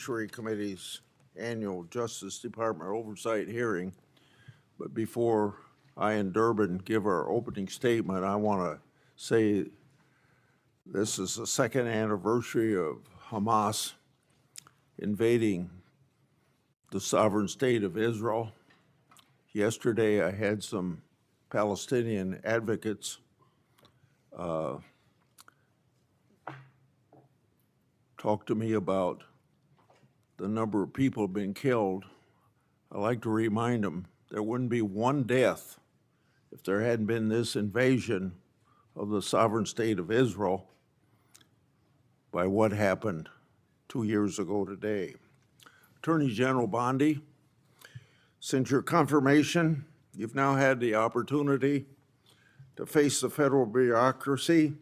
Judiciary Committee's annual Justice Department oversight hearing. But before I and Durbin give our opening statement, I want to say this is the second anniversary of Hamas invading the sovereign state of Israel. Yesterday, I had some Palestinian advocates talk to me about the number of people have been killed. I like to remind them there wouldn't be one death if there hadn't been this invasion of the sovereign state of Israel by what happened 2 years ago today. Attorney General Bondi, since your confirmation, you've now had the opportunity to face the federal bureaucracy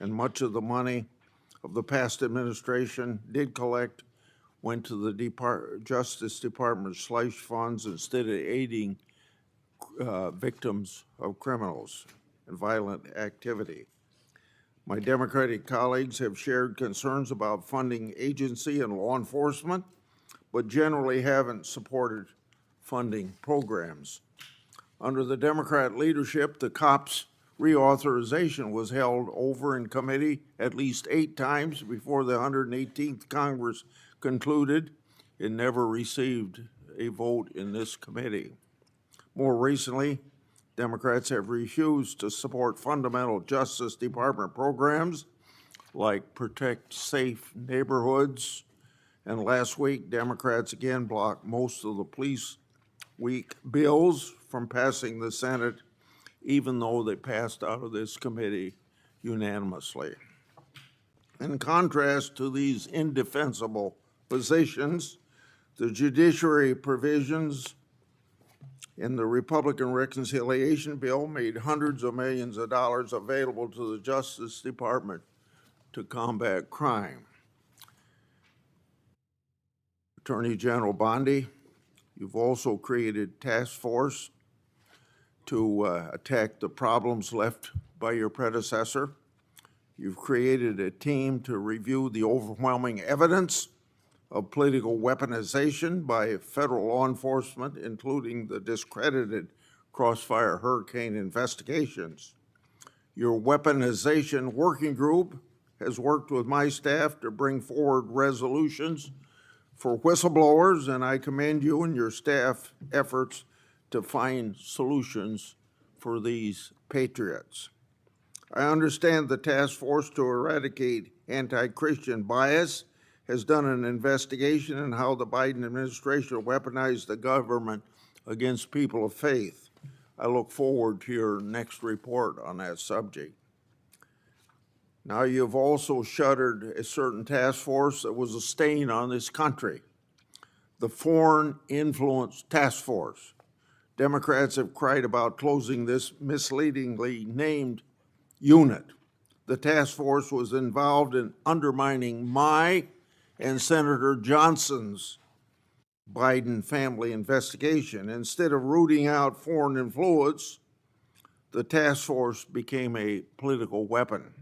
and much of the money of the past administration did collect went to the Justice Department slush funds instead of aiding victims of criminals and violent activity. My Democratic colleagues have shared concerns about funding agency and law enforcement, but generally haven't supported funding programs. Under the Democrat leadership, the COPS reauthorization was held over in committee at least 8 times before the 118th Congress concluded. It never received a vote in this committee. More recently, Democrats have refused to support fundamental Justice Department programs like Protect Safe Neighborhoods, and last week, Democrats again blocked most of the Police Week bills from passing the Senate, even though they passed out of this committee unanimously. In contrast to these indefensible positions, the judiciary provisions in the Republican reconciliation bill made hundreds of millions of dollars available to the Justice Department to combat crime. Attorney General Bondi, you've also created a task force to attack the problems left by your predecessor. You've created a team to review the overwhelming evidence of political weaponization by federal law enforcement, including the discredited Crossfire Hurricane investigations. Your weaponization working group has worked with my staff to bring forward resolutions for whistleblowers, and I commend you and your staff efforts to find solutions for these patriots. I understand the task force to eradicate anti-Christian bias has done an investigation on how the Biden administration weaponized the government against people of faith. I look forward to your next report on that subject. Now, you've also shuttered a certain task force that was a stain on this country, the Foreign Influence Task Force. Democrats have cried about closing this misleadingly named unit. The task force was involved in undermining my and Senator Johnson's Biden family investigation. Instead of rooting out foreign influence, the task force became a political weapon.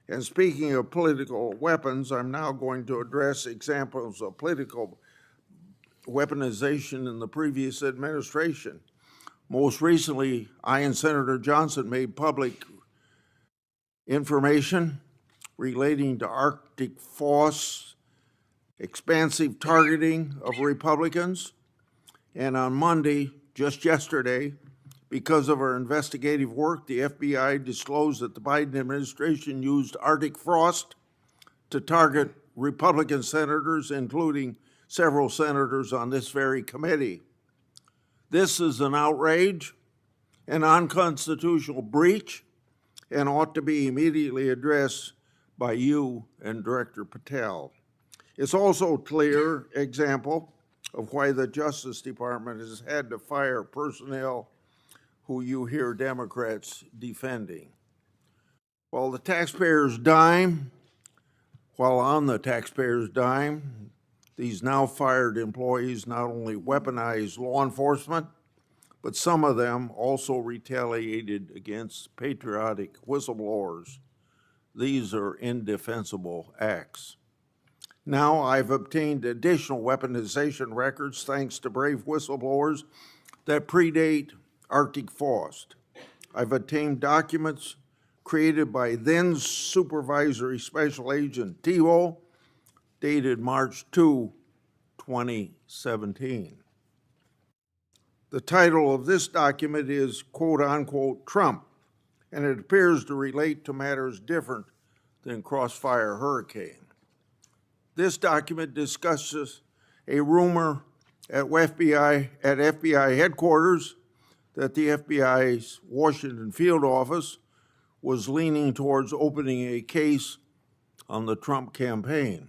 And speaking of political weapons, I'm now going to address examples of political weaponization in the previous administration. Most recently, I and Senator Johnson made public information relating to Arctic Foss, expansive targeting of Republicans. And on Monday, just yesterday, because of our investigative work, the FBI disclosed that the Biden administration used Arctic frost to target Republican senators, including several senators on this very committee. This is an outrage, an unconstitutional breach, and ought to be immediately addressed by you and Director Patel. It's also a clear example of why the Justice Department has had to fire personnel who you hear Democrats defending. While on the taxpayer's dime, these now fired employees not only weaponized law enforcement, but some of them also retaliated against patriotic whistleblowers. These are indefensible acts. Now I've obtained additional weaponization records thanks to brave whistleblowers that predate Arctic Frost. I've obtained documents created by then Supervisory Special Agent Tebow, dated March 2, 2017. The title of this document is quote unquote Trump, and it appears to relate to matters different than Crossfire Hurricane. This document discusses a rumor at FBI headquarters that the FBI's Washington field office was leaning towards opening a case on the Trump campaign.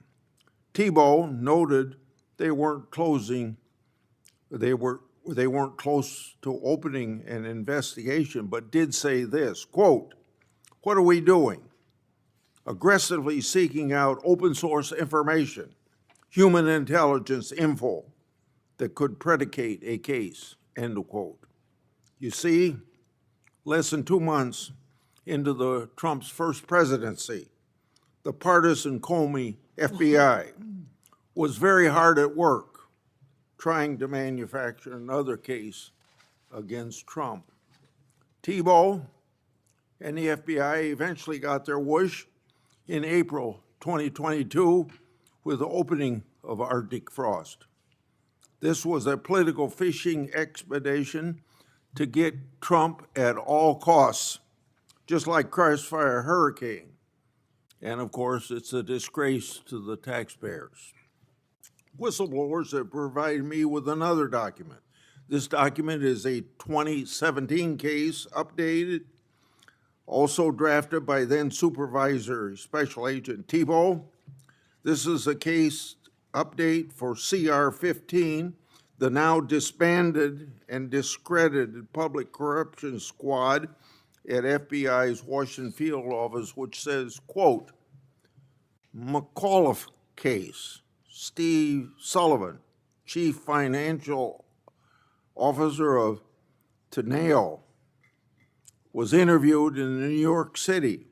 Tebow noted they weren't close to opening an investigation, but did say this, quote, "What are we doing? Aggressively seeking out open source information, human intelligence info that could predicate a case," end of quote. You see, less than 2 months into the Trump's first presidency, the partisan Comey FBI was very hard at work trying to manufacture another case against Trump. Tebow and the FBI eventually got their wish in April 2022 with the opening of Arctic Frost. This was a political fishing expedition to get Trump at all costs, just like Crossfire Hurricane. And of course, it's a disgrace to the taxpayers. Whistleblowers have provided me with another document. This document is a 2017 case, updated, also drafted by then Supervisor Special Agent Tebow. This is a case update for CR-15, the now disbanded and discredited Public Corruption Squad at FBI's Washington field office, which says, quote, McAuliffe case, Steve Sullivan, Chief Financial Officer of Teneo, was interviewed in New York City.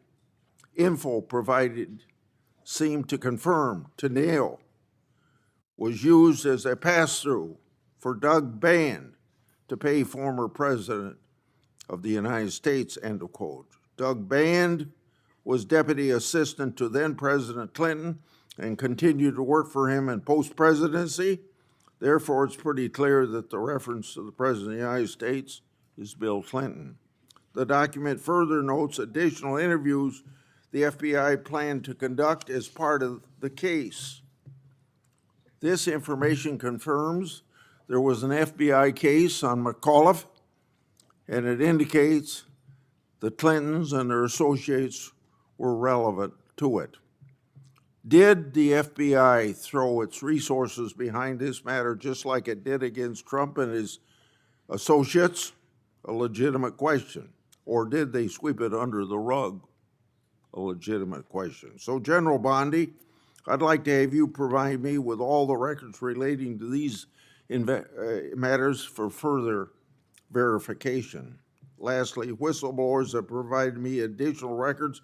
Info provided seemed to confirm Teneo was used as a pass-through for Doug Band to pay former President of the United States, end of quote. Doug Band was deputy assistant to then President Clinton and continued to work for him in post-presidency. Therefore, it's pretty clear that the reference to the President of the United States is Bill Clinton. The document further notes additional interviews the FBI planned to conduct as part of the case. This information confirms there was an FBI case on McAuliffe, and it indicates the Clintons and their associates were relevant to it. Did the FBI throw its resources behind this matter just like it did against Trump and his associates? A legitimate question. Or did they sweep it under the rug? A legitimate question. So, General Bondi, I'd like to have you provide me with all the records relating to these matters for further verification. Lastly, whistleblowers have provided me additional records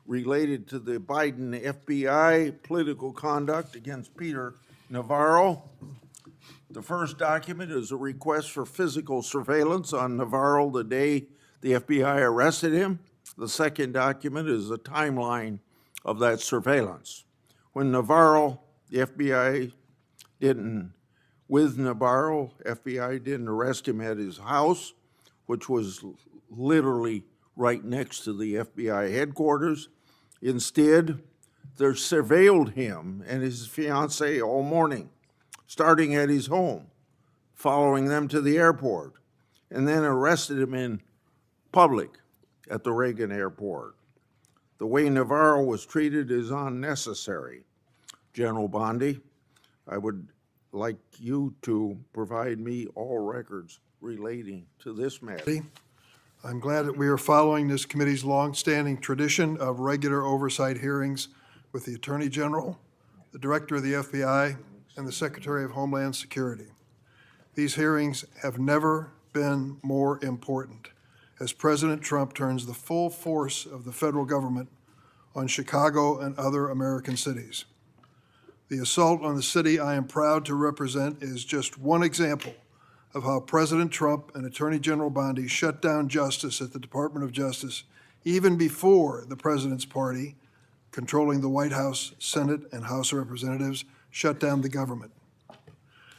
related to the Biden FBI political conduct against Peter Navarro. The first document is a request for physical surveillance on Navarro the day the FBI arrested him. The second document is a timeline of that surveillance. When Navarro, the FBI FBI didn't arrest him at his house, which was literally right next to the FBI headquarters. Instead, they surveilled him and his fiancée all morning, starting at his home, following them to the airport, and then arrested him in public at the Reagan airport. The way Navarro was treated is unnecessary. General Bondi, I would like you to provide me all records relating to this matter. I'm glad that we are following this committee's longstanding tradition of regular oversight hearings with the Attorney General, the Director of the FBI, and the Secretary of Homeland Security. These hearings have never been more important as President Trump turns the full force of the federal government on Chicago and other American cities. The assault on the city I am proud to represent is just one example of how President Trump and Attorney General Bondi shut down justice at the Department of Justice even before the president's party, controlling the White House, Senate, and House of Representatives, shut down the government.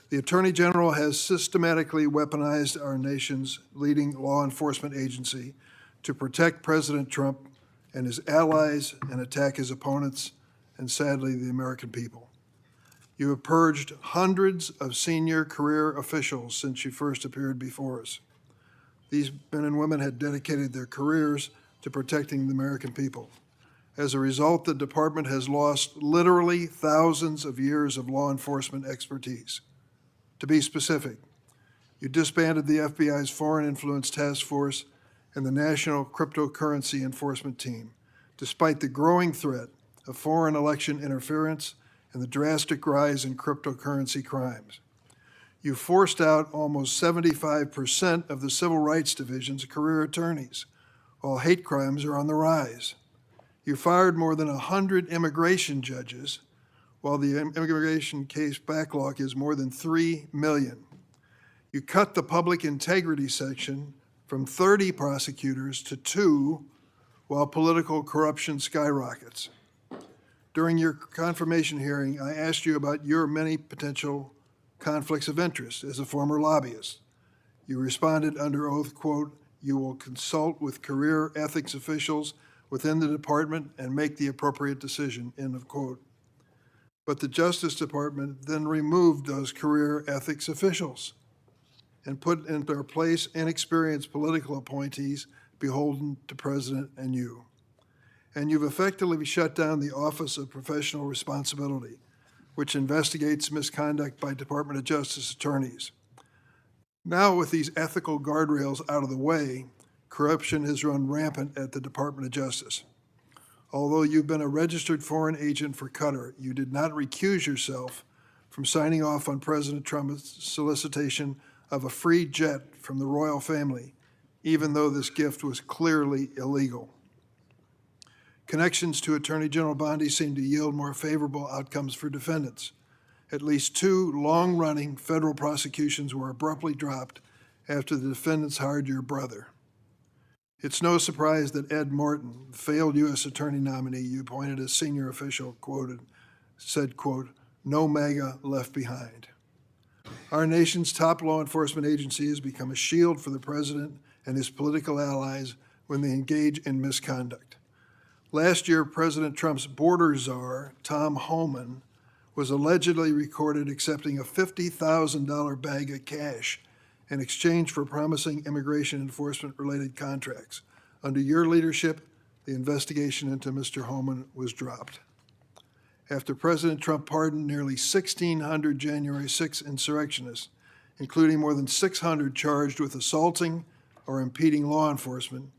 The Attorney General has systematically weaponized our nation's leading law enforcement agency to protect President Trump and his allies and attack his opponents and, sadly, the American people. You have purged hundreds of senior career officials since you first appeared before us. These men and women had dedicated their careers to protecting the American people. As a result, the department has lost literally thousands of years of law enforcement expertise. To be specific, you disbanded the FBI's Foreign Influence Task Force and the National Cryptocurrency Enforcement Team, despite the growing threat of foreign election interference and the drastic rise in cryptocurrency crimes. You forced out almost 75% of the Civil Rights Division's career attorneys, while hate crimes are on the rise. You fired more than 100 immigration judges, while the immigration case backlog is more than 3 million. You cut the public integrity section from 30 prosecutors to 2, while political corruption skyrockets. During your confirmation hearing, I asked you about your many potential conflicts of interest as a former lobbyist. You responded under oath, quote, "You will consult with career ethics officials within the department and make the appropriate decision," end of quote. But the Justice Department then removed those career ethics officials and put in their place inexperienced political appointees beholden to President and you. And you've effectively shut down the Office of Professional Responsibility, which investigates misconduct by Department of Justice attorneys. Now, with these ethical guardrails out of the way, corruption has run rampant at the Department of Justice. Although you've been a registered foreign agent for Qatar, you did not recuse yourself from signing off on President Trump's solicitation of a free jet from the royal family, even though this gift was clearly illegal. Connections to Attorney General Bondi seem to yield more favorable outcomes for defendants. At least 2 long-running federal prosecutions were abruptly dropped after the defendants hired your brother. It's no surprise that Ed Morton, the failed U.S. attorney nominee you appointed as senior official, said, quote, "No MAGA left behind." Our nation's top law enforcement agency has become a shield for the president and his political allies when they engage in misconduct. Last year, President Trump's border czar, Tom Homan, was allegedly recorded accepting a $50,000 bag of cash in exchange for promising immigration enforcement-related contracts. Under your leadership, the investigation into Mr. Homan was dropped. After President Trump pardoned nearly 1,600 January 6 insurrectionists, including more than 600 charged with assaulting or impeding law enforcement,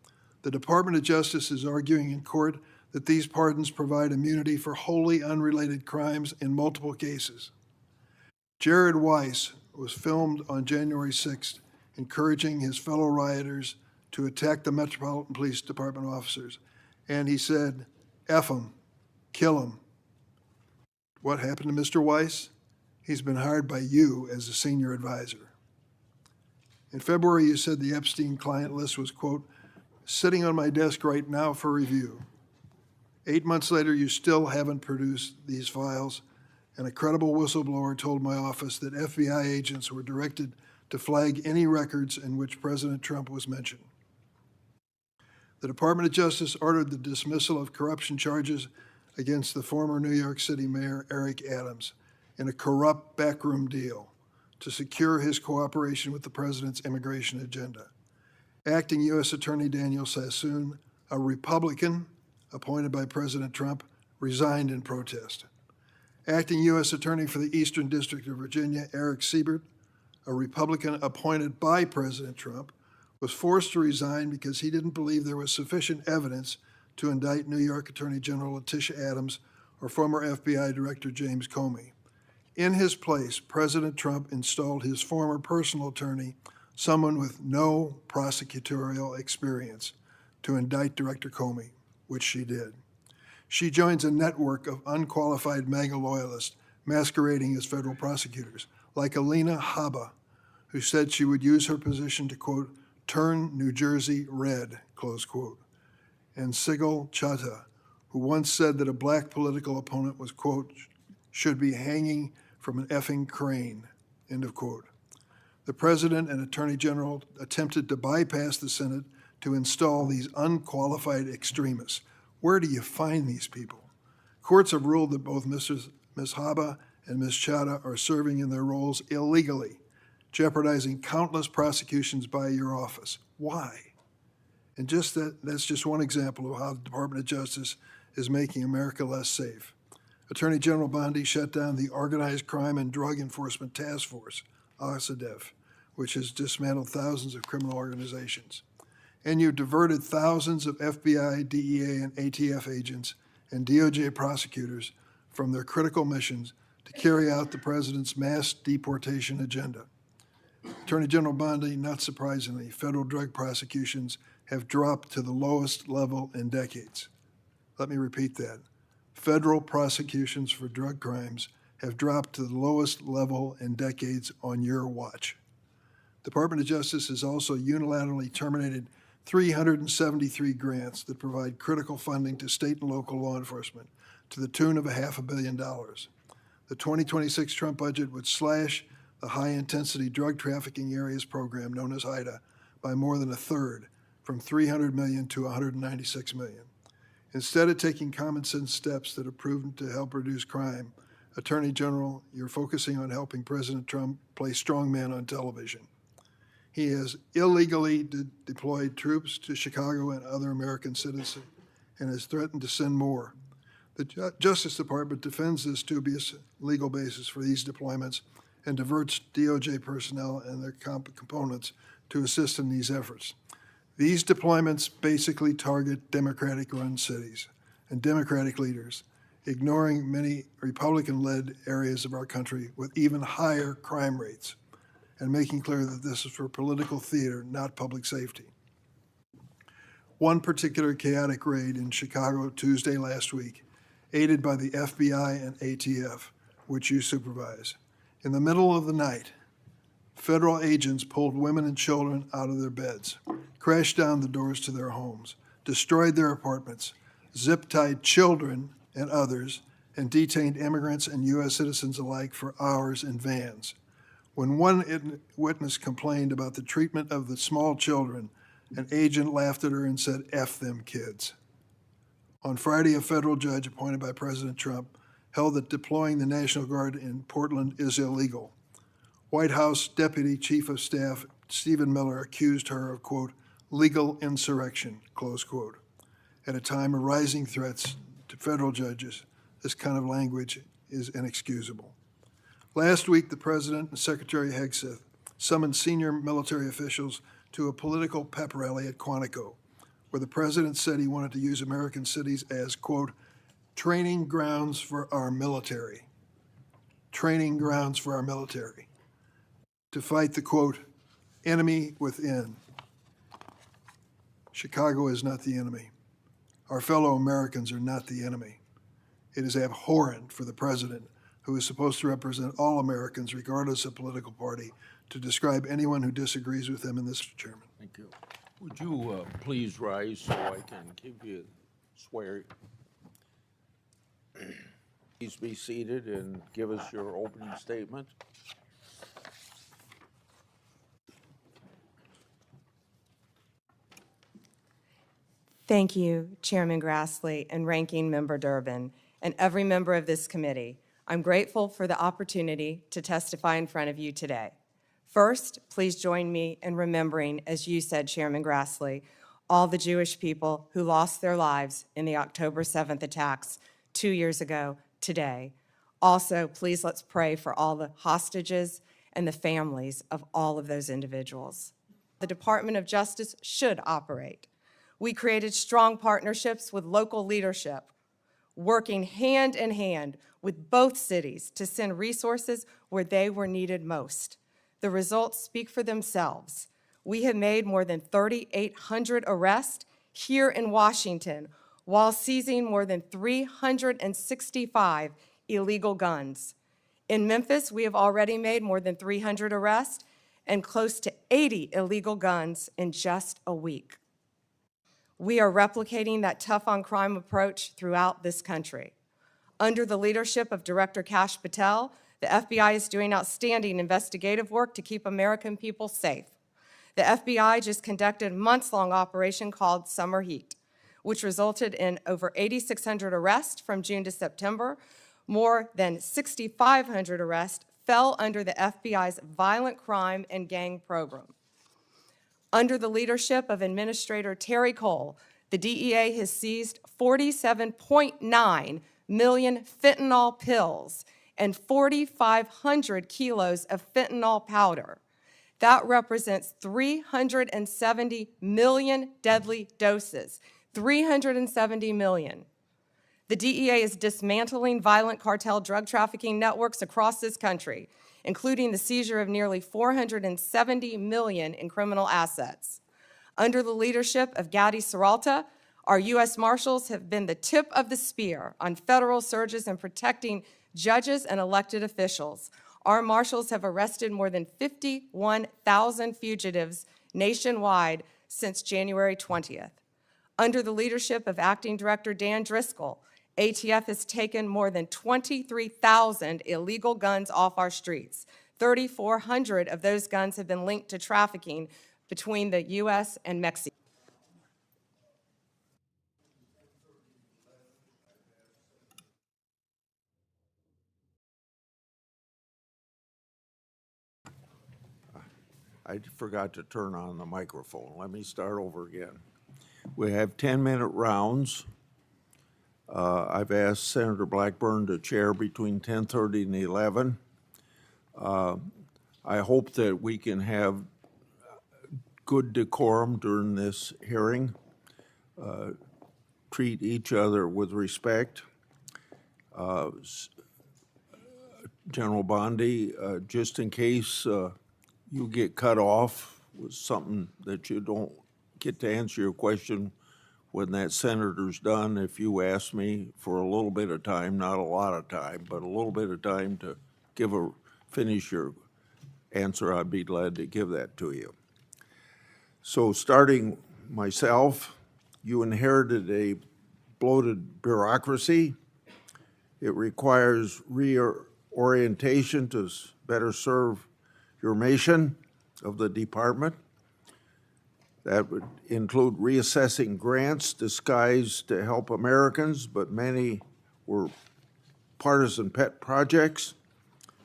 the Department of Justice is arguing in court that these pardons provide immunity for wholly unrelated crimes in multiple cases. Jared Weiss was filmed on January 6th, encouraging his fellow rioters to attack the Metropolitan Police Department officers. And he said, "F 'em, kill 'em." What happened to Mr. Weiss? He's been hired by you as a senior advisor. In February, you said the Epstein client list was, quote, "sitting on my desk right now for review." 8 months later, you still haven't produced these files, and a credible whistleblower told my office that FBI agents were directed to flag any records in which President Trump was mentioned. The Department of Justice ordered the dismissal of corruption charges against the former New York City Mayor Eric Adams in a corrupt backroom deal to secure his cooperation with the president's immigration agenda. Acting U.S. Attorney Daniel Sassoon, a Republican appointed by President Trump, resigned in protest. Acting U.S. Attorney for the Eastern District of Virginia, Eric Siebert, a Republican appointed by President Trump, was forced to resign because he didn't believe there was sufficient evidence to indict New York Attorney General Letitia Adams or former FBI Director James Comey. In his place, President Trump installed his former personal attorney, someone with no prosecutorial experience, to indict Director Comey, which she did. She joins a network of unqualified MAGA loyalists masquerading as federal prosecutors, like Alina Habba, who said she would use her position to, quote, "turn New Jersey red," close quote, and Sigal Chattah, who once said that a black political opponent was, quote, "should be hanging from an effing crane," end of quote. The President and Attorney General attempted to bypass the Senate to install these unqualified extremists. Where do you find these people? Courts have ruled that both Ms. Habba and Ms. Chattah are serving in their roles illegally, jeopardizing countless prosecutions by your office. Why? And that's just one example of how the Department of Justice is making America less safe. Attorney General Bondi shut down the Organized Crime and Drug Enforcement Task Force, OSADEF, which has dismantled thousands of criminal organizations. And you diverted thousands of FBI, DEA, and ATF agents and DOJ prosecutors from their critical missions to carry out the president's mass deportation agenda. Attorney General Bondi, not surprisingly, federal drug prosecutions have dropped to the lowest level in decades. Let me repeat that. Federal prosecutions for drug crimes have dropped to the lowest level in decades on your watch. Department of Justice has also unilaterally terminated 373 grants that provide critical funding to state and local law enforcement to the tune of $500 million. The 2026 Trump budget would slash the high-intensity drug trafficking areas program known as HIDA by more than a third, from $300 million to $196 million. Instead of taking common sense steps that have proven to help reduce crime, Attorney General, you're focusing on helping President Trump play strongman on television. He has illegally deployed troops to Chicago and other American cities and has threatened to send more. The Justice Department defends this dubious legal basis for these deployments and diverts DOJ personnel and their components to assist in these efforts. These deployments basically target Democratic-run cities and Democratic leaders, ignoring many Republican-led areas of our country with even higher crime rates, and making clear that this is for political theater, not public safety. One particular chaotic raid in Chicago Tuesday last week, aided by the FBI and ATF, which you supervise. In the middle of the night, federal agents pulled women and children out of their beds, crashed down the doors to their homes, destroyed their apartments, zip-tied children and others, and detained immigrants and U.S. citizens alike for hours in vans. When one witness complained about the treatment of the small children, an agent laughed at her and said, "F them kids." On Friday, a federal judge appointed by President Trump held that deploying the National Guard in Portland is illegal. White House Deputy Chief of Staff Stephen Miller accused her of, quote, "legal insurrection," close quote. At a time of rising threats to federal judges, this kind of language is inexcusable. Last week, the President and Secretary Hegseth summoned senior military officials to a political pep rally at Quantico, where the president said he wanted to use American cities as, quote, training grounds for our military. Training grounds for our military. To fight the, quote, enemy within. Chicago is not the enemy. Our fellow Americans are not the enemy. It is abhorrent for the president, who is supposed to represent all Americans regardless of political party, to describe anyone who disagrees with him in this, Mr. Chairman. Thank you. Would you please rise so I can give you swear? Please be seated and give us your opening statement. Thank you, Chairman Grassley and Ranking Member Durbin, and every member of this committee. I'm grateful for the opportunity to testify in front of you today. First, please join me in remembering, as you said, Chairman Grassley, all the Jewish people who lost their lives in the October 7th attacks 2 years ago today. Also, please let's pray for all the hostages and the families of all of those individuals. The Department of Justice should operate. We created strong partnerships with local leadership, working hand in hand with both cities to send resources where they were needed most. The results speak for themselves. We have made more than 3,800 arrests here in Washington while seizing more than 365 illegal guns. In Memphis, we have already made more than 300 arrests and close to 80 illegal guns in just a week. We are replicating that tough-on-crime approach throughout this country. Under the leadership of Director Kash Patel, the FBI is doing outstanding investigative work to keep American people safe. The FBI just conducted a months-long operation called Summer Heat, which resulted in over 8,600 arrests from June to September. More than 6,500 arrests fell under the FBI's violent crime and gang program. Under the leadership of Administrator Terry Cole, the DEA has seized 47.9 million fentanyl pills and 4,500 kilos of fentanyl powder. That represents 370 million deadly doses, 370 million. The DEA is dismantling violent cartel drug trafficking networks across this country, including the seizure of nearly 470 million in criminal assets. Under the leadership of Gadi Saralta, our U.S. Marshals have been the tip of the spear on federal surges in protecting judges and elected officials. Our Marshals have arrested more than 51,000 fugitives nationwide since January 20th. Under the leadership of Acting Director Dan Driscoll, ATF has taken more than 23,000 illegal guns off our streets. 3,400 of those guns have been linked to trafficking between the U.S. and Mexico. I forgot to turn on the microphone. Let me start over again. We have 10-minute rounds. I've asked Senator Blackburn to chair between 10:30 and 11. I hope that we can have good decorum during this hearing, treat each other with respect. General Bondi, just in case you get cut off with something that you don't get to answer your question when that senator's done, if you ask me for a little bit of time, not a lot of time, but a little bit of time to finish your answer, I'd be glad to give that to you. So starting myself, you inherited a bloated bureaucracy. It requires reorientation to better serve your mission of the department. That would include reassessing grants disguised to help Americans, but many were partisan pet projects.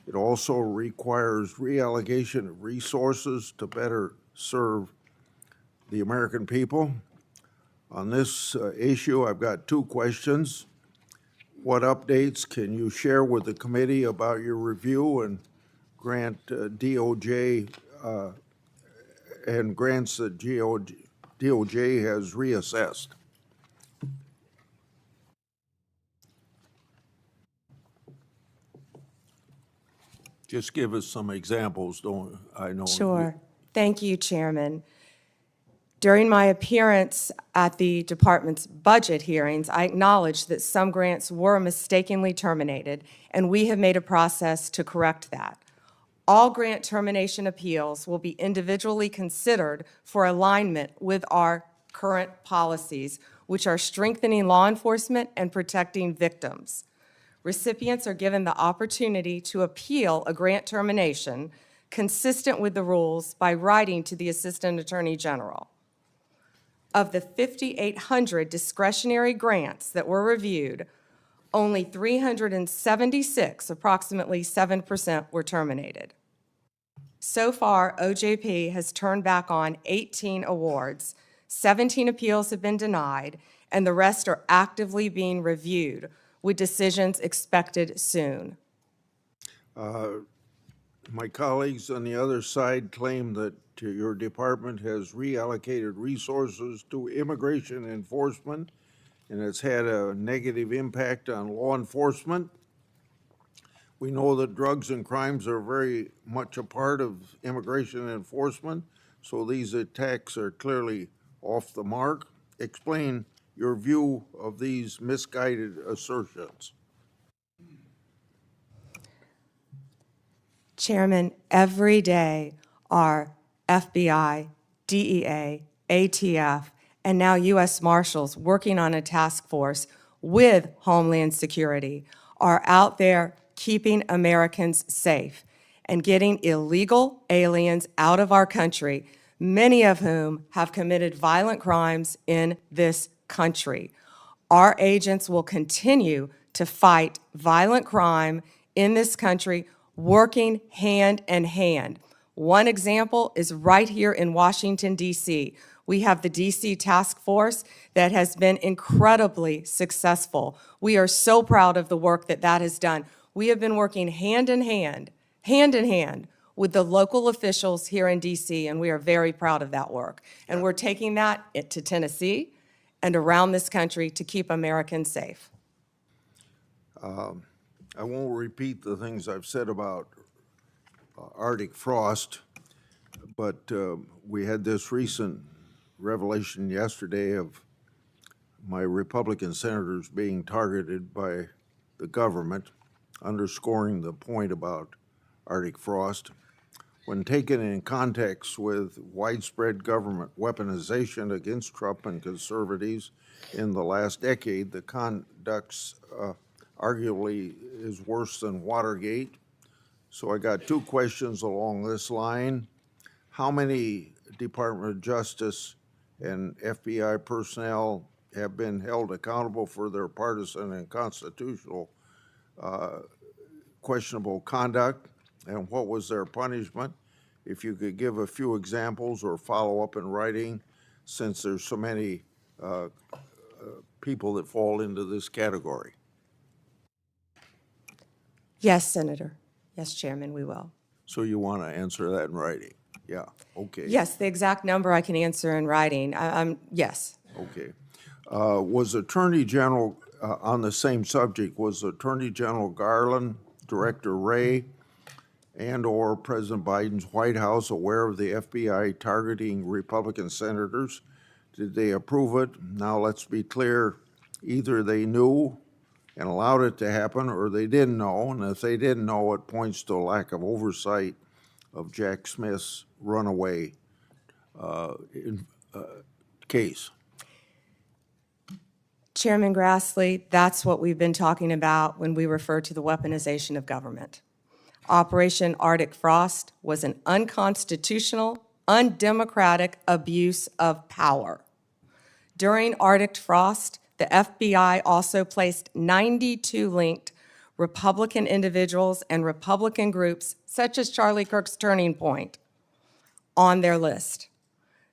It also requires reallocation of resources to better serve the American people. On this issue, I've got two questions. What updates can you share with the committee about your review and grant DOJ and grants that DOJ has reassessed. Just give us some examples, don't I know? Sure. Thank you, Chairman. During my appearance at the department's budget hearings, I acknowledged that some grants were mistakenly terminated, and we have made a process to correct that. All grant termination appeals will be individually considered for alignment with our current policies, which are strengthening law enforcement and protecting victims. Recipients are given the opportunity to appeal a grant termination consistent with the rules by writing to the Assistant Attorney General. Of the 5,800 discretionary grants that were reviewed, only 376, approximately 7%, were terminated. So far, OJP has turned back on 18 awards, 17 appeals have been denied, and the rest are actively being reviewed, with decisions expected soon. My colleagues on the other side claim that your department has reallocated resources to immigration enforcement, and it's had a negative impact on law enforcement. We know that drugs and crimes are very much a part of immigration enforcement, so these attacks are clearly off the mark. Explain your view of these misguided assertions. Chairman, every day our FBI, DEA, ATF, and now U.S. Marshals working on a task force with Homeland Security are out there keeping Americans safe and getting illegal aliens out of our country, many of whom have committed violent crimes in this country. Our agents will continue to fight violent crime in this country, working hand in hand. One example is right here in Washington, D.C. We have the D.C. Task Force that has been incredibly successful. We are so proud of the work that has done. We have been working hand in hand with the local officials here in D.C., and we are very proud of that work. And we're taking that to Tennessee and around this country to keep Americans safe. I won't repeat the things I've said about Arctic frost, but we had this recent revelation yesterday of my Republican senators being targeted by the government, underscoring the point about Arctic frost. When taken in context with widespread government weaponization against Trump and conservatives in the last decade, the conduct's arguably is worse than Watergate. So I got two questions along this line. How many Department of Justice and FBI personnel have been held accountable for their partisan and constitutional questionable conduct, and what was their punishment? If you could give a few examples or follow up in writing, since there's so many people that fall into this category. Yes, Senator. Yes, Chairman, we will. So you want to answer that in writing? Yeah, okay. Yes, the exact number I can answer in writing. Yes. Okay. Was Attorney General, on the same subject, was Attorney General Garland, Director Wray, and/or President Biden's White House aware of the FBI targeting Republican senators? Did they approve it? Now, let's be clear, either they knew and allowed it to happen, or they didn't know, and if they didn't know, it points to a lack of oversight of Jack Smith's runaway case. Chairman Grassley, that's what we've been talking about when we refer to the weaponization of government. Operation Arctic Frost was an unconstitutional, undemocratic abuse of power. During Arctic Frost, the FBI also placed 92 linked Republican individuals and Republican groups, such as Charlie Kirk's Turning Point, on their list.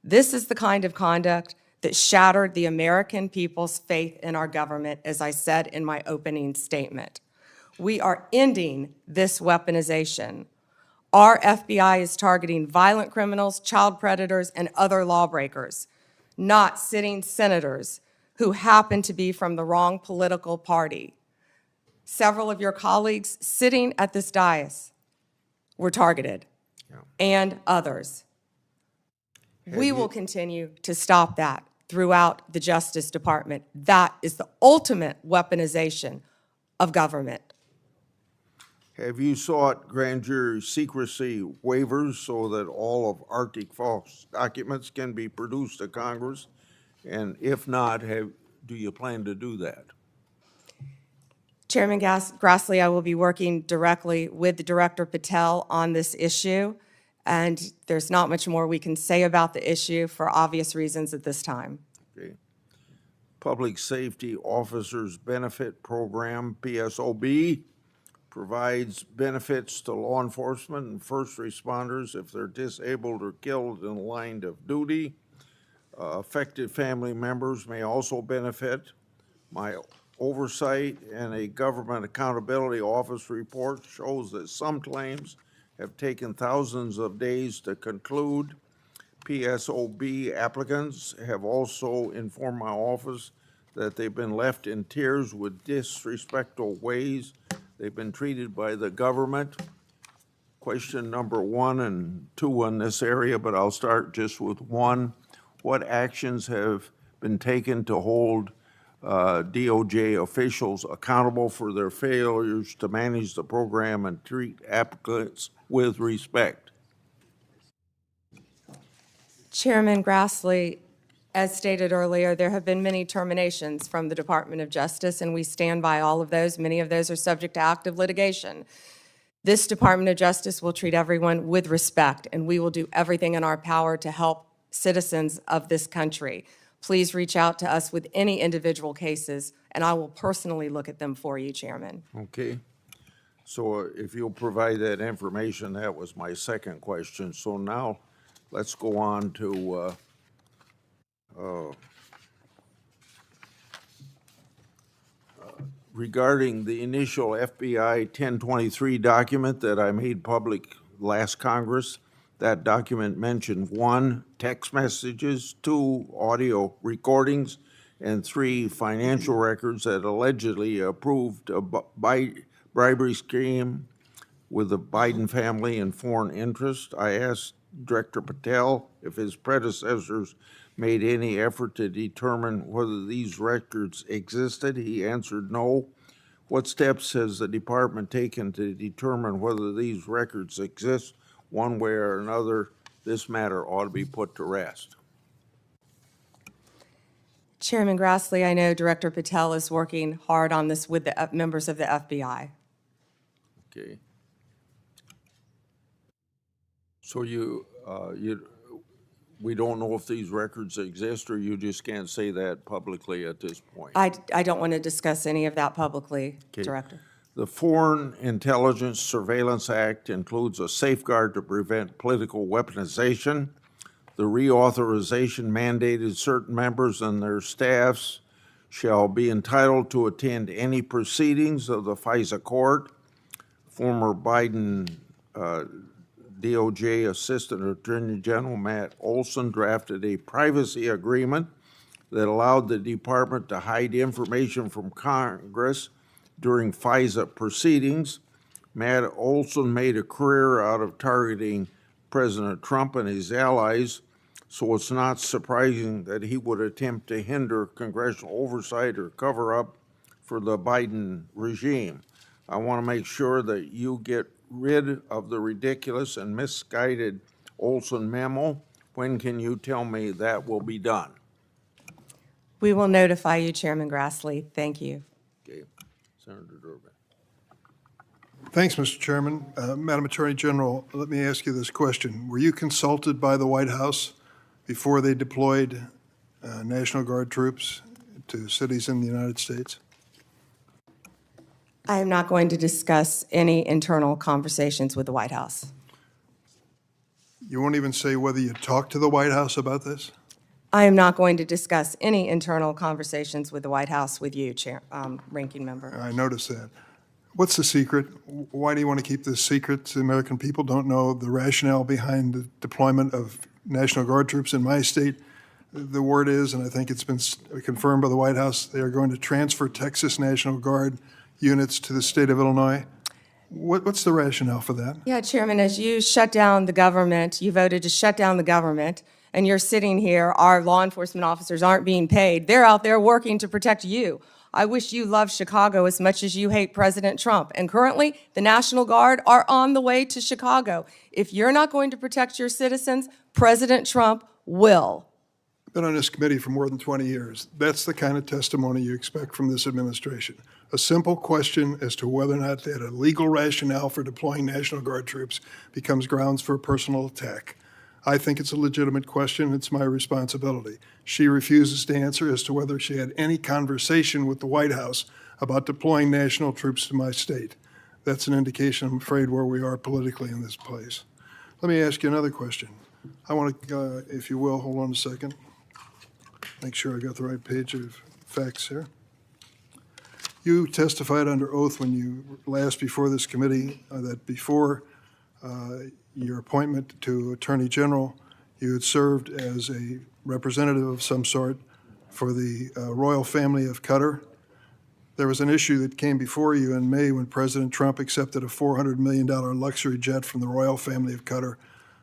This is the kind of conduct that shattered the American people's faith in our government, as I said in my opening statement. We are ending this weaponization. Our FBI is targeting violent criminals, child predators, and other lawbreakers. not sitting senators who happen to be from the wrong political party. Several of your colleagues sitting at this dais were targeted, and others. We will continue to stop that throughout the Justice Department. That is the ultimate weaponization of government. Have you sought grand jury secrecy waivers so that all of Arctic Falls documents can be produced to Congress? And if not, do you plan to do that? Chairman Grassley, I will be working directly with Director Patel on this issue, and there's not much more we can say about the issue for obvious reasons at this time. Okay. Public Safety Officers Benefit Program, PSOB, provides benefits to law enforcement and first responders if they're disabled or killed in the line of duty. Affected family members may also benefit. My oversight and a Government Accountability Office report shows that some claims have taken thousands of days to conclude. PSOB applicants have also informed my office that they've been left in tears with disrespectful ways they've been treated by the government. Question number 1 and 2 in this area, but I'll start just with 1. What actions have been taken to hold DOJ officials accountable for their failures to manage the program and treat applicants with respect? Chairman Grassley, as stated earlier, there have been many terminations from the Department of Justice, and we stand by all of those. Many of those are subject to active litigation. This Department of Justice will treat everyone with respect, and we will do everything in our power to help citizens of this country. Please reach out to us with any individual cases, and I will personally look at them for you, Chairman. Okay. So if you'll provide that information, that was my second question. So now let's go on to regarding the initial FBI 1023 document that I made public last Congress. That document mentioned 1, text messages, 2, audio recordings, and 3, financial records that allegedly approved a bribery scheme with the Biden family and foreign interest. I asked Director Patel if his predecessors made any effort to determine whether these records existed. He answered no. What steps has the department taken to determine whether these records exist? One way or another, this matter ought to be put to rest. Chairman Grassley, I know Director Patel is working hard on this with the members of the FBI. Okay. So we don't know if these records exist, or you just can't say that publicly at this point? I don't want to discuss any of that publicly, Okay. Director. The Foreign Intelligence Surveillance Act includes a safeguard to prevent political weaponization. The reauthorization mandated certain members and their staffs shall be entitled to attend any proceedings of the FISA court. Former Biden DOJ Assistant Attorney General Matt Olson drafted a privacy agreement that allowed the department to hide information from Congress during FISA proceedings. Matt Olson made a career out of targeting President Trump and his allies, so it's not surprising that he would attempt to hinder congressional oversight or cover up for the Biden regime. I want to make sure that you get rid of the ridiculous and misguided Olson memo. When can you tell me that will be done? We will notify you, Chairman Grassley. Thank you. Okay. Senator Durbin. Thanks, Mr. Chairman. Madam Attorney General, let me ask you this question. Were you consulted by the White House before they deployed National Guard troops to cities in the United States? I am not going to discuss any internal conversations with the White House. You won't even say whether you talked to the White House about this? I am not going to discuss any internal conversations with the White House with you, Ranking Member. I noticed that. What's the secret? Why do you want to keep this secret? The American people don't know the rationale behind the deployment of National Guard troops in my state. The word is, and I think it's been confirmed by the White House, they are going to transfer Texas National Guard units to the state of Illinois. What's the rationale for that? Yeah, Chairman, as you shut down the government, you voted to shut down the government, and you're sitting here, our law enforcement officers aren't being paid. They're out there working to protect you. I wish you loved Chicago as much as you hate President Trump. And currently, the National Guard are on the way to Chicago. If you're not going to protect your citizens, President Trump will. Been on this committee for more than 20 years. That's the kind of testimony you expect from this administration. A simple question as to whether or not they had a legal rationale for deploying National Guard troops becomes grounds for a personal attack. I think it's a legitimate question. It's my responsibility. She refuses to answer as to whether she had any conversation with the White House about deploying national troops to my state. That's an indication, I'm afraid, where we are politically in this place. Let me ask you another question. I want to, if you will, hold on a second. Make sure I got the right page of facts here. You testified under oath when you last before this committee that before your appointment to Attorney General, you had served as a representative of some sort for the royal family of Qatar. There was an issue that came before you in May when President Trump accepted a $400 million luxury jet from the royal family of Qatar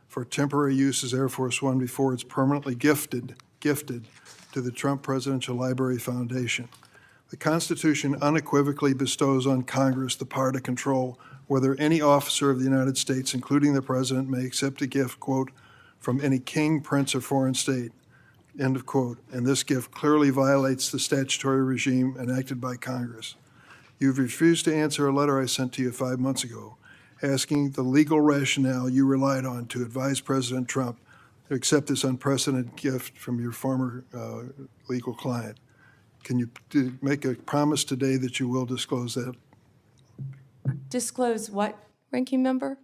for temporary use as Air Force One before it's permanently gifted to the Trump Presidential Library Foundation. The Constitution unequivocally bestows on Congress the power to control whether any officer of the United States, including the President, may accept a gift, quote, from any king, prince, or foreign state, end of quote. And this gift clearly violates the statutory regime enacted by Congress. You've refused to answer a letter I sent to you 5 months ago asking the legal rationale you relied on to advise President Trump to accept this unprecedented gift from your former legal client. Can you make a promise today that you will disclose that? Disclose what, Ranking Member?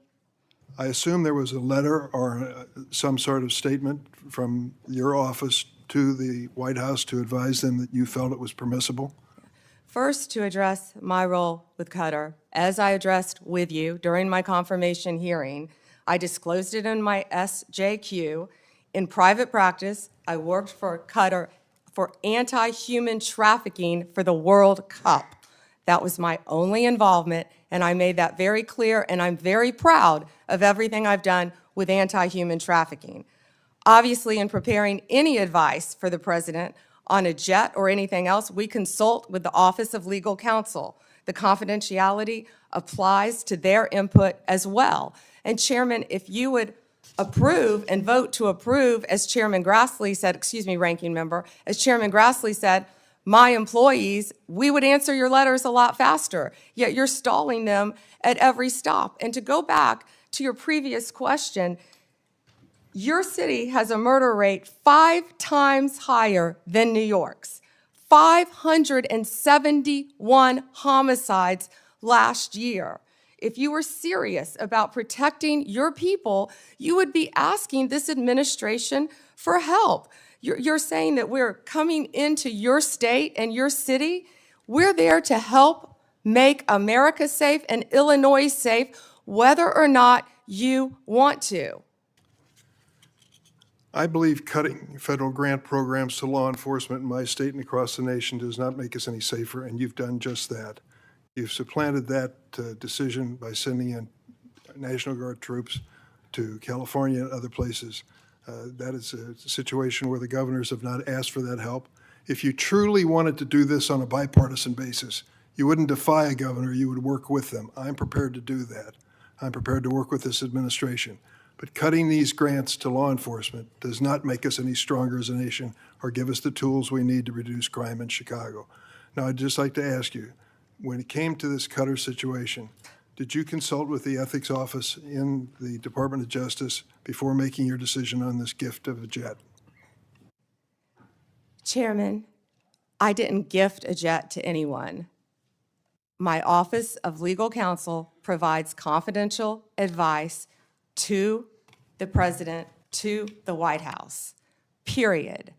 I assume there was a letter or some sort of statement from your office to the White House to advise them that you felt it was permissible? First, to address my role with Qatar, as I addressed with you during my confirmation hearing, I disclosed it in my SJQ. In private practice, I worked for Qatar for anti-human trafficking for the World Cup. That was my only involvement, and I made that very clear, and I'm very proud of everything I've done with anti-human trafficking. Obviously, in preparing any advice for the President on a jet or anything else, we consult with the Office of Legal Counsel. The confidentiality applies to their input as well. And Chairman, if you would approve and vote to approve, as Chairman Grassley said, excuse me, Ranking Member, as Chairman Grassley said, my employees, we would answer your letters a lot faster, yet you're stalling them at every stop. And to go back to your previous question, your city has a murder rate 5 times higher than New York's. 571 homicides last year. If you were serious about protecting your people, you would be asking this administration for help. You're saying that we're coming into your state and your city. We're there to help make America safe and Illinois safe, whether or not you want to. I believe cutting federal grant programs to law enforcement in my state and across the nation does not make us any safer, and you've done just that. You've supplanted that decision by sending in National Guard troops to California and other places. That is a situation where the governors have not asked for that help. If you truly wanted to do this on a bipartisan basis, you wouldn't defy a governor, you would work with them. I'm prepared to do that. I'm prepared to work with this administration. But cutting these grants to law enforcement does not make us any stronger as a nation or give us the tools we need to reduce crime in Chicago. Now, I'd just like to ask you, when it came to this Qatar situation, did you consult with the ethics office in the Department of Justice before making your decision on this gift of a jet? Chairman, I didn't gift a jet to anyone. My Office of Legal Counsel provides confidential advice to the President, to the White House, period.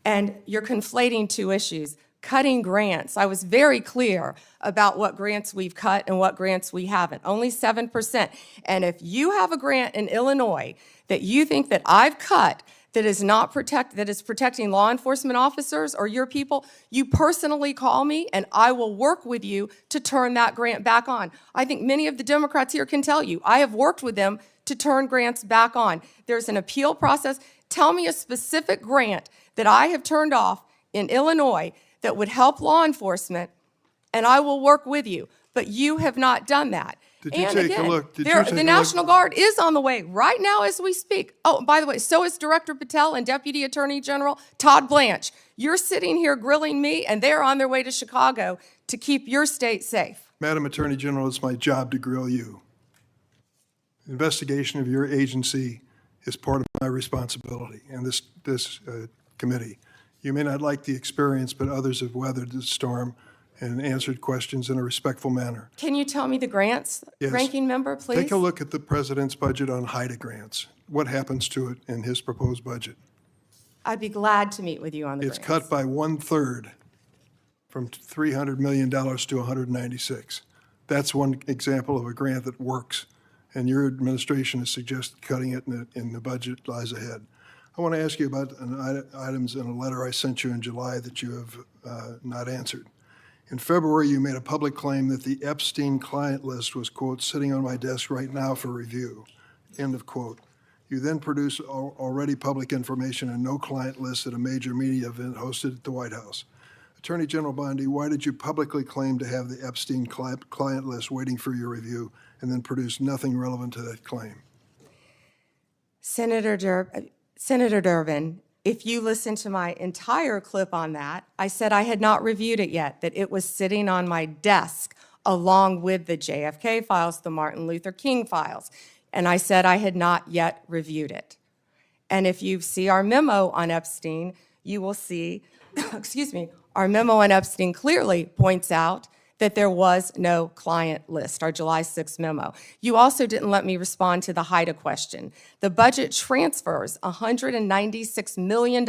And you're conflating two issues. Cutting grants, I was very clear about what grants we've cut and what grants we haven't, only 7%. And if you have a grant in Illinois that you think that I've cut that is protecting law enforcement officers or your people, you personally call me and I will work with you to turn that grant back on. I think many of the Democrats here can tell you, I have worked with them to turn grants back on. There's an appeal process. Tell me a specific grant that I have turned off in Illinois that would help law enforcement, and I will work with you. But you have not done that. Did you And take a again, look? Did you take a the look? National Guard is on the way right now as we speak. Oh, by the way, so is Director Patel and Deputy Attorney General Todd Blanche. You're sitting here grilling me, and they're on their way to Chicago to keep your state safe. Madam Attorney General, it's my job to grill you. Investigation of your agency is part of my responsibility and this committee. You may not like the experience, but others have weathered the storm and answered questions in a respectful manner. Can you tell me the grants, Yes. Ranking Member, please? Take a look at the president's budget on HIDA grants. What happens to it in his proposed budget? I'd be glad to meet with you on the It's grants. cut by 1/3 from $300 million to 196. That's one example of a grant that works, and your administration has suggested cutting it in the budget lies ahead. I want to ask you about items in a letter I sent you in July that you have not answered. In February, you made a public claim that the Epstein client list was, quote, sitting on my desk right now for review, end of quote. You then produced already public information and no client list at a major media event hosted at the White House. Attorney General Bondi, why did you publicly claim to have the Epstein client list waiting for your review and then produce nothing relevant to that claim? Senator Durbin, if you listen to my entire clip on that, I said I had not reviewed it yet, that it was sitting on my desk along with the JFK files, the Martin Luther King files, and I said I had not yet reviewed it. And if you see our memo on Epstein, you will see, excuse me, our memo on Epstein clearly points out that there was no client list, our July 6th memo. You also didn't let me respond to the HIDA question. The budget transfers $196 million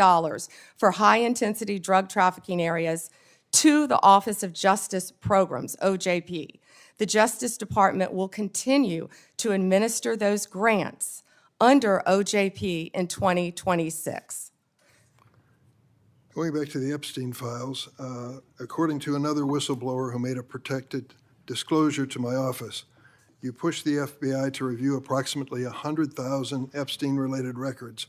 for high-intensity drug trafficking areas to the Office of Justice Programs, OJP. The Justice Department will continue to administer those grants under OJP in 2026. Going back to the Epstein files, according to another whistleblower who made a protected disclosure to my office, you pushed the FBI to review approximately 100,000 Epstein-related records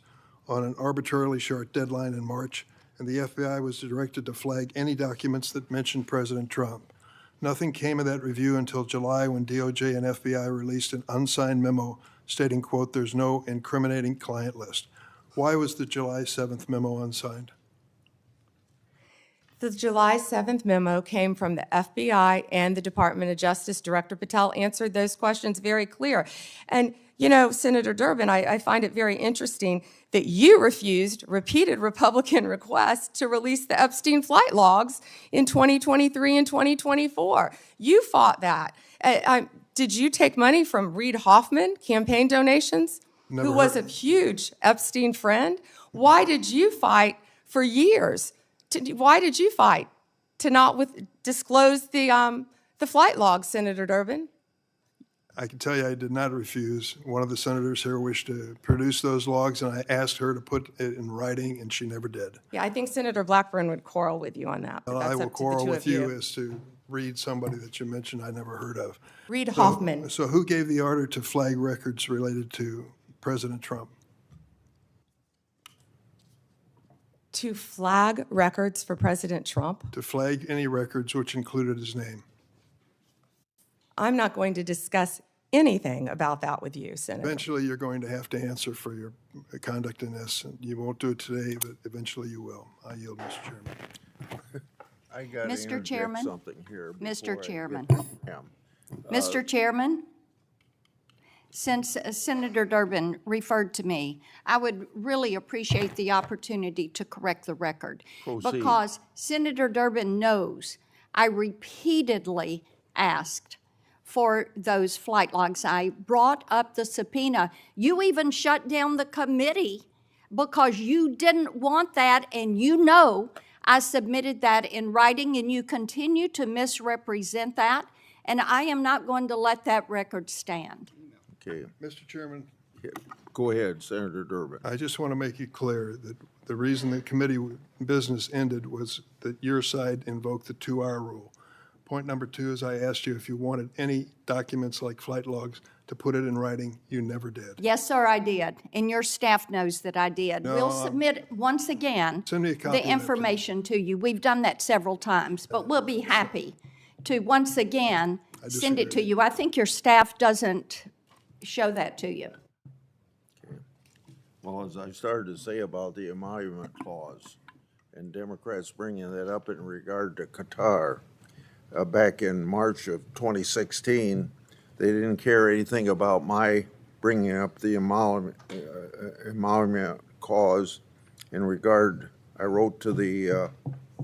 on an arbitrarily short deadline in March, and the FBI was directed to flag any documents that mentioned President Trump. Nothing came of that review until July when DOJ and FBI released an unsigned memo stating, quote, there's no incriminating client list. Why was the July 7th memo unsigned? The July 7th memo came from the FBI and the Department of Justice. Director Patel answered those questions very clear. And, you know, Senator Durbin, I find it very interesting that you refused repeated Republican requests to release the Epstein flight logs in 2023 and 2024. You fought that. Did you take money from Reid Hoffman, campaign donations, Never who was a heard. huge Epstein friend? Why did you fight for years? Why did you fight to not disclose the flight logs, Senator Durbin? I can tell you I did not refuse. One of the senators here wished to produce those logs, and I asked her to put it in writing, and she never did. Yeah, I think Senator Blackburn would quarrel with you on that. But And that's I will up to the quarrel two with of you as to read somebody that you mentioned I never heard of. Reid Hoffman. So who gave the order to flag records related to President Trump? To flag records for President Trump? To flag any records which included his name? I'm not going to discuss anything about that with you, Senator. Eventually, you're going to have to answer for your conduct in this. And you won't do it today, but eventually you will. I yield, Mr. Chairman. I got to Mr. interject Chairman? something here. Mr. before I get Chairman. to Pam. Mr. Chairman, since Senator Durbin referred to me, I would really appreciate the opportunity to correct the record. Proceed. Because Senator Durbin knows I repeatedly asked for those flight logs. I brought up the subpoena. You even shut down the committee because you didn't want that, and you know I submitted that in writing, and you continue to misrepresent that, and I am not going to let that record stand. Okay, Mr. Chairman, Go ahead, Senator Durbin. I just want to make it clear that the reason the committee business ended was that your side invoked the 2-hour rule. Point number 2 is I asked you if you wanted any documents like flight logs to put it in writing. You never did. Yes, sir, I did, and your staff knows that I did. We'll submit, once again, Send me a copy of the that, information to you. We've done that several times, but we'll be happy to, once again, send it to you. I think your staff doesn't show that to you. Well, as I started to say about the emolument clause, and Democrats bringing that up in regard to Qatar, back in March of 2016, they didn't care anything about my bringing up the emolument clause in regard. I wrote to the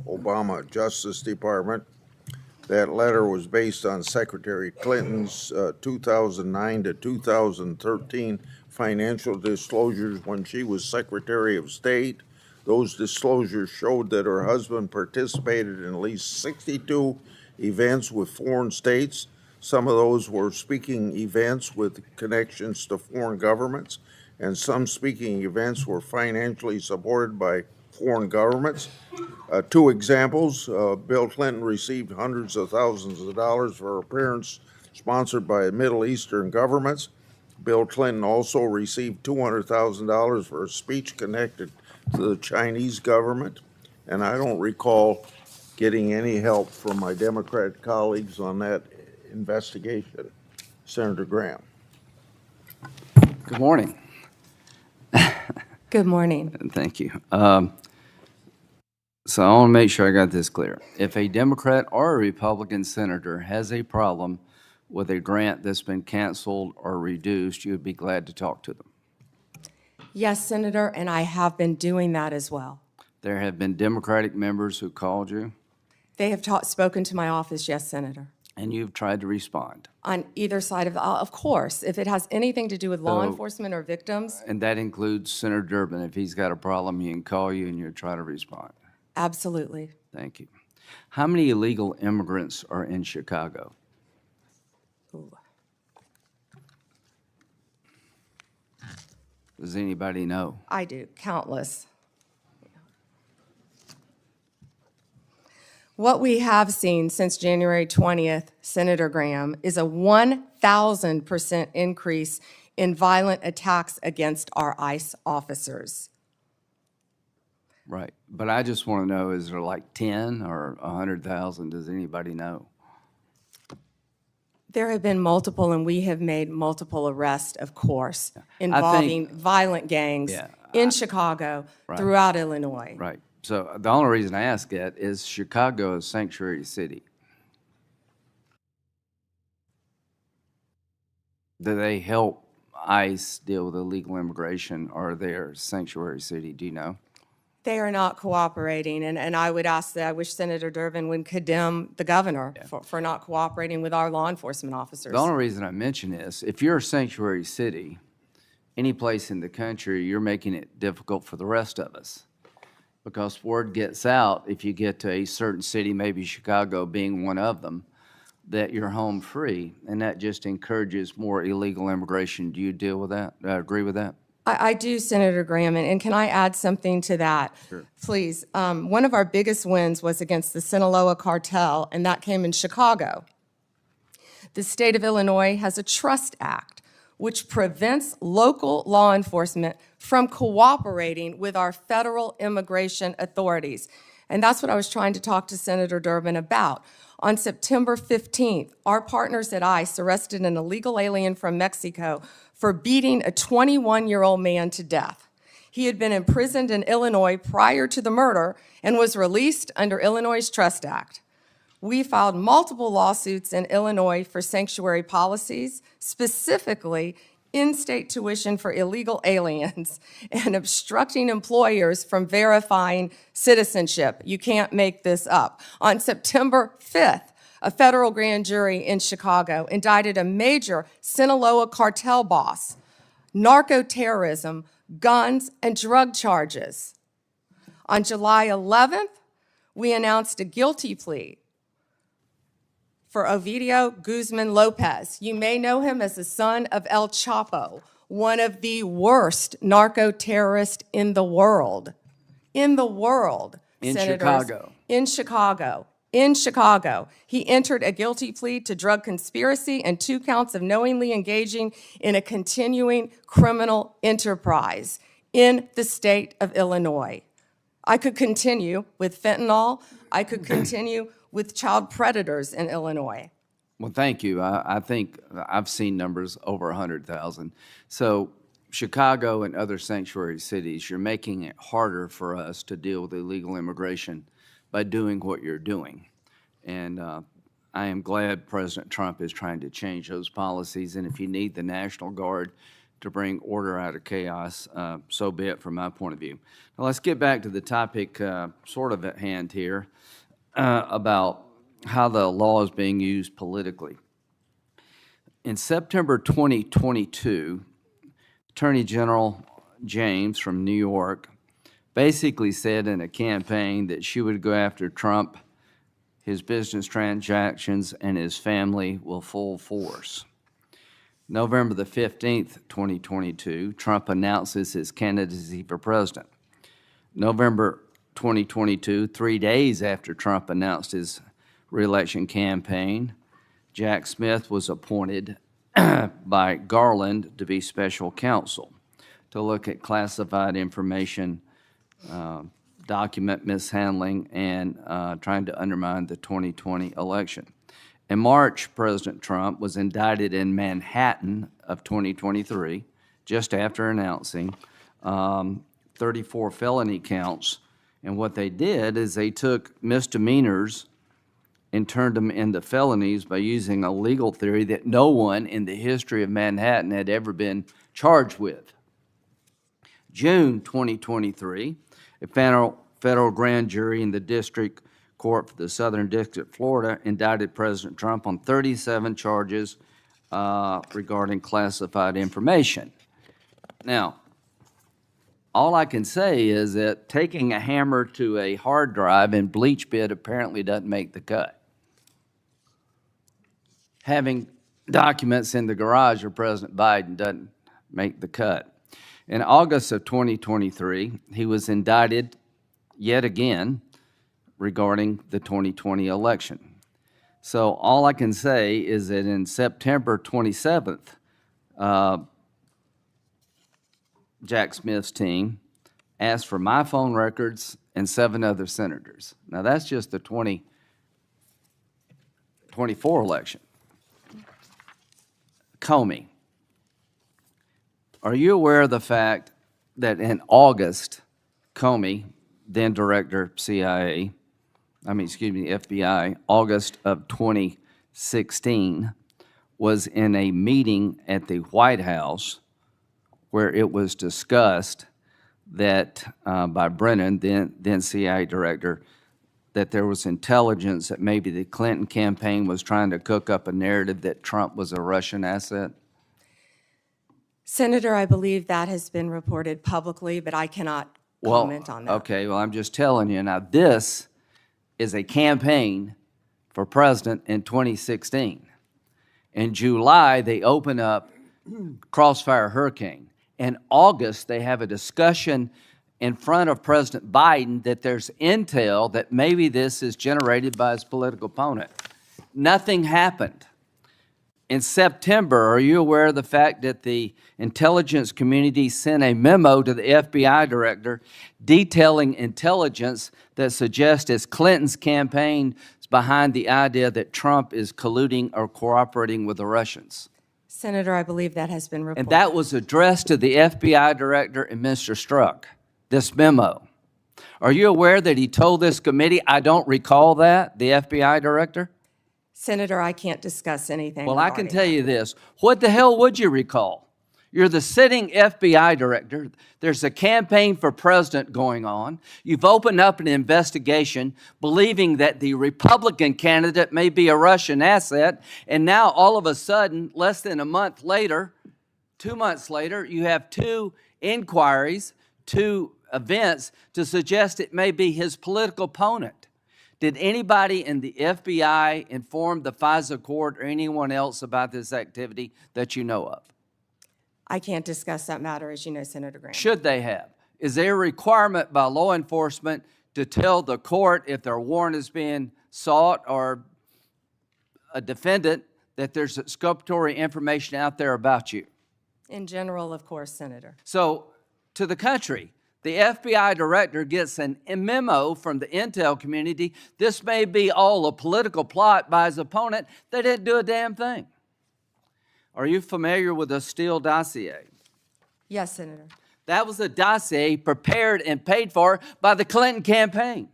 Obama Justice Department. That letter was based on Secretary Clinton's 2009 to 2013 financial disclosures when she was Secretary of State. Those disclosures showed that her husband participated in at least 62 events with foreign states. Some of those were speaking events with connections to foreign governments, and some speaking events were financially supported by foreign governments. 2 examples, Bill Clinton received hundreds of thousands of dollars for appearance sponsored by Middle Eastern governments. Bill Clinton also received $200,000 for a speech connected to the Chinese government, and I don't recall getting any help from my Democrat colleagues on that investigation. Senator Graham. Good morning. Good morning. Thank you. So I want to make sure I got this clear. If a Democrat or a Republican senator has a problem with a grant that's been canceled or reduced, you would be glad to talk to them. Yes, Senator, and I have been doing that as well. There have been Democratic members who called you, They have spoken to my office, yes, Senator. and you've tried to respond. On either side of course, if it has anything to do with law So- enforcement or victims, And that includes Senator Durbin. If he's got a problem, he can call you and you'll try to respond. absolutely. Thank you. How many illegal immigrants are in Chicago? Ooh. Does anybody know? I do, countless. What we have seen since January 20th, Senator Graham, is a 1,000% increase in violent attacks against our ICE officers. Right. But I just want to know, is there like 10 or 100,000? Does anybody know? There have been multiple, and we have made multiple arrests, of course, involving violent gangs Yeah, in Chicago, throughout Illinois. Right. So the only reason I ask that is Chicago is sanctuary city. Do they help ICE deal with illegal immigration, or they're sanctuary city? Do you know? They are not cooperating, and I would ask that, I wish Senator Durbin would condemn the governor for not cooperating with our law enforcement officers. The only reason I mention this, if you're a sanctuary city, any place in the country, you're making it difficult for the rest of us. Because word gets out, if you get to a certain city, maybe Chicago being one of them, that you're home free, and that just encourages more illegal immigration. Do you deal with that? Agree with that? I do, Senator Graham, and can I add something to that? Sure. Please. One of our biggest wins was against the Sinaloa cartel, and that came in Chicago. The state of Illinois has a Trust Act, which prevents local law enforcement from cooperating with our federal immigration authorities. And that's what I was trying to talk to Senator Durbin about. On September 15th, our partners at ICE arrested an illegal alien from Mexico for beating a 21-year-old man to death. He had been imprisoned in Illinois prior to the murder and was released under Illinois' Trust Act. We filed multiple lawsuits in Illinois for sanctuary policies, specifically in-state tuition for illegal aliens and obstructing employers from verifying citizenship. You can't make this up. On September 5th, a federal grand jury in Chicago indicted a major Sinaloa cartel boss, narco-terrorism, guns, and drug charges. On July 11th, we announced a guilty plea for Ovidio Guzman Lopez. You may know him as the son of El Chapo, one of the worst narco-terrorists in the world. In the world, In Senators. Chicago. In Chicago. In Chicago. He entered a guilty plea to drug conspiracy and 2 counts of knowingly engaging in a continuing criminal enterprise in the state of Illinois. I could continue with fentanyl. I could continue with child predators in Illinois. Well, thank you. I think I've seen numbers over 100,000. So Chicago and other sanctuary cities, you're making it harder for us to deal with illegal immigration by doing what you're doing. And I am glad President Trump is trying to change those policies. And if you need the National Guard to bring order out of chaos, so be it from my point of view. Now let's get back to the topic sort of at hand here about how the law is being used politically. In September 2022, Attorney General James from New York basically said in a campaign that she would go after Trump, his business transactions, and his family with full force. November the 15th, 2022, Trump announces his candidacy for president. November 2022, 3 days after Trump announced his reelection campaign, Jack Smith was appointed by Garland to be special counsel to look at classified information, document mishandling, and trying to undermine the 2020 election. In March, President Trump was indicted in Manhattan of 2023, just after announcing 34 felony counts. And what they did is they took misdemeanors and turned them into felonies by using a legal theory that no one in the history of Manhattan had ever been charged with. June 2023, a federal grand jury in the District Court for the Southern District of Florida indicted President Trump on 37 charges regarding classified information. Now, all I can say is that taking a hammer to a hard drive and bleach bit apparently doesn't make the cut. Having documents in the garage of President Biden doesn't make the cut. In August of 2023, he was indicted yet again regarding the 2020 election. So all I can say is that in September 27th, Jack Smith's team asked for my phone records and 7 other senators. Now that's just the 2024 election. Comey, are you aware of the fact that in August, Comey, then director FBI, August of 2016, was in a meeting at the White House where it was discussed that by Brennan, then CIA director, that there was intelligence that maybe the Clinton campaign was trying to cook up a narrative that Trump was a Russian asset? Senator, I believe that has been reported publicly, but I cannot comment on that. Okay, well, I'm just telling you. Now, this is a campaign for president in 2016. In July, they open up Crossfire Hurricane. In August, they have a discussion in front of President Biden that there's intel that maybe this is generated by his political opponent. Nothing happened. In September, are you aware of the fact that the intelligence community sent a memo to the FBI director detailing intelligence that suggests it's Clinton's campaign is behind the idea that Trump is colluding or cooperating with the Russians? Senator, I believe that has been reported. And that was addressed to the FBI director and Mr. Strzok, this memo. Are you aware that he told this committee, I don't recall that, the FBI director? Senator, I can't discuss anything. Well, I can regarding tell you this. What the hell would you recall? You're the sitting FBI director. There's a campaign for president going on. You've opened up an investigation believing that the Republican candidate may be a Russian asset. And now all of a sudden, less than a month later, 2 months later, you have 2 inquiries, 2 events to suggest it may be his political opponent. Did anybody in the FBI inform the FISA court or anyone else about this activity that you know of? I can't discuss that matter, as you know, Senator Graham. Should they have? Is there a requirement by law enforcement to tell the court if their warrant is being sought or a defendant that there's exculpatory information out there about you? In general, of course, Senator. So, to the country, the FBI director gets a memo from the intel community. This may be all a political plot by his opponent. They didn't do a damn thing. Are you familiar with the Steele dossier? Yes, Senator. That was a dossier prepared and paid for by the Clinton campaign.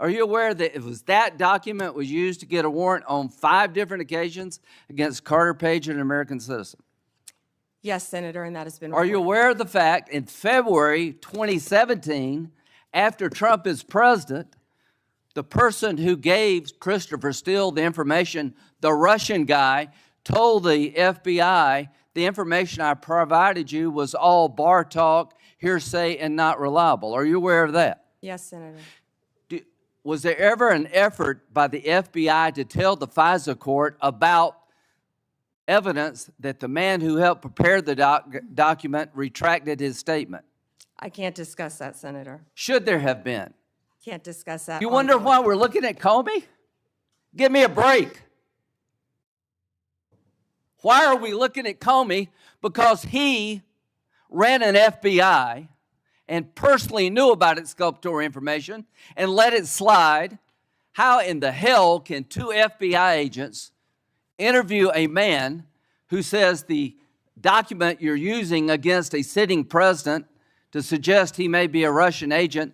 Are you aware that it was that document was used to get a warrant on 5 different occasions against Carter Page, an American citizen? Yes, Senator, and that has been Are you reported. aware of the fact in February 2017, after Trump is president, the person who gave Christopher Steele the information, the Russian guy, told the FBI, the information I provided you was all bar talk, hearsay, and not reliable. Are you aware of that? Yes, Senator. Was there ever an effort by the FBI to tell the FISA court about evidence that the man who helped prepare the document retracted his statement? I can't discuss that, Senator. Should there have been? Can't discuss that. You wonder why we're looking at Comey? Give me a break. Why are we looking at Comey? Because he ran an FBI and personally knew about exculpatory information and let it slide. How in the hell can 2 FBI agents interview a man who says the document you're using against a sitting president to suggest he may be a Russian agent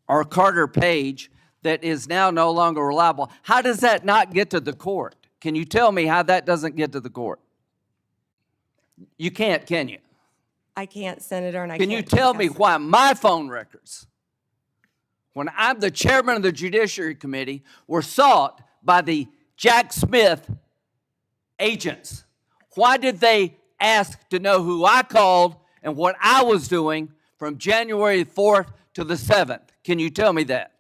or Carter Page that is now no longer reliable? How does that not get to the court? Can you tell me how that doesn't get to the court? You can't, can you? I can't, Senator, and I Can can't you tell me discuss it. why my phone records, when I'm the chairman of the Judiciary Committee, were sought by the Jack Smith agents? Why did they ask to know who I called and what I was doing from January 4th to the 7th? Can you tell me that?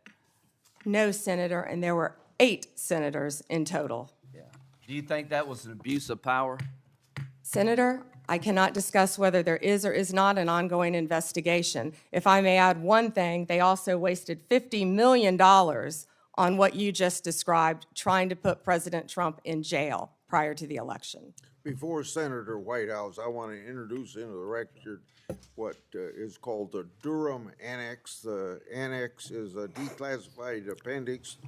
No, Senator, and there were 8 senators in total. Do you think that was an abuse of power? Senator, I cannot discuss whether there is or is not an ongoing investigation. If I may add one thing, they also wasted $50 million on what you just described, trying to put President Trump in jail prior to the election. Before Senator Whitehouse, I want to introduce into the record what is called the Durham Annex. The annex is a declassified appendix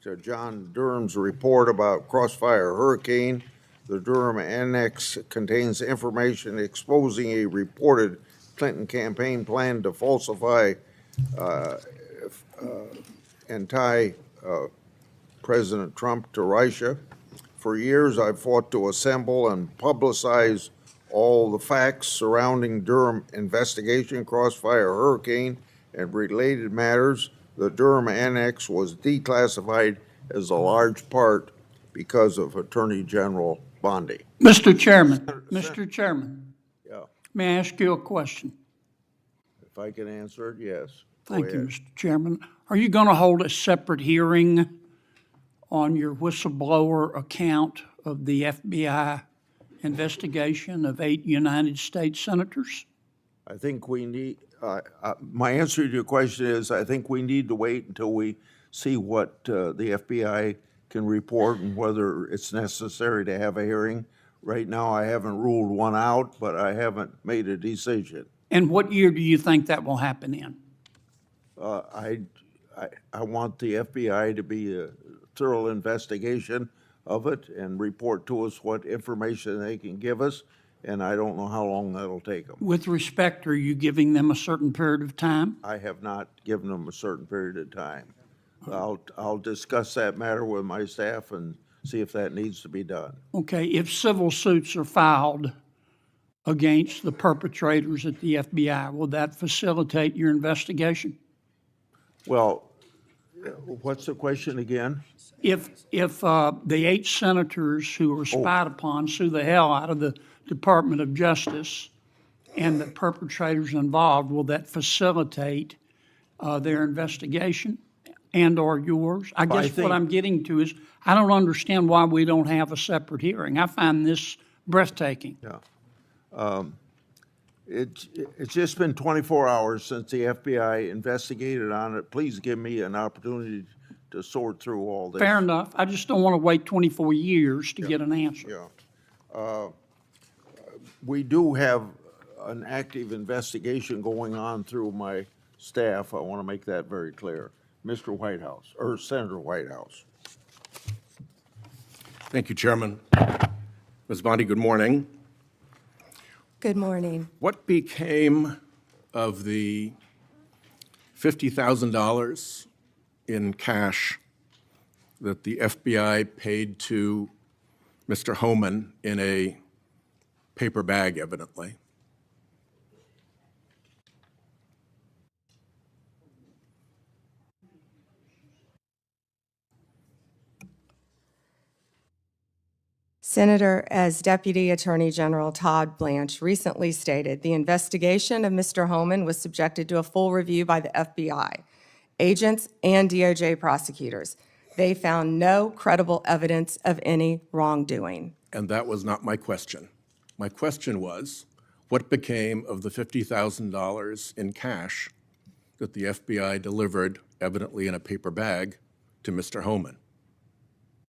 to John Durham's report about Crossfire Hurricane. The Durham Annex contains information exposing a reported Clinton campaign plan to falsify and tie President Trump to Russia. For years, I've fought to assemble and publicize all the facts surrounding Durham investigation, Crossfire Hurricane, and related matters. The Durham Annex was declassified as a large part because of Attorney General Bondi. Mr. Chairman, Yeah, may I ask you a question? if I can answer it, yes. Go Thank you, ahead. Mr. Chairman. Are you going to hold a separate hearing on your whistleblower account of the FBI investigation of 8 United States senators? I think we need, my answer to your question is, I think we need to wait until we see what the FBI can report and whether it's necessary to have a hearing. Right now, I haven't ruled one out, but I haven't made a decision. And what year do you think that will happen in? I want the FBI to be a thorough investigation of it and report to us what information they can give us, and I don't know how long that'll take them. With respect, are you giving them a certain period of time? I have not given them a certain period of time. I'll discuss that matter with my staff and see if that needs to be done. Okay, if civil suits are filed against the perpetrators at the FBI, will that facilitate your investigation? Well, what's the question again? If the 8 senators who were spied upon sue the hell out of the Department of Justice and the perpetrators involved, will that facilitate their investigation and/or yours? I guess what think- I'm getting to is, I don't understand why we don't have a separate hearing. I find this breathtaking. Yeah. It's just been 24 hours since the FBI investigated on it. Please give me an opportunity to sort through all this. Fair enough. I just don't want to wait 24 years to get an answer. Yeah. We do have an active investigation going on through my staff. I want to make that very clear. Mr. Whitehouse, or Senator Whitehouse. Thank you, Chairman. Ms. Bondi, good morning. Good morning. What became of the $50,000 in cash that the FBI paid to Mr. Homan in a paper bag, evidently? Senator, as Deputy Attorney General Todd Blanche recently stated, the investigation of Mr. Homan was subjected to a full review by the FBI, agents, and DOJ prosecutors. They found no credible evidence of any wrongdoing. And that was not my question. My question was, what became of the $50,000 in cash that the FBI delivered, evidently in a paper bag, to Mr. Homan?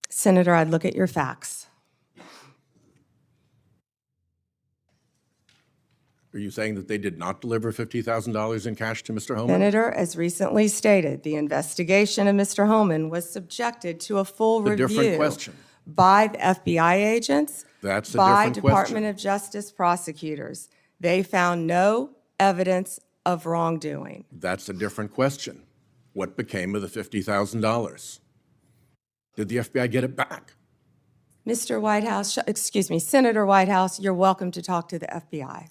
Senator, I'd look at your facts. Are you saying that they did not deliver $50,000 in cash to Mr. Homan? Senator, as recently stated, the investigation of Mr. Homan was subjected to a full review different question. by the FBI agents, That's a by different Department question. of Justice prosecutors. They found no evidence of wrongdoing. That's a different question. What became of the $50,000? Did the FBI get it back? Mr. Whitehouse, excuse me, Senator Whitehouse, you're welcome to talk to the FBI.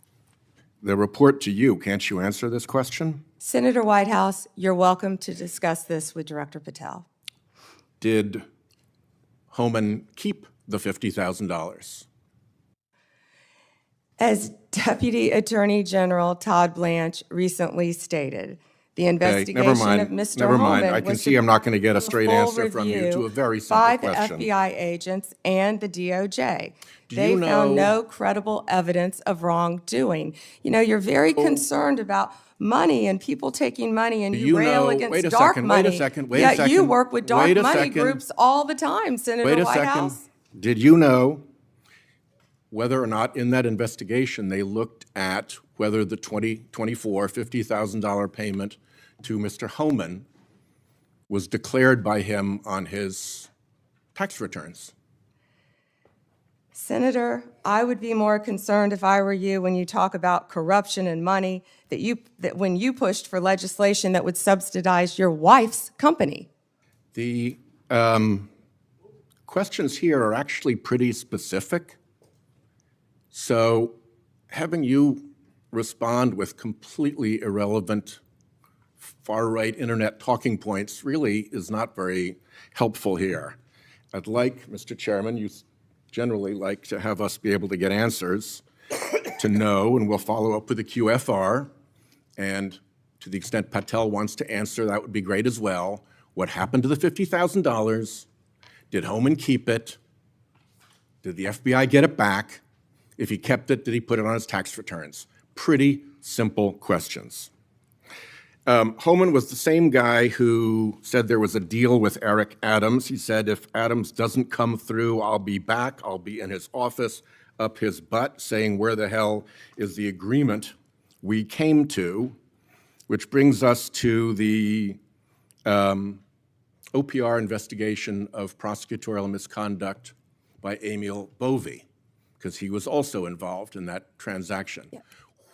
The report to you, can't you answer this question? Senator Whitehouse, you're welcome to discuss this with Director Patel. Did Homan keep the $50,000? As Deputy Attorney General Todd Blanche recently stated, the Okay, investigation never mind. of Mr. Never mind. Homan I can was see I'm not going to get a subject straight full answer from you to a very simple by question. the FBI agents and the DOJ. Do They you found know- no credible evidence of wrongdoing. You know, you're very concerned about money and people taking money, and Do you you rail know- against wait a dark second, wait a money. second, wait a Yet you second, work with dark wait a money second. groups all the time, Senator Wait a Whitehouse. second. Did you know whether or not in that investigation they looked at whether the $50,000 payment to Mr. Homan was declared by him on his tax returns? Senator, I would be more concerned if I were you when you talk about corruption and money, that when you pushed for legislation that would subsidize your wife's company. The questions here are actually pretty specific. So having you respond with completely irrelevant far-right internet talking points really is not very helpful here. I'd like, Mr. Chairman, you generally like to have us be able to get answers to know, and we'll follow up with the QFR. And to the extent Patel wants to answer, that would be great as well. What happened to the $50,000? Did Homan keep it? Did the FBI get it back? If he kept it, did he put it on his tax returns? Pretty simple questions. Homan was the same guy who said there was a deal with Eric Adams. He said, if Adams doesn't come through, I'll be back. I'll be in his office, up his butt, saying, where the hell is the agreement we came to? Which brings us to the OPR investigation of prosecutorial misconduct by Emil Bovee, because he was also involved in that transaction. Yeah.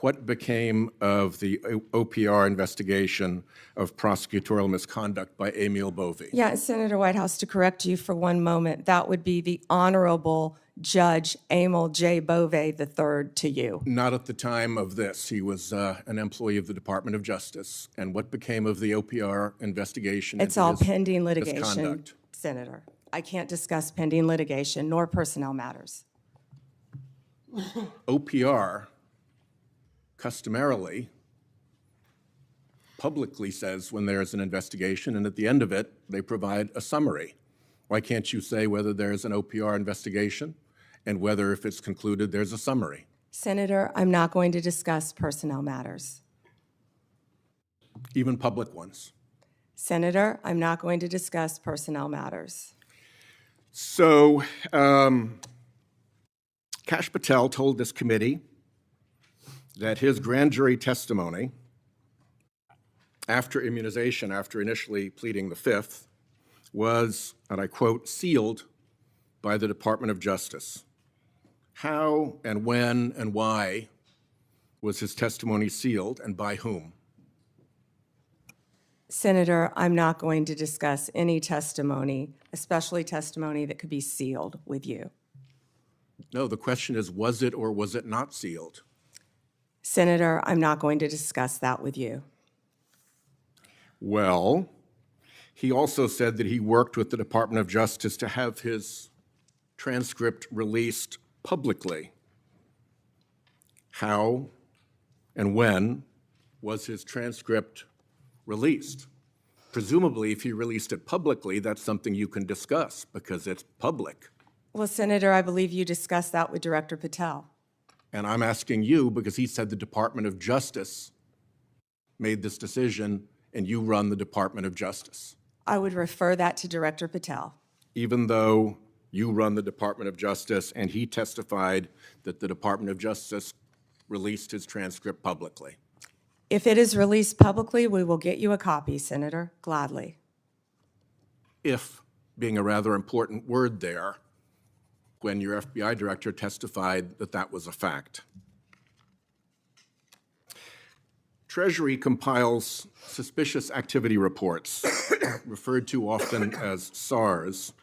What became of the OPR investigation of prosecutorial misconduct by Emil Bovee? Yeah, Senator Whitehouse, to correct you for one moment, that would be the Honorable Judge Emil J. Bovee III to you. Not at the time of this. He was an employee of the Department of Justice. And what became of the OPR investigation? It's into all his pending litigation, misconduct? Senator. I can't discuss pending litigation nor personnel matters. OPR customarily publicly says when there's an investigation, and at the end of it, they provide a summary. Why can't you say whether there's an OPR investigation and whether, if it's concluded, there's a summary? Senator, I'm not going to discuss personnel matters. even public ones. Senator, I'm not going to discuss personnel matters. So, Kash Patel told this committee that his grand jury testimony after immunization, after initially pleading the Fifth, was, and I quote, sealed by the Department of Justice. How and when and why was his testimony sealed, and by whom? Senator, I'm not going to discuss any testimony, especially testimony that could be sealed with you. No, the question is, was it or was it not sealed? Senator, I'm not going to discuss that with you. Well, he also said that he worked with the Department of Justice to have his transcript released publicly. How and when was his transcript released? Presumably, if he released it publicly, that's something you can discuss because it's public. Well, Senator, I believe you discussed that with Director Patel. And I'm asking you because he said the Department of Justice made this decision and you run the Department of Justice. I would refer that to Director Patel. Even though you run the Department of Justice and he testified that the Department of Justice released his transcript publicly. If it is released publicly, we will get you a copy, Senator, gladly. If being a rather important word there, when your FBI director testified that that was a fact. Treasury compiles suspicious activity reports, referred to often as SARs,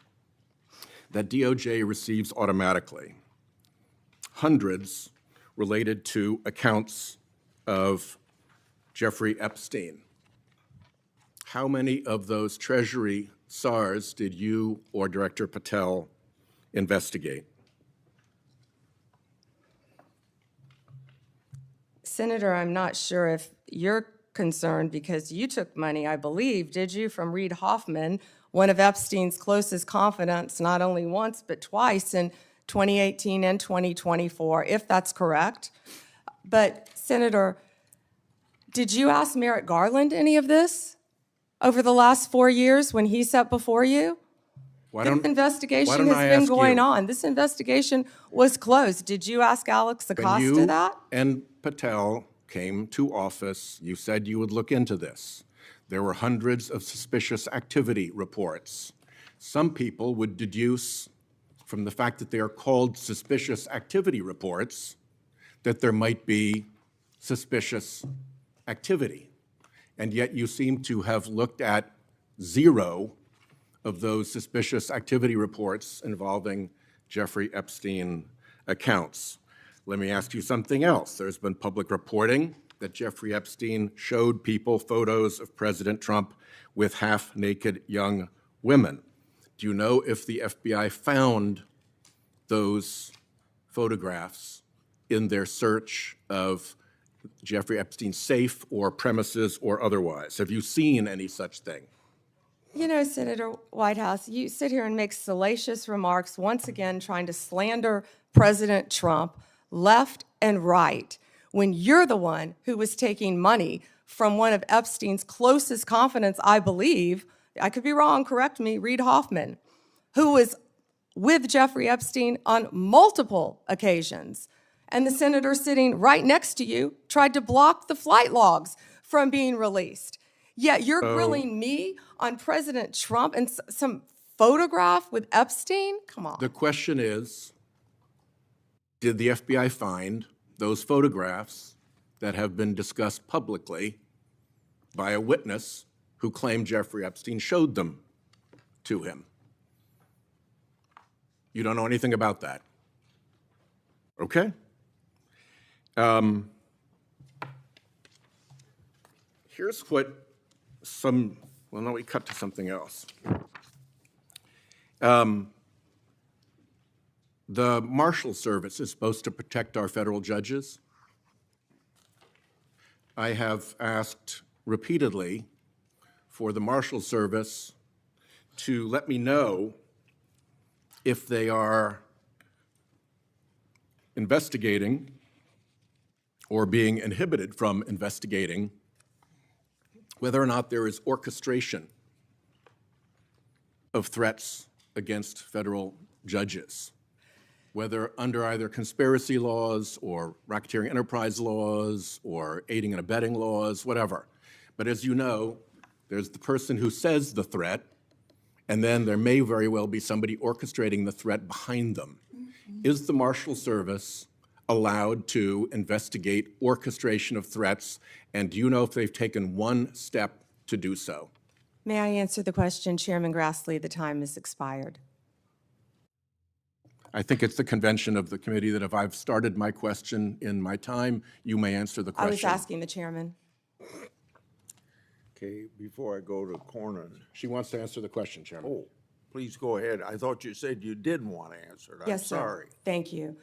that DOJ receives automatically. Hundreds related to accounts of Jeffrey Epstein. How many of those Treasury SARs did you or Director Patel investigate? Senator, I'm not sure if you're concerned because you took money, I believe, did you, from Reid Hoffman, one of Epstein's closest confidants, not only once but twice in 2018 and 2024, if that's correct. But Senator, did you ask Merrick Garland any of this over the last 4 years when he sat before you? This investigation has been going on. This investigation was closed. Did you ask Alex Acosta When you that? and Patel came to office, you said you would look into this. There were hundreds of suspicious activity reports. Some people would deduce from the fact that they are called suspicious activity reports that there might be suspicious activity. And yet you seem to have looked at 0 of those suspicious activity reports involving Jeffrey Epstein accounts. Let me ask you something else. There's been public reporting that Jeffrey Epstein showed people photos of President Trump with half-naked young women. Do you know if the FBI found those photographs in their search of Jeffrey Epstein's safe or premises or otherwise? Have you seen any such thing? You know, Senator Whitehouse, you sit here and make salacious remarks, once again trying to slander President Trump left and right, when you're the one who was taking money from one of Epstein's closest confidants, I believe, I could be wrong, correct me, Reid Hoffman, who was with Jeffrey Epstein on multiple occasions. And the senator sitting right next to you tried to block the flight logs from being released. Yet you're grilling me on President Trump and some photograph with Epstein? Come on. The question is, did the FBI find those photographs that have been discussed publicly by a witness who claimed Jeffrey Epstein showed them to him? You don't know anything about that? Okay. Here's what well, no, we cut to something else. The Marshal Service is supposed to protect our federal judges. I have asked repeatedly for the Marshal Service to let me know if they are investigating or being inhibited from investigating whether or not there is orchestration of threats against federal judges, whether under either conspiracy laws or racketeering enterprise laws or aiding and abetting laws, whatever. But as you know, there's the person who says the threat, and then there may very well be somebody orchestrating the threat behind them. Is the Marshal Service allowed to investigate orchestration of threats, and do you know if they've taken one step to do so? May I answer the question, Chairman Grassley? The time has expired. I think it's the convention of the committee that if I've started my question in my time, you may answer the I question. was asking the chairman. Okay, before I go to Cornyn. She wants to answer the question, Chairman. Oh, please go ahead. I thought you said you didn't want to answer it. I'm Yes, sir. sorry. Thank you.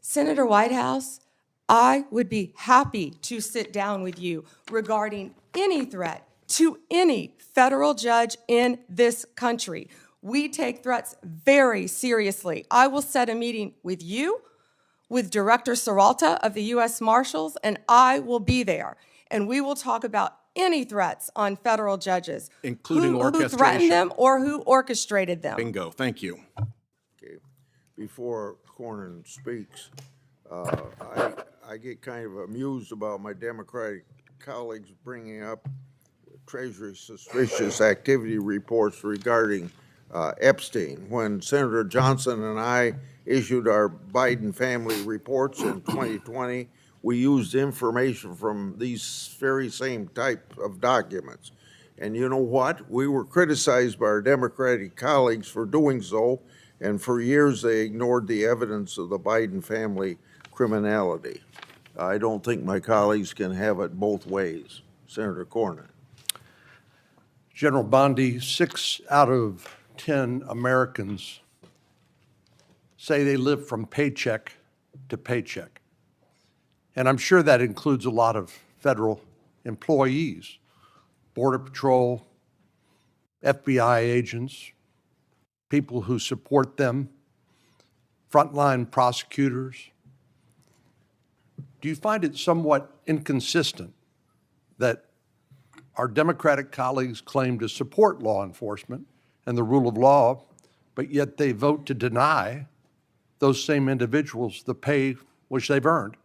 Senator Whitehouse, I would be happy to sit down with you regarding any threat to any federal judge in this country. We take threats very seriously. I will set a meeting with you, with Director Serralta of the U.S. Marshals, and I will be there. And we will talk about any threats on federal judges. Including who orchestration. threatened them or who orchestrated them. Bingo, thank you. Okay, before Cornyn speaks, I get kind of amused about my Democratic colleagues bringing up Treasury suspicious activity reports regarding Epstein. When Senator Johnson and I issued our Biden family reports in 2020, we used information from these very same type of documents. And you know what? We were criticized by our Democratic colleagues for doing so, and for years they ignored the evidence of the Biden family criminality. I don't think my colleagues can have it both ways. Senator Cornyn. General Bondi, 6 out of 10 Americans say they live from paycheck to paycheck. And I'm sure that includes a lot of federal employees, Border Patrol, FBI agents, people who support them, frontline prosecutors. Do you find it somewhat inconsistent that our Democratic colleagues claim to support law enforcement and the rule of law, but yet they vote to deny those same individuals the pay which they've earned?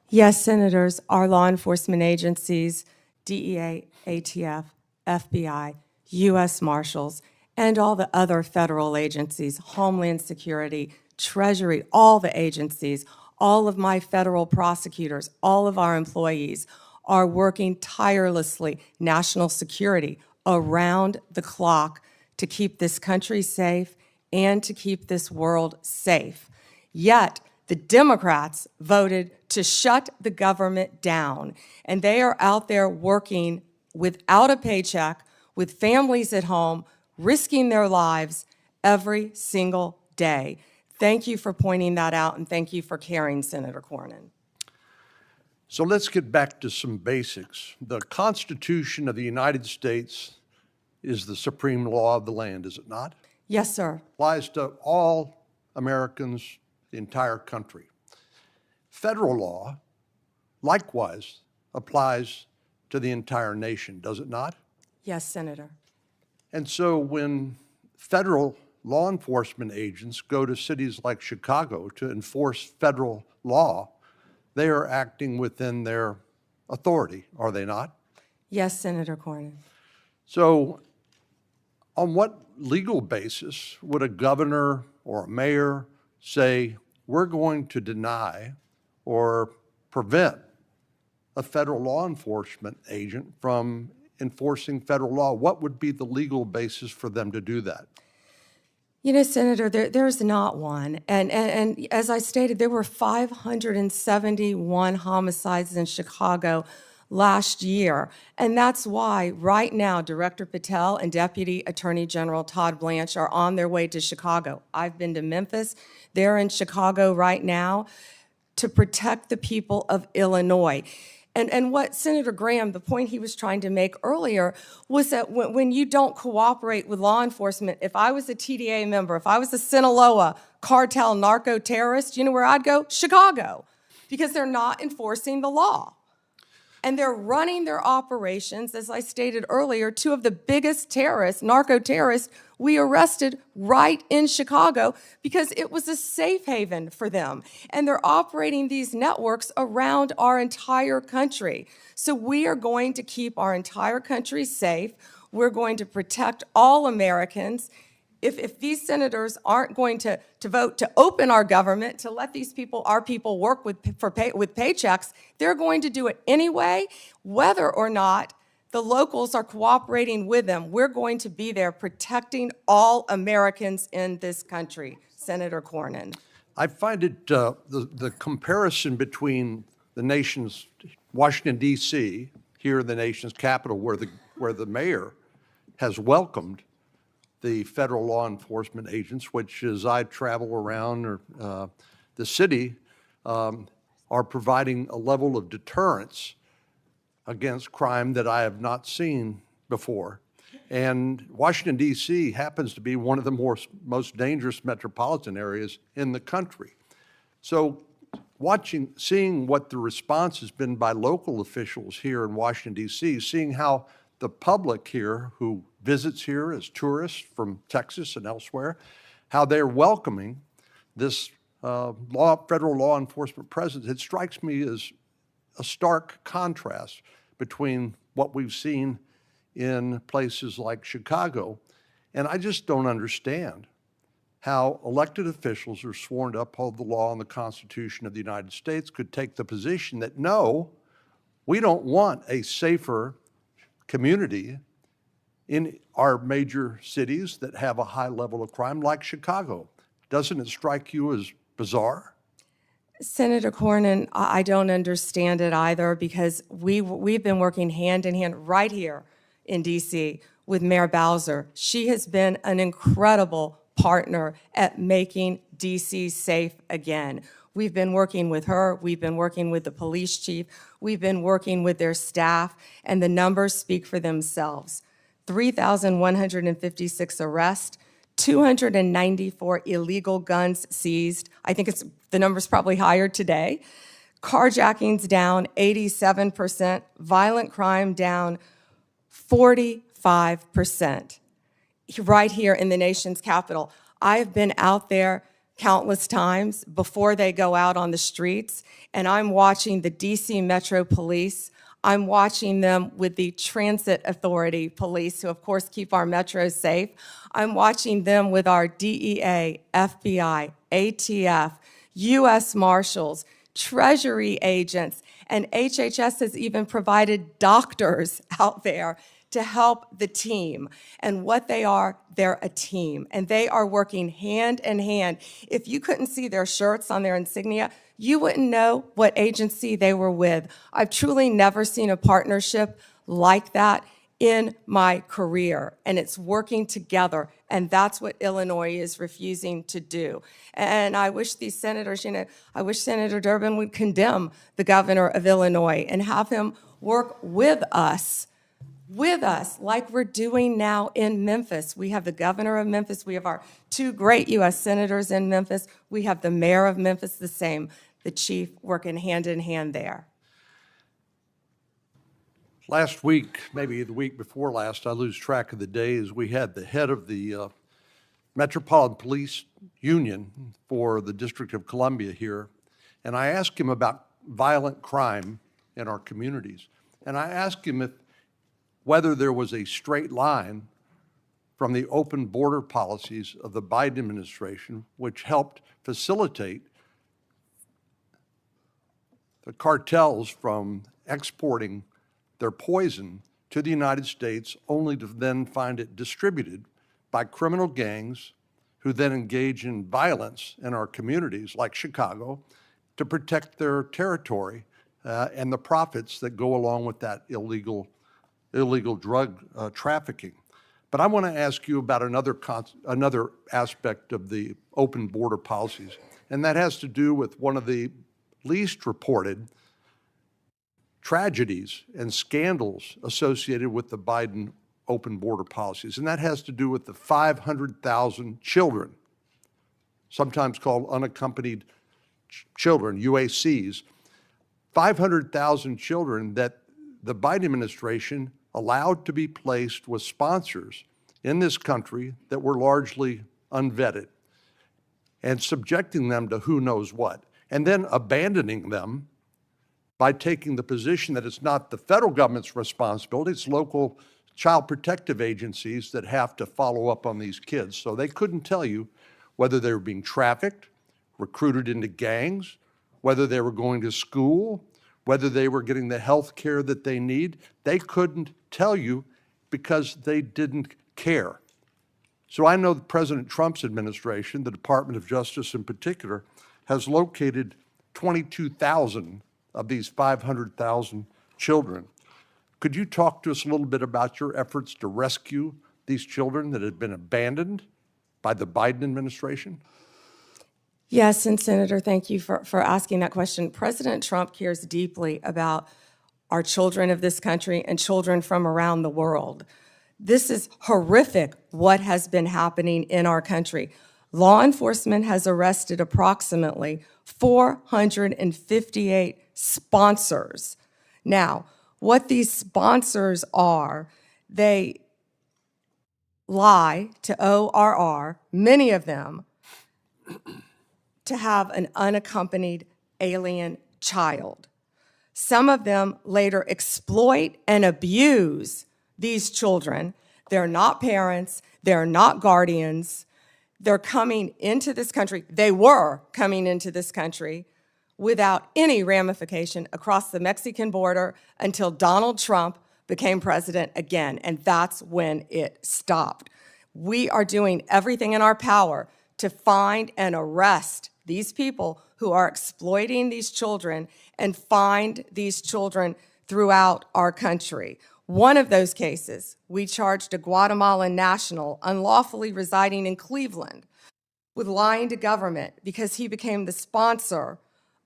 Yes, Senators, our law enforcement agencies, DEA, ATF, FBI, U.S. Marshals, and all the other federal agencies, Homeland Security, Treasury, all the agencies, all of my federal prosecutors, all of our employees are working tirelessly, national security, around the clock to keep this country safe and to keep this world safe. Yet, the Democrats voted to shut the government down, and they are out there working without a paycheck, with families at home, risking their lives every single day. Thank you for pointing that out, and thank you for caring, Senator Cornyn. So let's get back to some basics. The Constitution of the United States is the supreme law of the land, is it not? Yes, sir. Applies to all Americans, the entire country. Federal law, likewise, applies to the entire nation, does it not? Yes, Senator. And so when federal law enforcement agents go to cities like Chicago to enforce federal law, they are acting within their authority, are they not? Yes, Senator Cornyn. So on what legal basis would a governor or a mayor say, we're going to deny or prevent a federal law enforcement agent from enforcing federal law? What would be the legal basis for them to do that? You know, Senator, there's not one. And as I stated, there were 571 homicides in Chicago last year. And that's why right now Director Patel and Deputy Attorney General Todd Blanche are on their way to Chicago. I've been to Memphis. They're in Chicago right now to protect the people of Illinois. And what Senator Graham, the point he was trying to make earlier, was that when you don't cooperate with law enforcement, if I was a TDA member, if I was a Sinaloa cartel narco-terrorist, you know where I'd go? Chicago, because they're not enforcing the law. And they're running their operations, as I stated earlier, two of the biggest terrorists, narco-terrorists, we arrested right in Chicago because it was a safe haven for them. And they're operating these networks around our entire country. So we are going to keep our entire country safe. We're going to protect all Americans. If these senators aren't going to vote to open our government, to let these people, our people, work with paychecks, they're going to do it anyway, whether or not the locals are cooperating with them. We're going to be there protecting all Americans in this country, Senator Cornyn. I find it, the comparison between the nation's, Washington, D.C., here in the nation's capital, where the mayor has welcomed the federal law enforcement agents, which as I travel around the city, are providing a level of deterrence against crime that I have not seen before. And Washington, D.C. happens to be one of the most dangerous metropolitan areas in the country. So seeing what the response has been by local officials here in Washington, D.C., seeing how the public here who visits here as tourists from Texas and elsewhere, how they're welcoming this federal law enforcement presence, it strikes me as a stark contrast between what we've seen in places like Chicago. And I just don't understand how elected officials who are sworn to uphold the law and the Constitution of the United States could take the position that, no, we don't want a safer community in our major cities that have a high level of crime like Chicago. Doesn't it strike you as bizarre? Senator Cornyn, I don't understand it either because we've been working hand in hand right here in D.C. with Mayor Bowser. She has been an incredible partner at making D.C. safe again. We've been working with her, we've been working with the police chief, we've been working with their staff, and the numbers speak for themselves. 3,156 arrests, 294 illegal guns seized. I think the number's probably higher today. Carjackings down 87%, violent crime down 45%. Right here in the nation's capital. I've been out there countless times before they go out on the streets, and I'm watching the DC Metro Police. I'm watching them with the Transit Authority Police, who of course keep our metros safe. I'm watching them with our DEA, FBI, ATF, U.S. Marshals, Treasury agents, and HHS has even provided doctors out there to help the team. And what they are, they're a team. And they are working hand in hand. If you couldn't see their shirts on their insignia, you wouldn't know what agency they were with. I've truly never seen a partnership like that in my career. And it's working together. And that's what Illinois is refusing to do. And I wish these senators, I wish Senator Durbin would condemn the governor of Illinois and have him work with us like we're doing now in Memphis. We have the governor of Memphis. We have our two great U.S. senators in Memphis. We have the mayor of Memphis, the same, the chief, working hand in hand there. Last week, maybe the week before last, I lose track of the days, we had the head of the Metropolitan Police Union for the District of Columbia here, and I asked him about violent crime in our communities. And I asked him whether there was a straight line from the open border policies of the Biden administration, which helped facilitate the cartels from exporting their poison to the United States, only to then find it distributed by criminal gangs who then engage in violence in our communities, like Chicago, to protect their territory and the profits that go along with that illegal drug trafficking. But I want to ask you about another aspect of the open border policies, and that has to do with one of the least reported tragedies and scandals associated with the Biden open border policies. And that has to do with the 500,000 children, sometimes called unaccompanied children, UACs, 500,000 children that the Biden administration allowed to be placed with sponsors in this country that were largely unvetted, and subjecting them to who knows what, and then abandoning them by taking the position that it's not the federal government's responsibility, it's local child protective agencies that have to follow up on these kids. So they couldn't tell you whether they were being trafficked, recruited into gangs, whether they were going to school, whether they were getting the health care that they need. They couldn't tell you because they didn't care. So I know that President Trump's administration, the Department of Justice in particular, has located 22,000 of these 500,000 children. Could you talk to us a little bit about your efforts to rescue these children that had been abandoned by the Biden administration? Yes, and Senator, thank you for asking that question. President Trump cares deeply about our children of this country and children from around the world. This is horrific what has been happening in our country. Law enforcement has arrested approximately 458 sponsors. Now, what these sponsors are, they lie to ORR, many of them, to have an unaccompanied alien child. Some of them later exploit and abuse these children. They're not parents, they're not guardians. They're coming into this country, they were coming into this country without any ramification across the Mexican border until Donald Trump became president again, and that's when it stopped. We are doing everything in our power to find and arrest these people who are exploiting these children and find these children throughout our country. One of those cases, we charged a Guatemalan national unlawfully residing in Cleveland with lying to government because he became the sponsor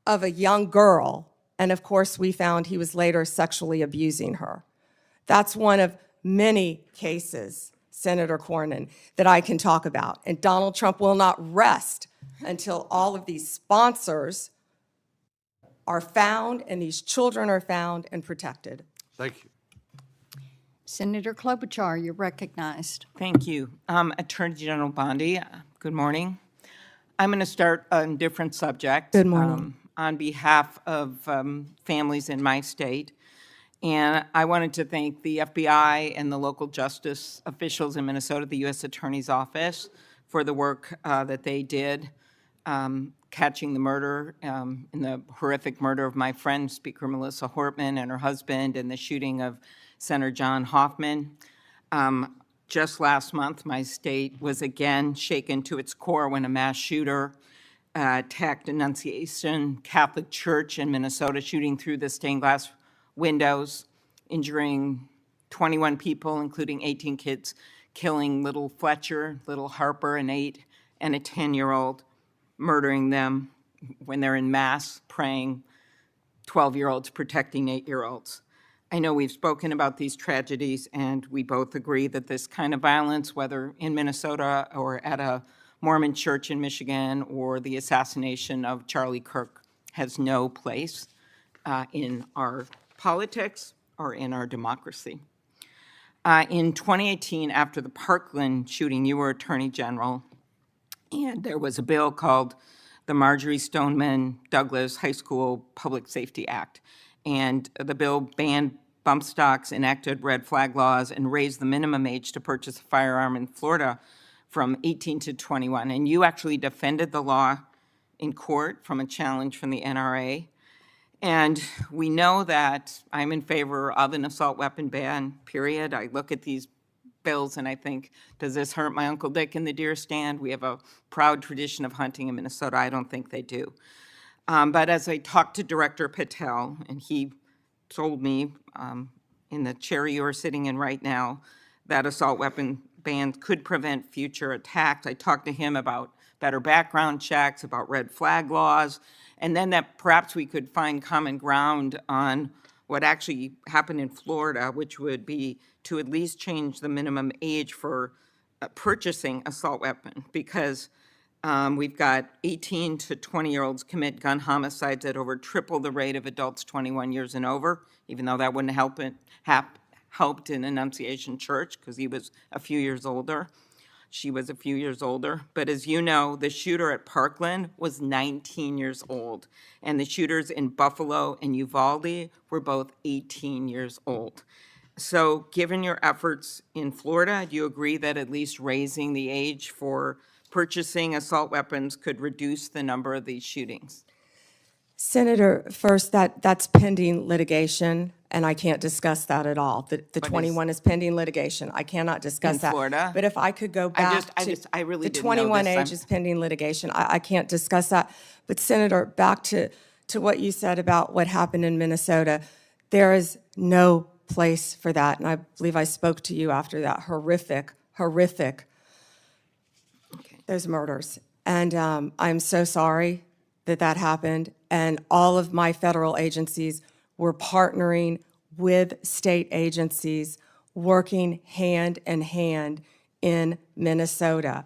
of a young girl, and of course we found he was later sexually abusing her. That's one of many cases, Senator Cornyn, that I can talk about. And Donald Trump will not rest until all of these sponsors are found and these children are found and protected. Thank you. Senator Klobuchar, you're recognized. Thank you. Attorney General Bondi, good morning. I'm going to start on a different subject. Good morning. On behalf of families in my state. And I wanted to thank the FBI and the local justice officials in Minnesota, the U.S. Attorney's Office, for the work that they did catching the murder, in the horrific murder of my friend, Speaker Melissa Hortman, and her husband, and the shooting of Senator John Hoffman. Just last month, my state was again shaken to its core when a mass shooter attacked Annunciation Catholic Church in Minnesota, shooting through the stained glass windows, injuring 21 people, including 18 kids, killing little Fletcher, little Harper, an 8 and a 10-year-old, murdering them when they're in mass praying, 12-year-olds protecting 8-year-olds. I know we've spoken about these tragedies, and we both agree that this kind of violence, whether in Minnesota or at a Mormon church in Michigan or the assassination of Charlie Kirk, has no place in our politics or in our democracy. In 2018, after the Parkland shooting, you were Attorney General, and there was a bill called the Marjorie Stoneman Douglas High School Public Safety Act. And the bill banned bump stocks, enacted red flag laws, and raised the minimum age to purchase a firearm in Florida from 18 to 21. And you actually defended the law in court from a challenge from the NRA. And we know that I'm in favor of an assault weapon ban, period. I look at these bills and I think, does this hurt my Uncle Dick in the deer stand? We have a proud tradition of hunting in Minnesota. I don't think they do. But as I talked to Director Patel, and he told me in the chair you are sitting in right now, that assault weapon ban could prevent future attacks. I talked to him about better background checks, about red flag laws, and then that perhaps we could find common ground on what actually happened in Florida, which would be to at least change the minimum age for purchasing assault weapon, because we've got 18 to 20-year-olds commit gun homicides at over triple the rate of adults 21 years and over, even though that wouldn't helped in Annunciation Church because he was a few years older. She was a few years older. But as you know, the shooter at Parkland was 19 years old, and the shooters in Buffalo and Uvalde were both 18 years old. So given your efforts in Florida, do you agree that at least raising the age for purchasing assault weapons could reduce the number of these shootings? Senator, first, that's pending litigation, and I can't discuss that at all. The 21 is pending litigation. I cannot discuss In that. Florida? But if I could go back I really the didn't know 21 this. age is pending litigation. I can't discuss that. But Senator, back to what you said about what happened in Minnesota, there is no place for that. And I believe I spoke to you after that horrific, those murders. And I'm so sorry that happened. And all of my federal agencies were partnering with state agencies, working hand in hand in Minnesota.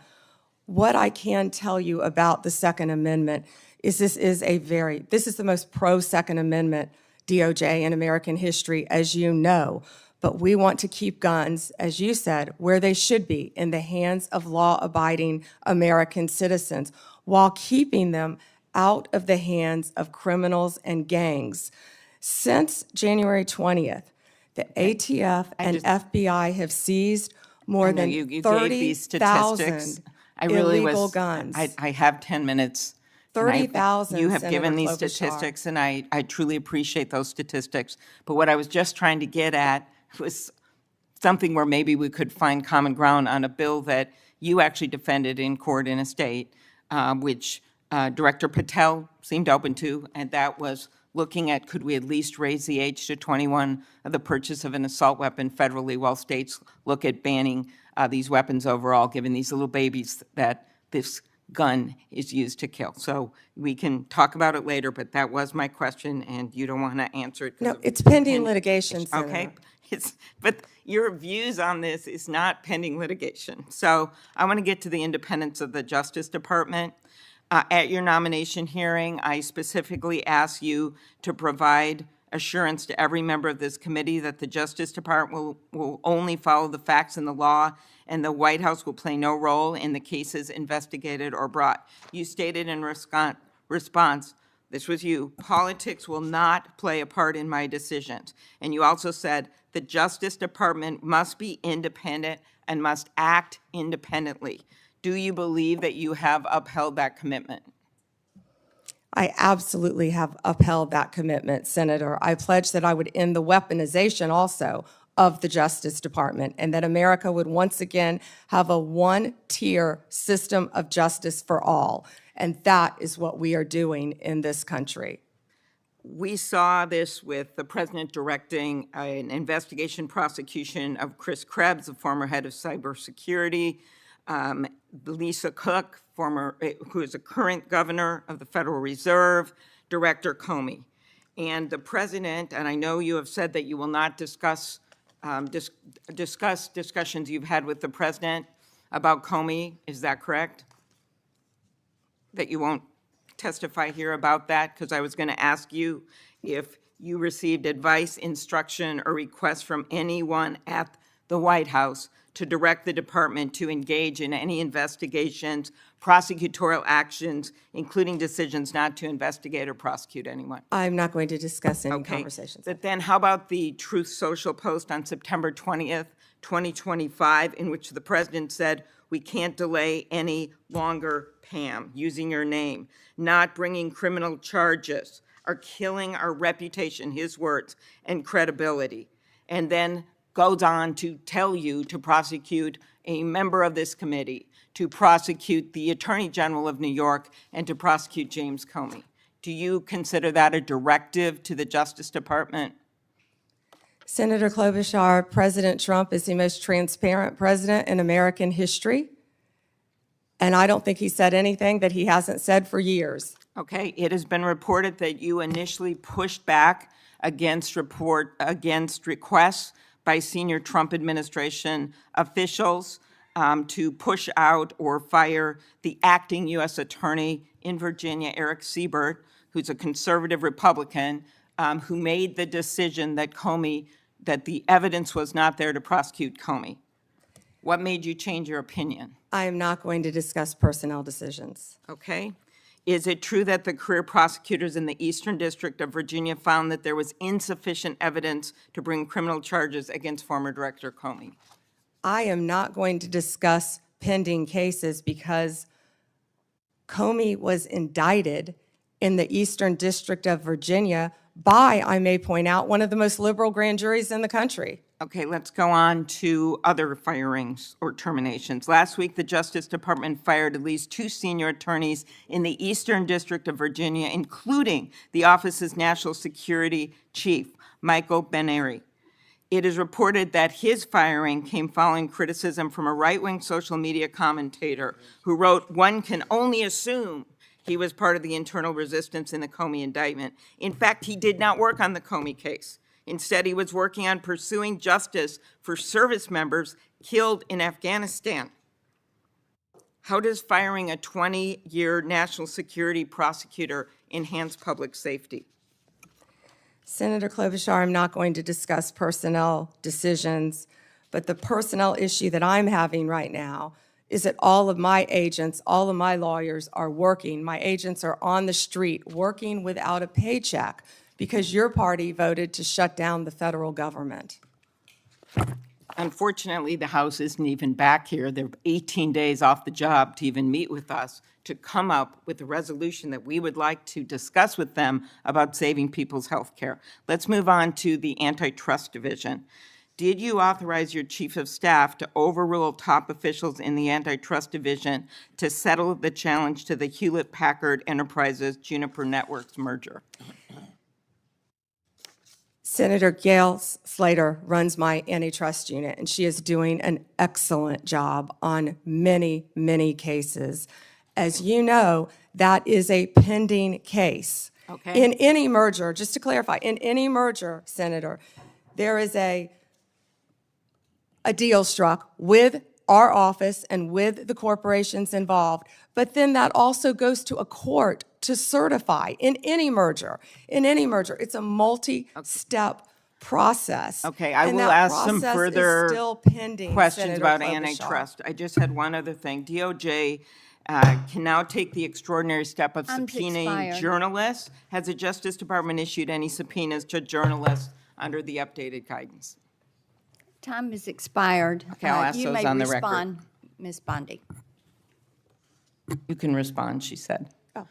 What I can tell you about the Second Amendment is this is the most pro-Second Amendment DOJ in American history, as you know. But we want to keep guns, as you said, where they should be, in the hands of law-abiding American citizens, while keeping them out of the hands of criminals and gangs. Since January 20th, the ATF and FBI have seized more than you gave these statistics. 30,000 I really illegal guns. I have 10 minutes. and 30,000, You have given Senator these Klobuchar. statistics, and I truly appreciate those statistics. But what I was just trying to get at was something where maybe we could find common ground on a bill that you actually defended in court in a state, which Director Patel seemed open to, and that was looking at could we at least raise the age to 21 of the purchase of an assault weapon federally while states look at banning these weapons overall, given these little babies that this gun is used to kill. So we can talk about it later, but that was my question, and you don't want to answer it. No, it's pending litigation, Senator. Okay, but your views on this is not pending litigation. So I want to get to the independence of the Justice Department. At your nomination hearing, I specifically asked you to provide assurance to every member of this committee that the Justice Department will only follow the facts and the law, and the White House will play no role in the cases investigated or brought. You stated in response, this was you, politics will not play a part in my decisions. And you also said the Justice Department must be independent and must act independently. Do you believe that you have upheld that commitment? I absolutely have upheld that commitment, Senator. I pledged that I would end the weaponization also of the Justice Department, and that America would once again have a one-tier system of justice for all. And that is what we are doing in this country. We saw this with the president directing an investigation prosecution of Chris Krebs, the former head of cybersecurity, Lisa Cook, who is a current governor of the Federal Reserve, Director Comey. And the president, and I know you have said that you will not discuss discussions you've had with the president about Comey. Is that correct? That you won't testify here about that? Because I was going to ask you if you received advice, instruction, or request from anyone at the White House to direct the department to engage in any investigations, prosecutorial actions, including decisions not to investigate or prosecute anyone. I'm not going to discuss any Okay. conversations. But then how about the Truth Social post on September 20th, 2025, in which the president said, we can't delay any longer, Pam, using your name, not bringing criminal charges, are killing our reputation, his words, and credibility. And then goes on to tell you to prosecute a member of this committee, to prosecute the Attorney General of New York, and to prosecute James Comey. Do you consider that a directive to the Justice Department? Senator Klobuchar, President Trump is the most transparent president in American history, and I don't think he said anything that he hasn't said for years. Okay, it has been reported that you initially pushed back against requests by senior Trump administration officials to push out or fire the acting U.S. Attorney in Virginia, Eric Siebert, who's a conservative Republican, who made the decision that that the evidence was not there to prosecute Comey. What made you change your opinion? I am not going to discuss personnel decisions. Okay. Is it true that the career prosecutors in the Eastern District of Virginia found that there was insufficient evidence to bring criminal charges against former Director Comey? I am not going to discuss pending cases because Comey was indicted in the Eastern District of Virginia by, I may point out, one of the most liberal grand juries in the country. Okay, let's go on to other firings or terminations. Last week, the Justice Department fired at least 2 senior attorneys in the Eastern District of Virginia, including the office's national security chief, Michael Benary. It is reported that his firing came following criticism from a right-wing social media commentator who wrote, "One can only assume he was part of the internal resistance in the Comey indictment." In fact, he did not work on the Comey case. Instead, he was working on pursuing justice for service members killed in Afghanistan. How does firing a 20-year national security prosecutor enhance public safety? Senator Klobuchar, I'm not going to discuss personnel decisions, but the personnel issue that I'm having right now is that all of my agents, all of my lawyers are working. My agents are on the street working without a paycheck because your party voted to shut down the federal government. Unfortunately, the House isn't even back here. They're 18 days off the job to even meet with us to come up with a resolution that we would like to discuss with them about saving people's health care. Let's move on to the Antitrust Division. Did you authorize your chief of staff to overrule top officials in the Antitrust Division to settle the challenge to the Hewlett-Packard Enterprises Juniper Networks merger? Senator Gail Slater runs my antitrust unit, and she is doing an excellent job on many, many cases. As you know, that is a pending case. Okay. In any merger, just to clarify, in any merger, Senator, there is a deal struck with our office and with the corporations involved, but then that also goes to a court to certify in any merger. In any merger, it's a multi-step process. Okay, I and will that ask some process further is still pending, questions Senator about Klobuchar. antitrust. I just had one other thing. DOJ can now take the extraordinary step of Time's subpoenaing expired. journalists. Has the Justice Department issued any subpoenas to journalists under the updated guidance? Time has expired. Okay, I'll ask those on the record. You may respond, Ms. Bondi. You can respond, she said. Oh.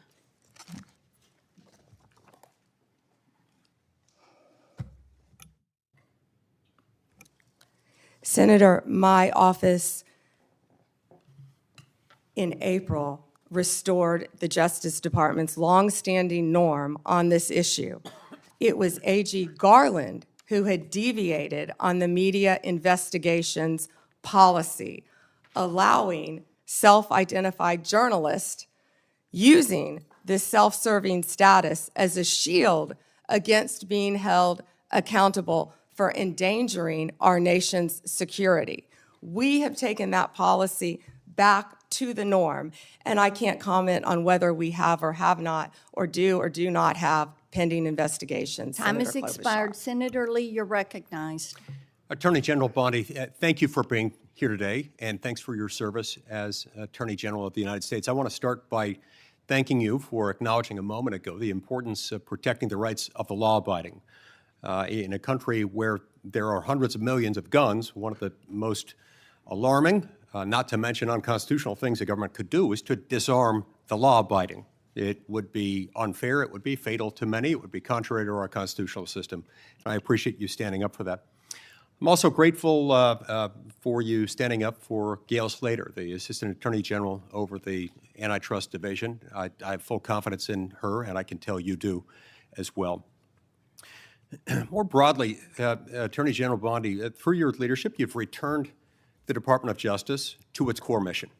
Senator, my office in April restored the Justice Department's longstanding norm on this issue. It was AG Garland who had deviated on the media investigations policy, allowing self-identified journalists using this self-serving status as a shield against being held accountable for endangering our nation's security. We have taken that policy back to the norm, and I can't comment on whether we have or have not, or do not have pending investigations. Time has Senator Klobuchar. expired. Senator Lee, you're recognized. Attorney General Bondi, thank you for being here today, and thanks for your service as Attorney General of the United States. I want to start by thanking you for acknowledging a moment ago the importance of protecting the rights of the law-abiding. In a country where there are hundreds of millions of guns, one of the most alarming, not to mention unconstitutional things the government could do is to disarm the law-abiding. It would be unfair, it would be fatal to many, it would be contrary to our constitutional system. And I appreciate you standing up for that. I'm also grateful for you standing up for Gail Slater, the Assistant Attorney General over the Antitrust Division. I have full confidence in her, and I can tell you do as well. More broadly, Attorney General Bondi, through your leadership, you've returned the Department of Justice to its core mission.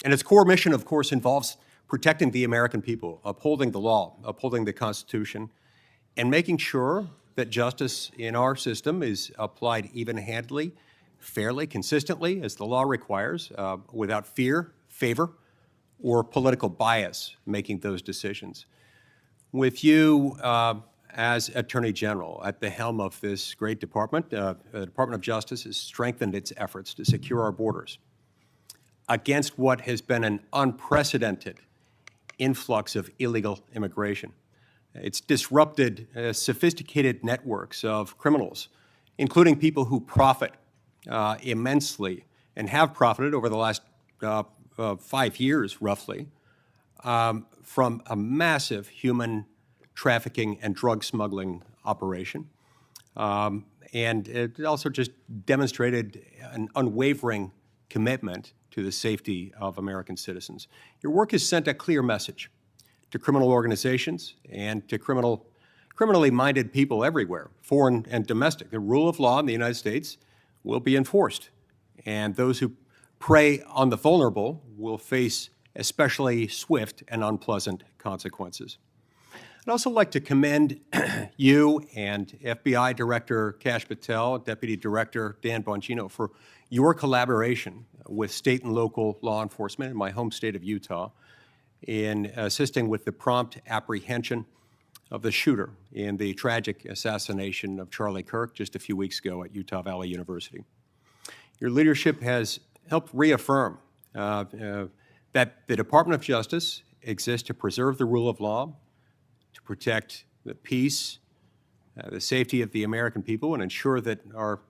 And its core mission, of course, involves protecting the American people, upholding the law, upholding the Constitution, and making sure that justice in our system is applied even-handedly, fairly, consistently, as the law requires, without fear, favor, or political bias making those decisions. With you as Attorney General at the helm of this great department, the Department of Justice has strengthened its efforts to secure our borders against what has been an unprecedented influx of illegal immigration. It's disrupted sophisticated networks of criminals, including people who profit immensely and have profited over the last 5 years, roughly, from a massive human trafficking and drug smuggling operation. And it also just demonstrated an unwavering commitment to the safety of American citizens. Your work has sent a clear message to criminal organizations and to criminally minded people everywhere, foreign and domestic. The rule of law in the United States will be enforced, and those who prey on the vulnerable will face especially swift and unpleasant consequences. I'd also like to commend you and FBI Director Kash Patel, Deputy Director Dan Bongino for your collaboration with state and local law enforcement in my home state of Utah in assisting with the prompt apprehension of the shooter in the tragic assassination of Charlie Kirk just a few weeks ago at Utah Valley University. Your leadership has helped reaffirm that the Department of Justice exists to preserve the rule of law, to protect the peace, the safety of the American people, and ensure that our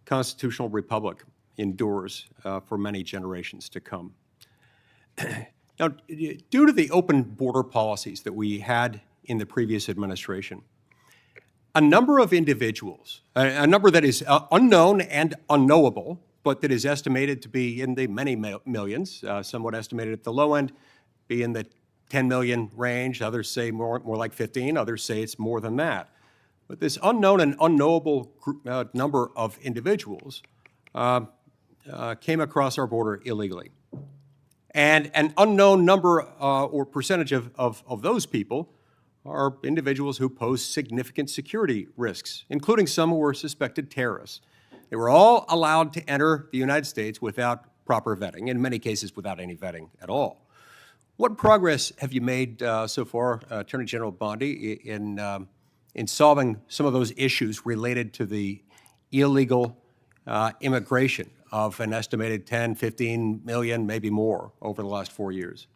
constitutional republic endures for many generations to come. Now, due to the open border policies that we had in the previous administration, a number of individuals, a number that is unknown and unknowable, but that is estimated to be in the many millions, somewhat estimated at the low end, be in the 10 million range. Others say more like 15. Others say it's more than that. But this unknown and unknowable number of individuals came across our border illegally. And an unknown number or percentage of those people are individuals who pose significant security risks, including some who were suspected terrorists. They were all allowed to enter the United States without proper vetting, in many cases without any vetting at all. What progress have you made so far, Attorney General Bondi, in solving some of those issues related to the illegal immigration of an estimated 10, 15 million, maybe more, over the last 4 years?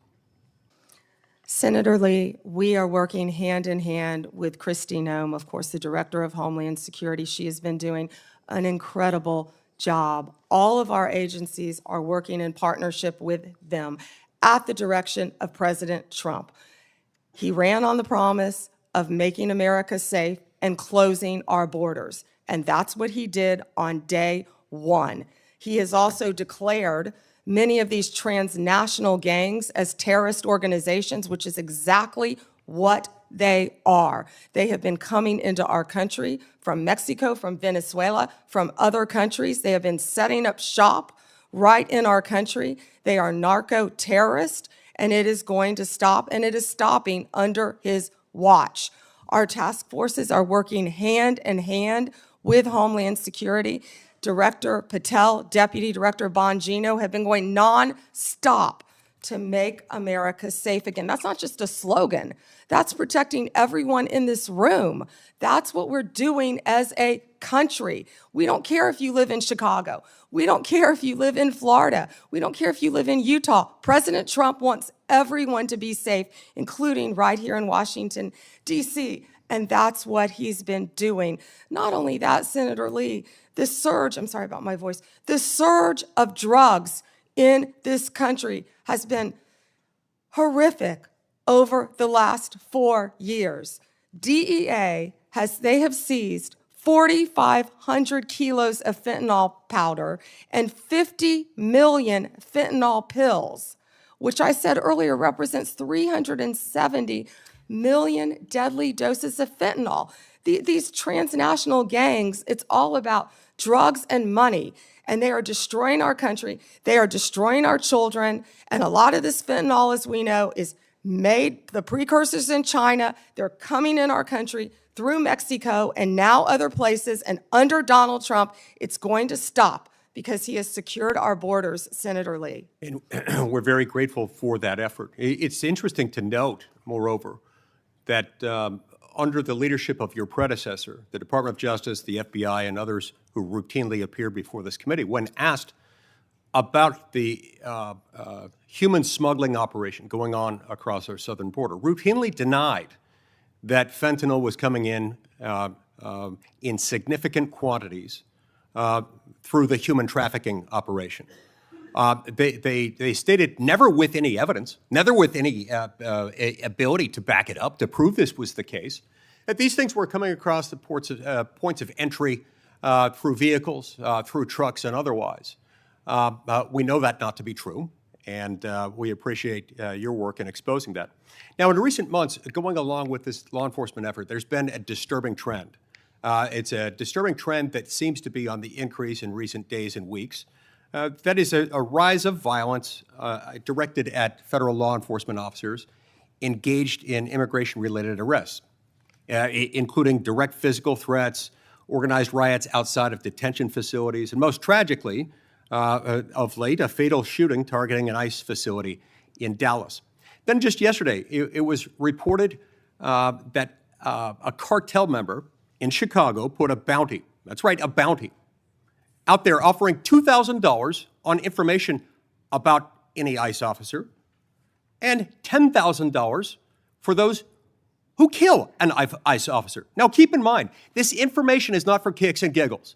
Senator Lee, we are working hand in hand with Kristi Noem, of course, the Director of Homeland Security. She has been doing an incredible job. All of our agencies are working in partnership with them at the direction of President Trump. He ran on the promise of making America safe and closing our borders, and that's what he did on day one. He has also declared many of these transnational gangs as terrorist organizations, which is exactly what they are. They have been coming into our country from Mexico, from Venezuela, from other countries. They have been setting up shop right in our country. They are narco-terrorists, and it is going to stop, and it is stopping under his watch. Our task forces are working hand in hand with Homeland Security. Director Patel, Deputy Director Bongino have been going non-stop to make America safe again. That's not just a slogan. That's protecting everyone in this room. That's what we're doing as a country. We don't care if you live in Chicago. We don't care if you live in Florida. We don't care if you live in Utah. President Trump wants everyone to be safe, including right here in Washington, D.C., and that's what he's been doing. Not only that, Senator Lee, the surge of drugs in this country has been horrific over the last 4 years. DEA they have seized 4,500 kilos of fentanyl powder and 50 million fentanyl pills, which I said earlier represents 370 million deadly doses of fentanyl. These transnational gangs, it's all about drugs and money, and they are destroying our country. They are destroying our children, and a lot of this fentanyl, as we know, is made the precursors in China. They're coming in our country through Mexico and now other places. And under Donald Trump, it's going to stop because he has secured our borders, Senator Lee. And we're very grateful for that effort. It's interesting to note, moreover, that under the leadership of your predecessor, the Department of Justice, the FBI, and others who routinely appear before this committee, when asked about the human smuggling operation going on across our southern border, routinely denied that fentanyl was coming in significant quantities through the human trafficking operation. They stated never with any evidence, never with any ability to back it up, to prove this was the case, that these things were coming across the points of entry through vehicles, through trucks, and otherwise. We know that not to be true, and we appreciate your work in exposing that. Now, in recent months, going along with this law enforcement effort, there's been a disturbing trend. It's a disturbing trend that seems to be on the increase in recent days and weeks. That is a rise of violence directed at federal law enforcement officers engaged in immigration-related arrests, including direct physical threats, organized riots outside of detention facilities, and most tragically, of late, a fatal shooting targeting an ICE facility in Dallas. Then just yesterday, it was reported that a cartel member in Chicago put a bounty, that's right, a bounty, out there offering $2,000 on information about any ICE officer and $10,000 for those who kill an ICE officer. Now, keep in mind, this information is not for kicks and giggles.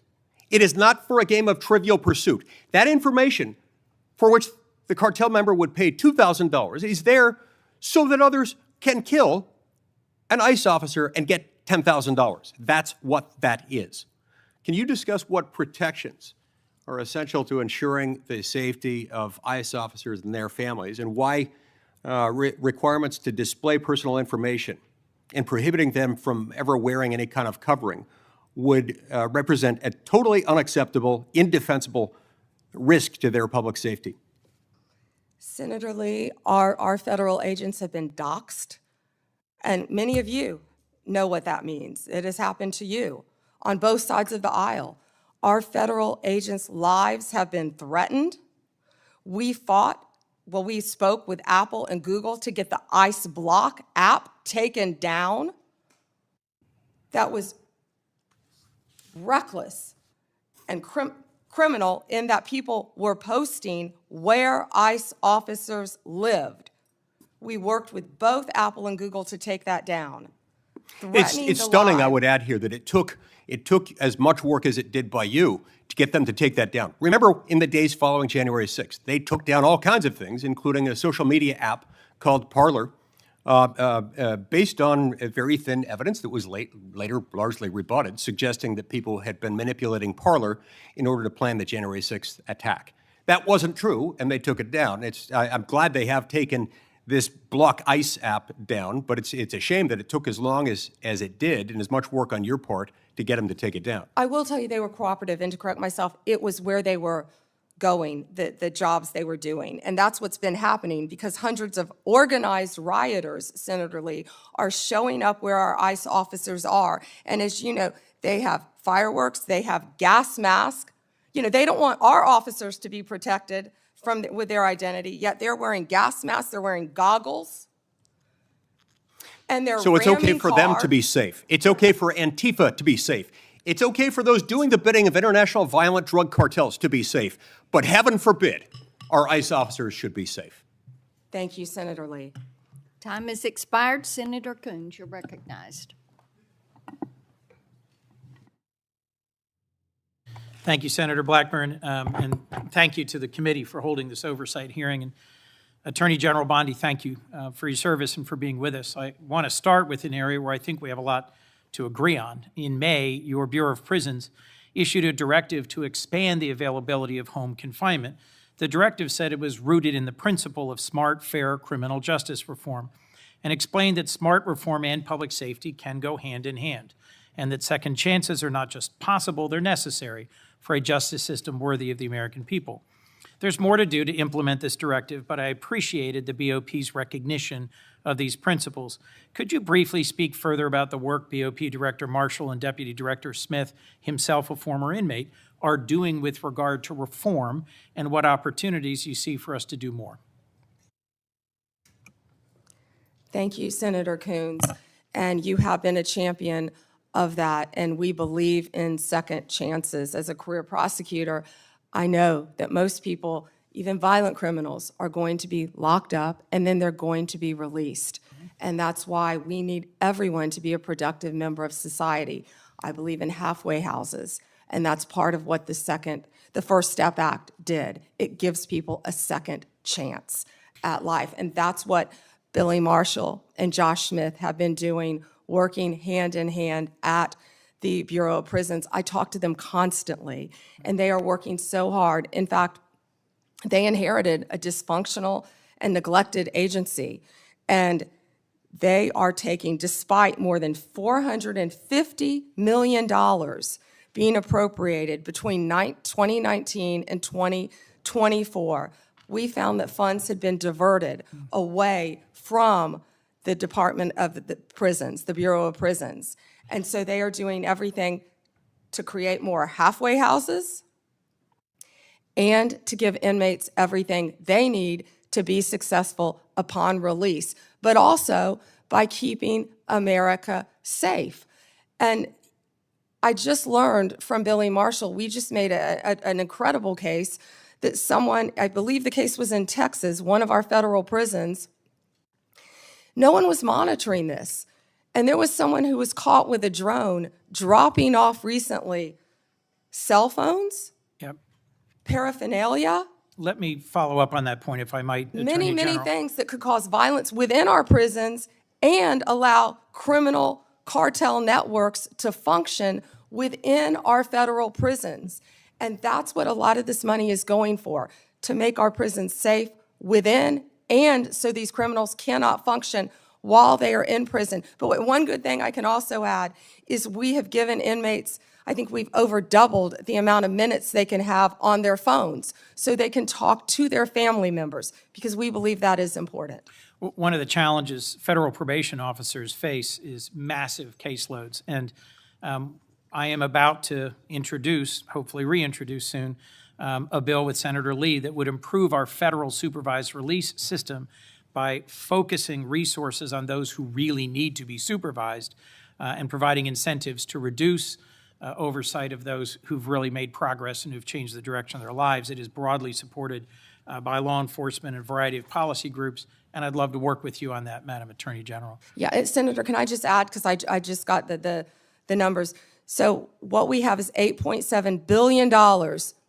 It is not for a game of Trivial Pursuit. That information, for which the cartel member would pay $2,000, is there so that others can kill an ICE officer and get $10,000. That's what that is. Can you discuss what protections are essential to ensuring the safety of ICE officers and their families, and why requirements to display personal information and prohibiting them from ever wearing any kind of covering would represent a totally unacceptable, indefensible risk to their public safety? Senator Lee, our federal agents have been doxxed, and many of you know what that means. It has happened to you on both sides of the aisle. Our federal agents' lives have been threatened. We spoke with Apple and Google to get the ICE Block app taken down. That was reckless and criminal in that people were posting where ICE officers lived. We worked with both Apple and Google to take that down. It's stunning, I would add here, that it took as much work as it did by you to get them to take that down. Remember, in the days following January 6th, they took down all kinds of things, including a social media app called Parler, based on very thin evidence that was later largely rebutted, suggesting that people had been manipulating Parler in order to plan the January 6th attack. That wasn't true, and they took it down. I'm glad they have taken this Block ICE app down, but it's a shame that it took as long as it did, and as much work on your part to get them to take it down. I will tell you they were cooperative, and to correct myself, it was where they were going, the jobs they were doing. And that's what's been happening, because hundreds of organized rioters, Senator Lee, are showing up where our ICE officers are. And as you know, they have fireworks, they have gas masks. You know, they don't want our officers to be protected with their identity, yet they're wearing gas masks, they're wearing goggles, and they're So it's okay for them cars. to be safe. It's okay for Antifa to be safe. It's okay for those doing the bidding of international violent drug cartels to be safe. But heaven forbid, our ICE officers should be safe. Thank you, Senator Lee. Time has expired. Senator Coons, you're recognized. Thank you, Senator Blackburn, and thank you to the committee for holding this oversight hearing. And Attorney General Bondi, thank you for your service and for being with us. I want to start with an area where I think we have a lot to agree on. In May, your Bureau of Prisons issued a directive to expand the availability of home confinement. The directive said it was rooted in the principle of smart, fair criminal justice reform, and explained that smart reform and public safety can go hand in hand, and that second chances are not just possible, they're necessary for a justice system worthy of the American people. There's more to do to implement this directive, but I appreciated the BOP's recognition of these principles. Could you briefly speak further about the work BOP Director Marshall and Deputy Director Smith, himself a former inmate, are doing with regard to reform and what opportunities you see for us to do more? Thank you, Senator Coons. And you have been a champion of that, and we believe in second chances. As a career prosecutor, I know that most people, even violent criminals, are going to be locked up and then they're going to be released. And that's why we need everyone to be a productive member of society. I believe in halfway houses, and that's part of what the First Step Act did. It gives people a second chance at life, and that's what Billy Marshall and Josh Smith have been doing, working hand in hand at the Bureau of Prisons. I talk to them constantly, and they are working so hard. In fact, they inherited a dysfunctional and neglected agency, and they are taking, despite more than $450 million being appropriated between 2019 and 2024, we found that funds had been diverted away from the Department of the Prisons, the Bureau of Prisons. And so they are doing everything to create more halfway houses and to give inmates everything they need to be successful upon release, but also by keeping America safe. And I just learned from Billy Marshall, we just made an incredible case that someone, I believe the case was in Texas, one of our federal prisons, no one was monitoring this. And there was someone who was caught with a drone dropping off recently cell phones, Yep. paraphernalia, Let me follow up on that point, if I might, Attorney many General. things that could cause violence within our prisons and allow criminal cartel networks to function within our federal prisons. And that's what a lot of this money is going for, to make our prisons safe within and so these criminals cannot function while they are in prison. But one good thing I can also add is we have given inmates, I think we've over doubled the amount of minutes they can have on their phones so they can talk to their family members, because we believe that is important. One of the challenges federal probation officers face is massive caseloads. And I am about to introduce, hopefully reintroduce soon, a bill with Senator Lee that would improve our federal supervised release system by focusing resources on those who really need to be supervised and providing incentives to reduce oversight of those who've really made progress and who've changed the direction of their lives. It is broadly supported by law enforcement and a variety of policy groups, and I'd love to work with you on that, Madam Attorney General. Yeah, Senator, can I just add, because I just got the numbers. So what we have is $8.7 billion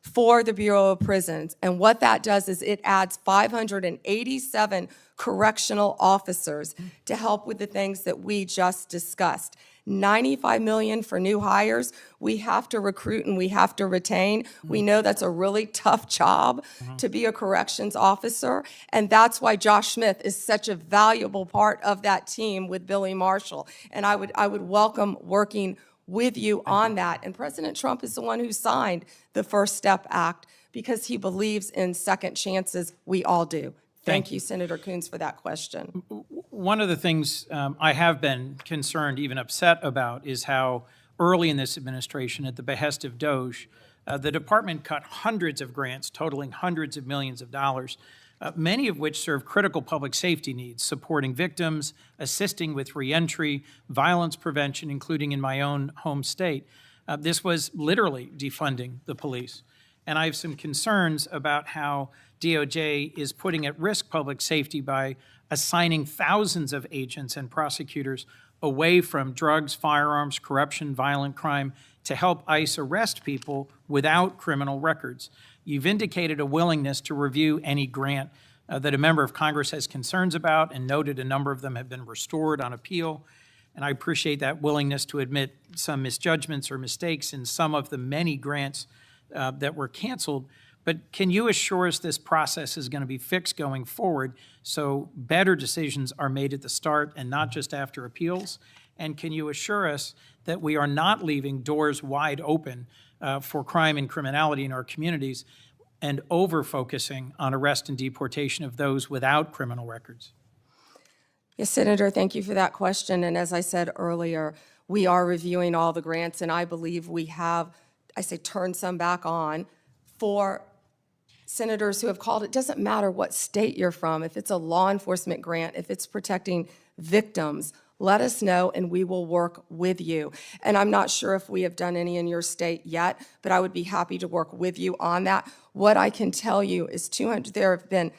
for the Bureau of Prisons, and what that does is it adds 587 correctional officers to help with the things that we just discussed. $95 million for new hires. We have to recruit and we have to retain. We know that's a really tough job to be a corrections officer, and that's why Josh Smith is such a valuable part of that team with Billy Marshall. And I would welcome working with you on that. And President Trump is the one who signed the First Step Act because he believes in second chances. We all do. Thank you, Senator Coons, for that question. One of the things I have been concerned, even upset about, is how early in this administration, at the behest of DOJ, the department cut hundreds of grants totaling hundreds of millions of dollars, many of which serve critical public safety needs, supporting victims, assisting with reentry, violence prevention, including in my own home state. This was literally defunding the police. And I have some concerns about how DOJ is putting at risk public safety by assigning thousands of agents and prosecutors away from drugs, firearms, corruption, violent crime to help ICE arrest people without criminal records. You've indicated a willingness to review any grant that a member of Congress has concerns about, and noted a number of them have been restored on appeal. And I appreciate that willingness to admit some misjudgments or mistakes in some of the many grants that were canceled. But can you assure us this process is going to be fixed going forward so better decisions are made at the start and not just after appeals? And can you assure us that we are not leaving doors wide open for crime and criminality in our communities and over-focusing on arrest and deportation of those without criminal records? Yes, Senator, thank you for that question. And as I said earlier, we are reviewing all the grants, and I believe we have, turned some back on for senators who have called. It doesn't matter what state you're from. If it's a law enforcement grant, if it's protecting victims, let us know and we will work with you. And I'm not sure if we have done any in your state yet, but I would be happy to work with you on that. What I can tell you is there have been,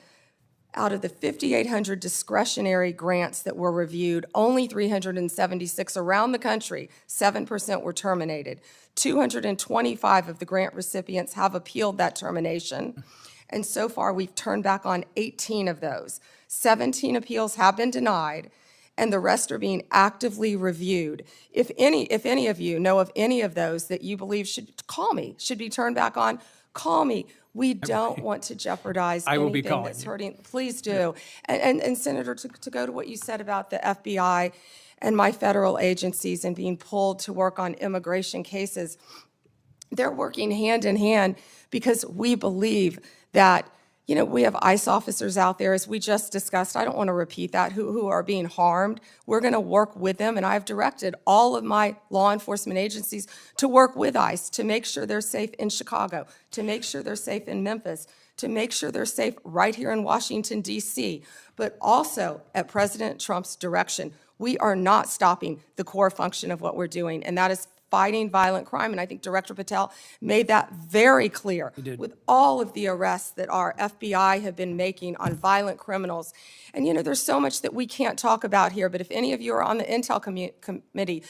out of the 5,800 discretionary grants that were reviewed, only 376 around the country, 7% were terminated. 225 of the grant recipients have appealed that termination. And so far, we've turned back on 18 of those. 17 appeals have been denied, and the rest are being actively reviewed. If any of you know of any of those that you believe should be turned back on, call me. We don't want to jeopardize I will be anything calling that's you. hurting. Please do. And Senator, to go to what you said about the FBI and my federal agencies and being pulled to work on immigration cases, they're working hand in hand because we believe that, we have ICE officers out there, as we just discussed, I don't want to repeat that, who are being harmed. We're going to work with them, and I've directed all of my law enforcement agencies to work with ICE to make sure they're safe in Chicago, to make sure they're safe in Memphis, to make sure they're safe right here in Washington, D.C., but also at President Trump's direction. We are not stopping the core function of what we're doing, and that is fighting violent crime, and I think Director Patel made that very clear with all of the arrests that our FBI have been making on violent criminals. And there's so much that we can't talk about here, but if any of you are on the Intel Committee,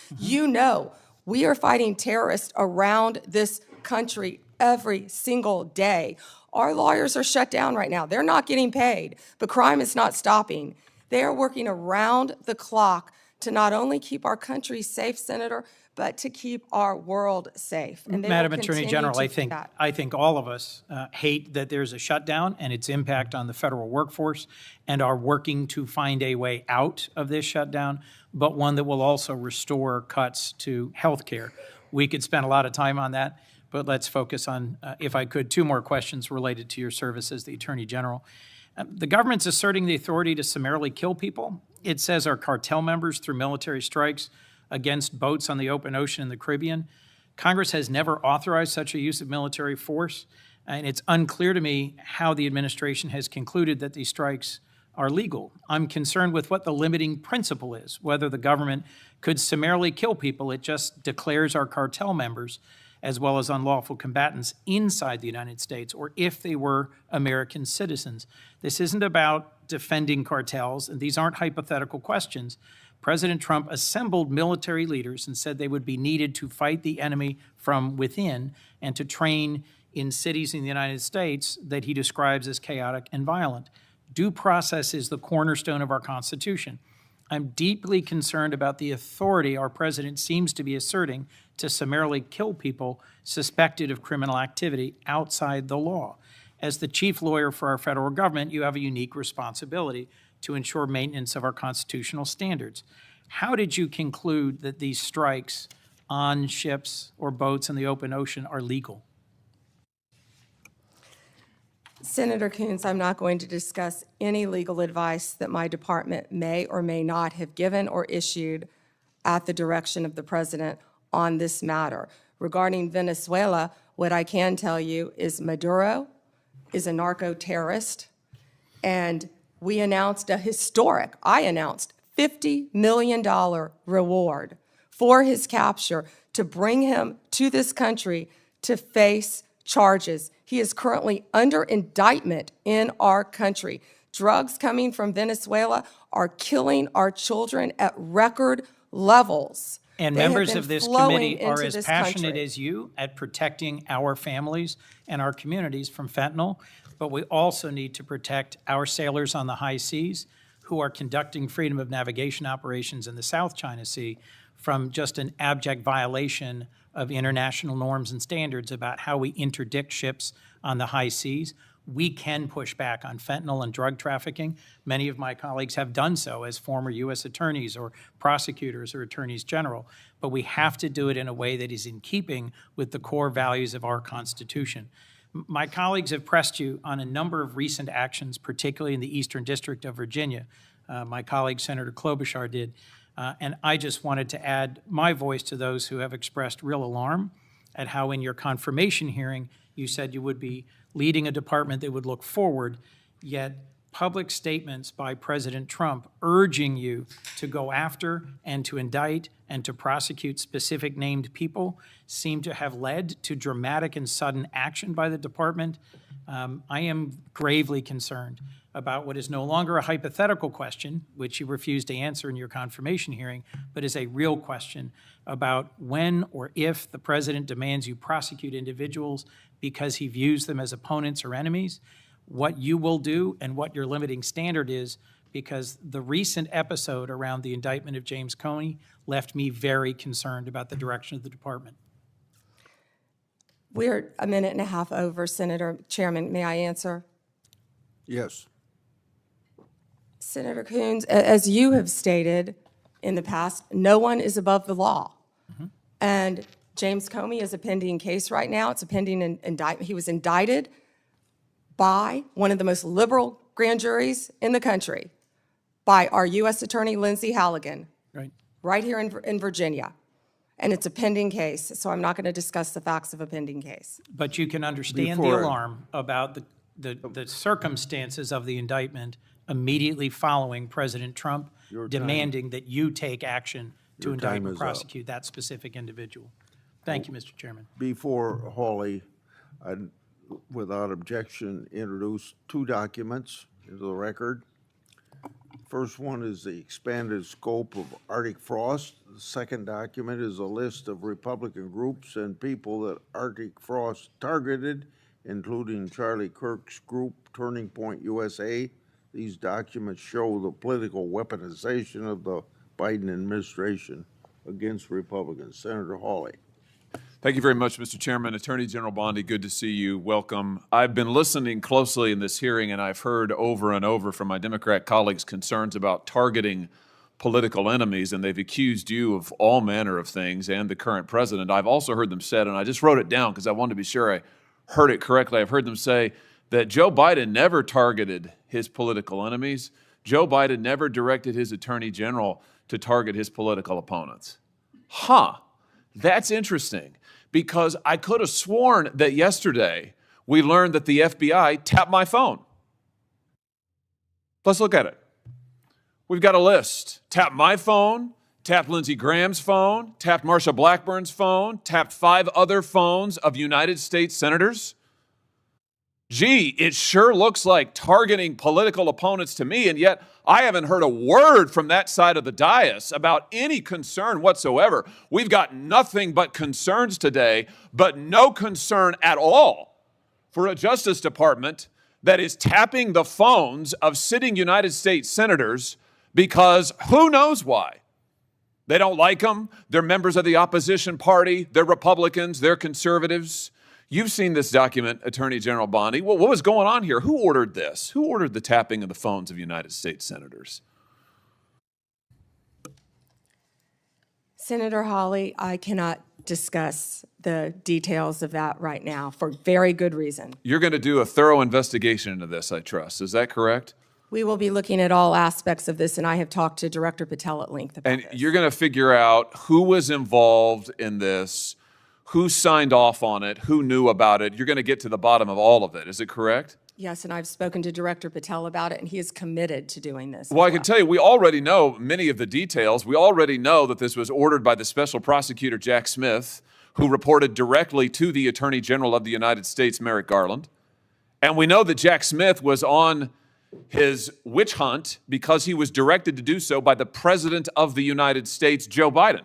we are fighting terrorists around this country every single day. Our lawyers are shut down right now. They're not getting paid, but crime is not stopping. They are working around the clock to not only keep our country safe, Senator, but to keep our world safe. And they Madam will Attorney continue General, to I do think, that. I think all of us hate that there's a shutdown and its impact on the federal workforce, and are working to find a way out of this shutdown, but one that will also restore cuts to health care. We could spend a lot of time on that, but let's focus on, if I could, two more questions related to your service as the Attorney General. The government's asserting the authority to summarily kill people. It says our cartel members through military strikes against boats on the open ocean in the Caribbean. Congress has never authorized such a use of military force, and it's unclear to me how the administration has concluded that these strikes are legal. I'm concerned with what the limiting principle is, whether the government could summarily kill people. It just declares our cartel members as well as unlawful combatants inside the United States, or if they were American citizens. This isn't about defending cartels, and these aren't hypothetical questions. President Trump assembled military leaders and said they would be needed to fight the enemy from within and to train in cities in the United States that he describes as chaotic and violent. Due process is the cornerstone of our Constitution. I'm deeply concerned about the authority our president seems to be asserting to summarily kill people suspected of criminal activity outside the law. As the chief lawyer for our federal government, you have a unique responsibility to ensure maintenance of our constitutional standards. How did you conclude that these strikes on ships or boats in the open ocean are legal? Senator Coons, I'm not going to discuss any legal advice that my department may or may not have given or issued at the direction of the president on this matter. Regarding Venezuela, what I can tell you is Maduro is a narco-terrorist, and I announced $50 million reward for his capture to bring him to this country to face charges. He is currently under indictment in our country. Drugs coming from Venezuela are killing our children at record levels. And They have members been of this flowing committee are into as this passionate country. as you at protecting our families and our communities from fentanyl, but we also need to protect our sailors on the high seas who are conducting freedom of navigation operations in the South China Sea from just an abject violation of international norms and standards about how we interdict ships on the high seas. We can push back on fentanyl and drug trafficking. Many of my colleagues have done so as former U.S. attorneys or prosecutors or attorneys general, but we have to do it in a way that is in keeping with the core values of our Constitution. My colleagues have pressed you on a number of recent actions, particularly in the Eastern District of Virginia, My colleague, Senator Klobuchar, did. And I just wanted to add my voice to those who have expressed real alarm at how in your confirmation hearing, you said you would be leading a department that would look forward, yet public statements by President Trump urging you to go after and to indict and to prosecute specific named people seem to have led to dramatic and sudden action by the department. I am gravely concerned about what is no longer a hypothetical question, which you refused to answer in your confirmation hearing, but is a real question about when or if the president demands you prosecute individuals because he views them as opponents or enemies, what you will do and what your limiting standard is, because the recent episode around the indictment of James Comey left me very concerned about the direction of the department. We're a minute and a half over, Senator Chairman. May I answer? Yes. Senator Coons, as you have stated in the past, no one is above the law. And James Comey is a pending case right now. It's a pending indictment. He was indicted by one of the most liberal grand juries in the country, by our U.S. Attorney Lindsay Halligan, right here in Virginia. And it's a pending case, so I'm not going to discuss the facts of a pending case. But you can understand the alarm about the circumstances of the indictment immediately following President Trump demanding that you take action to indict and prosecute that specific individual. Thank you, Mr. Chairman. Before Hawley, I'd, without objection, introduce two documents into the record. First one is the expanded scope of Arctic frost. The second document is a list of Republican groups and people that Arctic frost targeted, including Charlie Kirk's group, Turning Point USA. These documents show the political weaponization of the Biden administration against Republicans. Senator Hawley. Thank you very much, Mr. Chairman. Attorney General Bondi, good to see you. Welcome. I've been listening closely in this hearing, and I've heard over and over from my Democrat colleagues concerns about targeting political enemies, and they've accused you of all manner of things and the current president. I've also heard them said, and I just wrote it down because I wanted to be sure I heard it correctly. I've heard them say that Joe Biden never targeted his political enemies. Joe Biden never directed his attorney general to target his political opponents. That's interesting, because I could have sworn that yesterday we learned that the FBI tapped my phone. Let's look at it. We've got a list. Tapped my phone, tapped Lindsey Graham's phone, tapped Marsha Blackburn's phone, tapped 5 other phones of United States senators. Gee, it sure looks like targeting political opponents to me, and yet I haven't heard a word from that side of the dais about any concern whatsoever. We've got nothing but concerns today, but no concern at all for a Justice Department that is tapping the phones of sitting United States senators because who knows why. They don't like them. They're members of the opposition party. They're Republicans. They're conservatives. You've seen this document, Attorney General Bondi. What was going on here? Who ordered this? Who ordered the tapping of the phones of United States senators? Senator Hawley, I cannot discuss the details of that right now for very good reason. You're going to do a thorough investigation into this, I trust. Is that correct? We will be looking at all aspects of this, and I have talked to Director Patel at length about this. And you're going to figure out who was involved in this, who signed off on it, who knew about it. You're going to get to the bottom of all of it. Is it correct? Yes, and I've spoken to Director Patel about it, and he is committed to doing this. Well, I can tell you, we already know many of the details. We already know that this was ordered by the Special Prosecutor Jack Smith, who reported directly to the Attorney General of the United States, Merrick Garland. And we know that Jack Smith was on his witch hunt because he was directed to do so by the President of the United States, Joe Biden.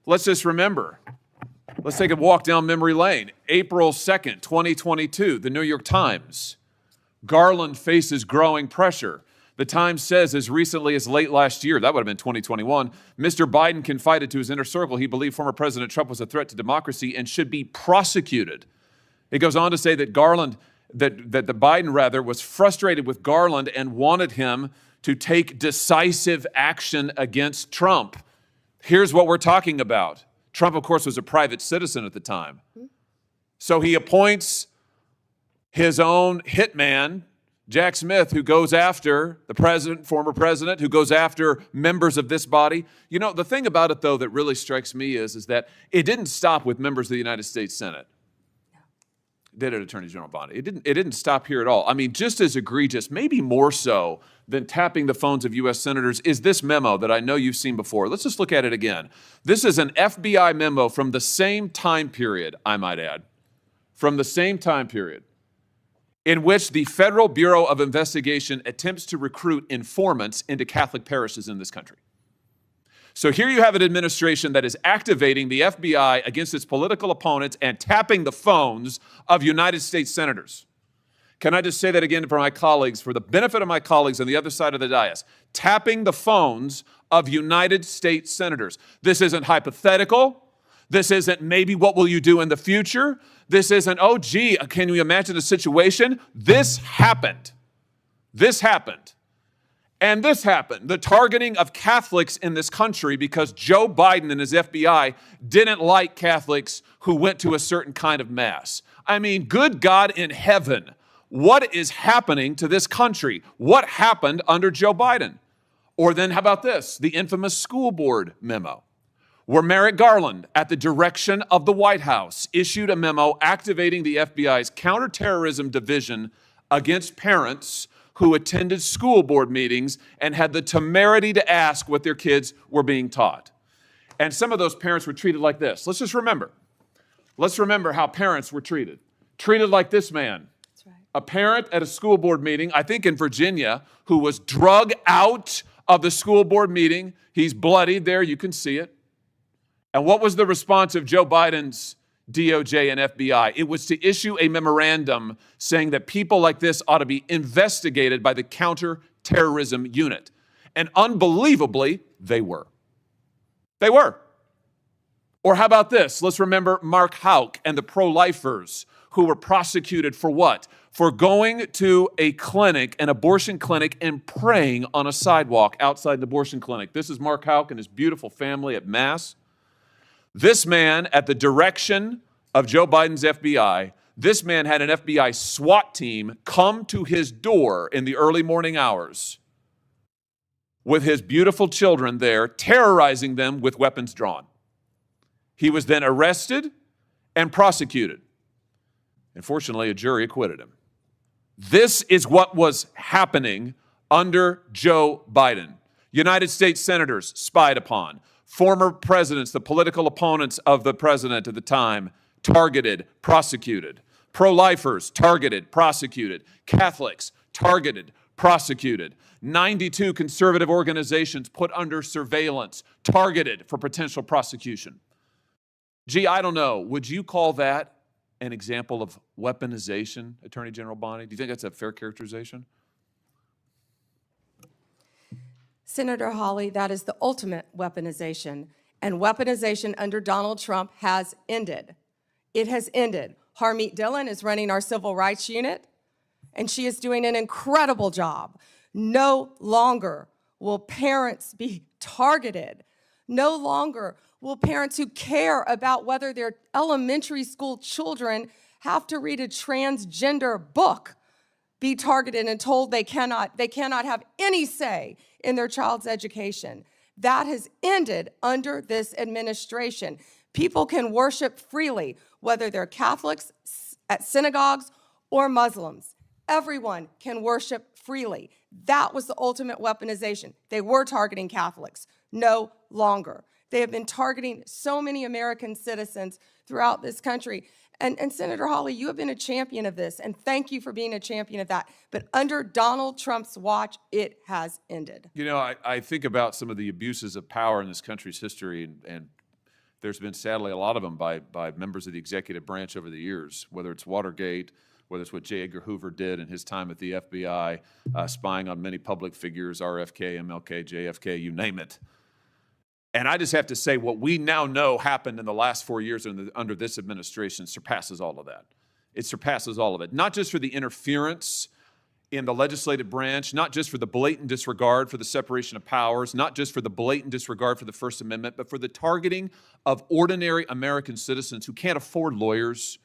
Let's just remember. Let's take a walk down memory lane. April 2nd, 2022, the New York Times. Garland faces growing pressure. The Times says as recently as late last year, that would have been 2021, Mr. Biden confided to his inner circle he believed former President Trump was a threat to democracy and should be prosecuted. It goes on to say that the Biden was frustrated with Garland and wanted him to take decisive action against Trump. Here's what we're talking about. Trump, of course, was a private citizen at the time. So he appoints his own hitman, Jack Smith, who goes after the president, former president, who goes after members of this body. You know, the thing about it, though, that really strikes me is that it didn't stop with members of the United States Senate. Did it, Attorney General Bondi? It didn't stop here at all. I mean, just as egregious, maybe more so than tapping the phones of U.S. senators, is this memo that I know you've seen before. Let's just look at it again. This is an FBI memo from the same time period, I might add, from the same time period, in which the Federal Bureau of Investigation attempts to recruit informants into Catholic parishes in this country. So here you have an administration that is activating the FBI against its political opponents and tapping the phones of United States senators. Can I just say that again for my colleagues, for the benefit of my colleagues on the other side of the dais? Tapping the phones of United States senators. This isn't hypothetical. This isn't maybe what will you do in the future. This isn't, oh, gee, can you imagine a situation? This happened. This happened. And this happened, the targeting of Catholics in this country because Joe Biden and his FBI didn't like Catholics who went to a certain kind of mass. I mean, good God in heaven, what is happening to this country? What happened under Joe Biden? Or then how about this, the infamous school board memo, where Merrick Garland, at the direction of the White House, issued a memo activating the FBI's counterterrorism division against parents who attended school board meetings and had the temerity to ask what their kids were being taught. And some of those parents were treated like this. Let's just remember. Let's remember how parents were treated. Treated like this man. That's right. A parent at a school board meeting, I think in Virginia, who was drug out of the school board meeting. He's bloodied there, you can see it. And what was the response of Joe Biden's DOJ and FBI? It was to issue a memorandum saying that people like this ought to be investigated by the counterterrorism unit. And unbelievably, they were. They were. Or how about this? Let's remember Mark Houck and the pro-lifers who were prosecuted for what? For going to a clinic, an abortion clinic, and praying on a sidewalk outside the abortion clinic. This is Mark Houck and his beautiful family at Mass. This man, at the direction of Joe Biden's FBI, this man had an FBI SWAT team come to his door in the early morning hours with his beautiful children there, terrorizing them with weapons drawn. He was then arrested and prosecuted. Unfortunately, a jury acquitted him. This is what was happening under Joe Biden. United States senators spied upon. Former presidents, the political opponents of the president at the time, targeted, prosecuted. Pro-lifers, targeted, prosecuted. Catholics, targeted, prosecuted. 92 conservative organizations put under surveillance, targeted for potential prosecution. Gee, I don't know. Would you call that an example of weaponization, Attorney General Bondi? Do you think that's a fair characterization? Senator Hawley, that is the ultimate weaponization, and weaponization under Donald Trump has ended. It has ended. Harmeet Dillon is running our civil rights unit, and she is doing an incredible job. No longer will parents be targeted. No longer will parents who care about whether their elementary school children have to read a transgender book be targeted and told they cannot have any say in their child's education. That has ended under this administration. People can worship freely, whether they're Catholics at synagogues or Muslims. Everyone can worship freely. That was the ultimate weaponization. They were targeting Catholics. No longer. They have been targeting so many American citizens throughout this country. And Senator Hawley, you have been a champion of this, and thank you for being a champion of that. But under Donald Trump's watch, it has ended. You know, I think about some of the abuses of power in this country's history, and there's been, sadly, a lot of them by members of the executive branch over the years, whether it's Watergate, whether it's what J. Edgar Hoover did in his time at the FBI, spying on many public figures, RFK, MLK, JFK, you name it. And I just have to say, what we now know happened in the last 4 years under this administration surpasses all of that. It surpasses all of it. Not just for the interference in the legislative branch, not just for the blatant disregard for the separation of powers, not just for the blatant disregard for the First Amendment, but for the targeting of ordinary American citizens who can't afford lawyers,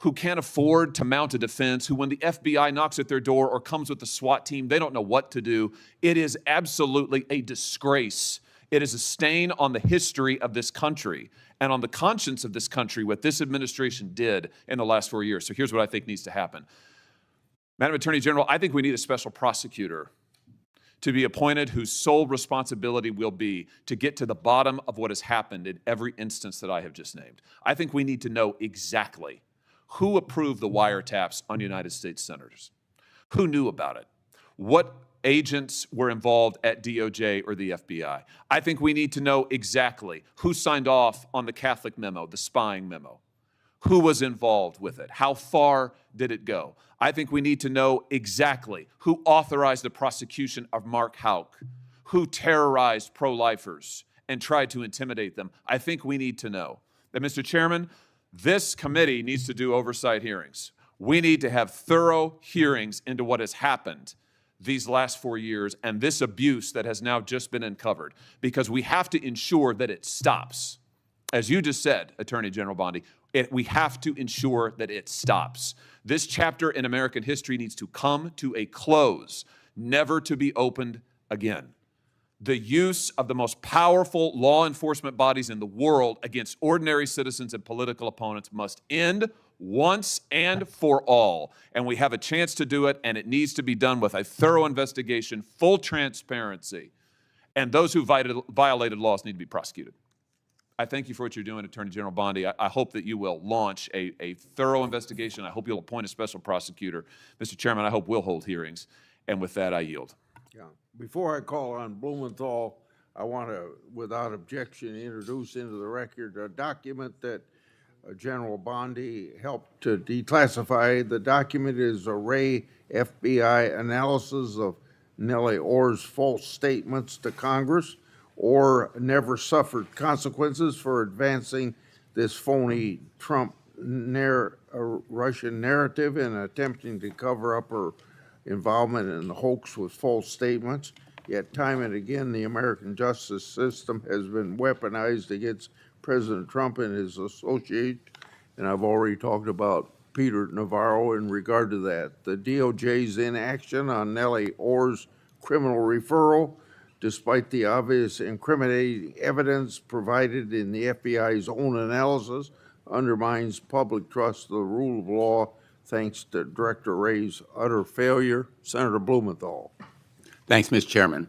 who can't afford to mount a defense, who when the FBI knocks at their door or comes with the SWAT team, they don't know what to do. It is absolutely a disgrace. It is a stain on the history of this country and on the conscience of this country what this administration did in the last 4 years. So here's what I think needs to happen. Madam Attorney General, I think we need a special prosecutor to be appointed whose sole responsibility will be to get to the bottom of what has happened in every instance that I have just named. I think we need to know exactly who approved the wiretaps on United States senators, who knew about it, what agents were involved at DOJ or the FBI. I think we need to know exactly who signed off on the Catholic memo, the spying memo. Who was involved with it? How far did it go? I think we need to know exactly who authorized the prosecution of Mark Houck, who terrorized pro-lifers and tried to intimidate them. I think we need to know. And Mr. Chairman, this committee needs to do oversight hearings. We need to have thorough hearings into what has happened these last 4 years and this abuse that has now just been uncovered, because we have to ensure that it stops. As you just said, Attorney General Bondi, we have to ensure that it stops. This chapter in American history needs to come to a close, never to be opened again. The use of the most powerful law enforcement bodies in the world against ordinary citizens and political opponents must end once and for all. And we have a chance to do it, and it needs to be done with a thorough investigation, full transparency. And those who violated laws need to be prosecuted. I thank you for what you're doing, Attorney General Bondi. I hope that you will launch a thorough investigation. I hope you'll appoint a special prosecutor. Mr. Chairman, I hope we'll hold hearings. And with that, I yield. Yeah. Before I call on Blumenthal, I want to, without objection, introduce into the record a document that General Bondi helped to declassify. The document is a Ray FBI analysis of Nellie Orr's false statements to Congress, or never suffered consequences for advancing this phony Trump Russian narrative and attempting to cover up her involvement in the hoax with false statements. Yet time and again, the American justice system has been weaponized against President Trump and his associates, and I've already talked about Peter Navarro in regard to that. The DOJ's inaction on Nellie Orr's criminal referral, despite the obvious incriminating evidence provided in the FBI's own analysis, undermines public trust in the rule of law thanks to Director Ray's utter failure. Senator Blumenthal. Thanks, Mr. Chairman.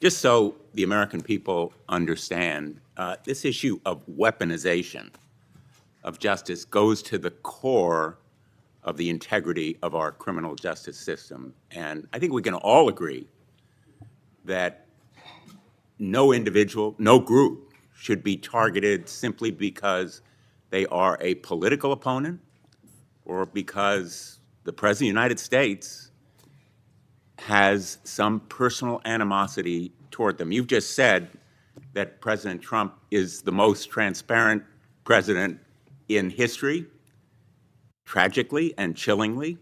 Just so the American people understand, this issue of weaponization of justice goes to the core of the integrity of our criminal justice system. And I think we can all agree that no individual, no group should be targeted simply because they are a political opponent or because the President of the United States has some personal animosity toward them. You've just said that President Trump is the most transparent president in history. Tragically and chillingly,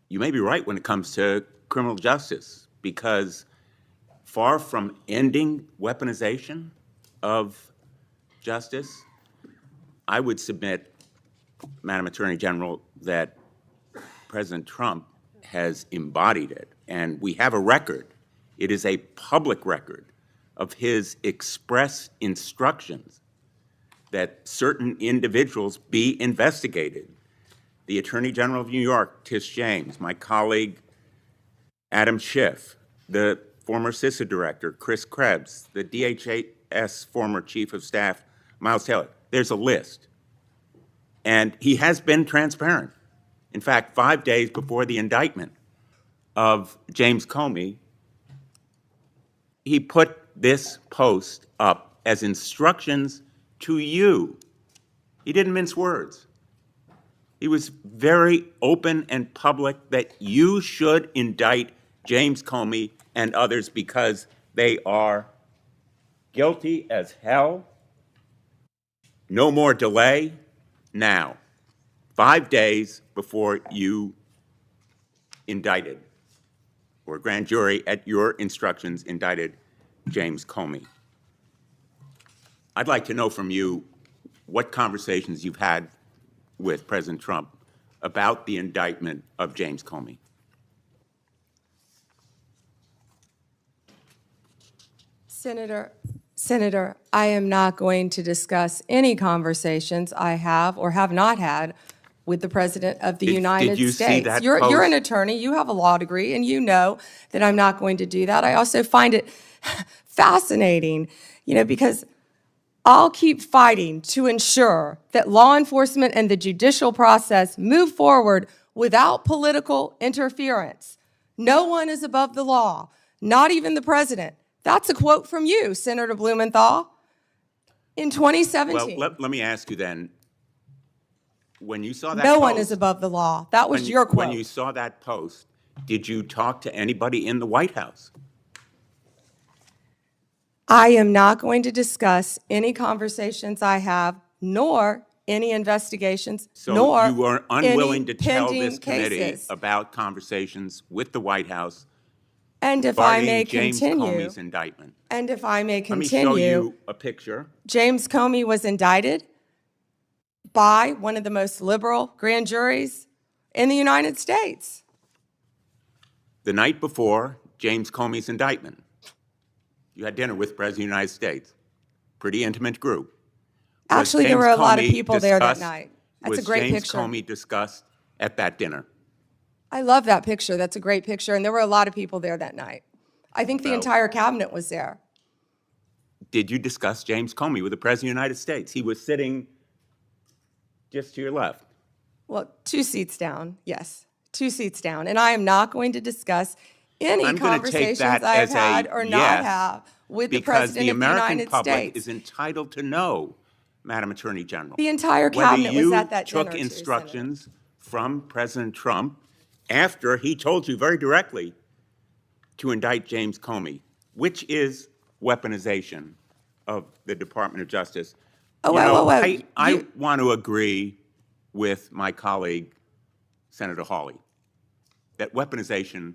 you may be right when it comes to criminal justice, because far from ending weaponization of justice, I would submit, Madam Attorney General, that President Trump has embodied it. And we have a record. It is a public record of his express instructions that certain individuals be investigated. The Attorney General of New York, Tish James, my colleague, Adam Schiff, the former CISA director, Chris Krebs, the DHS former Chief of Staff, Miles Taylor. There's a list. And he has been transparent. In fact, 5 days before the indictment of James Comey, he put this post up as instructions to you. He didn't mince words. He was very open and public that you should indict James Comey and others because they are guilty as hell. No more delay. Now, 5 days before you indicted, or a grand jury at your instructions indicted James Comey. I'd like to know from you what conversations you've had with President Trump about the indictment of James Comey? Senator, I am not going to discuss any conversations I have or have not had with the President of the United did you States. see that You're an post? attorney, you have a law degree, and you know that I'm not going to do that. I also find it fascinating, because I'll keep fighting to ensure that law enforcement and the judicial process move forward without political interference. No one is above the law, not even the president. That's a quote from you, Senator Blumenthal, in 2017. Well, let me ask you then, when you saw that No post, one is above the law. That was your quote. when you saw that post, did you talk to anybody in the White House? I am not going to discuss any conversations I have, nor any investigations, So nor you were unwilling any to tell pending this committee cases. about conversations with the White House And if I regarding may James continue, Comey's indictment. and if I may Let me continue, show you a picture. James Comey was indicted by one of the most liberal grand juries in the United States. The night before James Comey's indictment, you had dinner with the President of the United States. Pretty intimate group. Was Actually, there James were a lot of Comey people there that discussed- night. That's a great Was James picture. Comey discussed at that dinner? I love that picture. That's a great picture. And there were a lot of people there that night. I think the Well- entire cabinet was there. Did you discuss James Comey with the President of the United States? He was sitting just to your left. Well, 2 seats down, yes, 2 seats down. And I am not going to discuss any I'm going to take conversations that I've as a had or not yes, have with the because the President of the American United public States. is entitled to know, Madam Attorney General. The entire cabinet was at that dinner, whether too, you took Senator. instructions from President Trump after he told you very directly to indict James Comey, which is weaponization of the Department of Justice. Oh, You know, wait. I want to agree with my colleague, Senator Hawley, that weaponization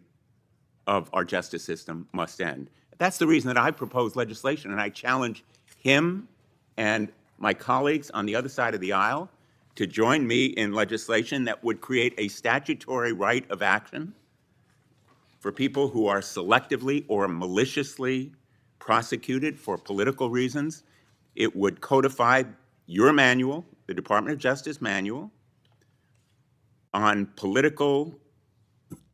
of our justice system must end. That's the reason that I propose legislation, and I challenge him and my colleagues on the other side of the aisle to join me in legislation that would create a statutory right of action for people who are selectively or maliciously prosecuted for political reasons. It would codify your manual, the Department of Justice manual, on political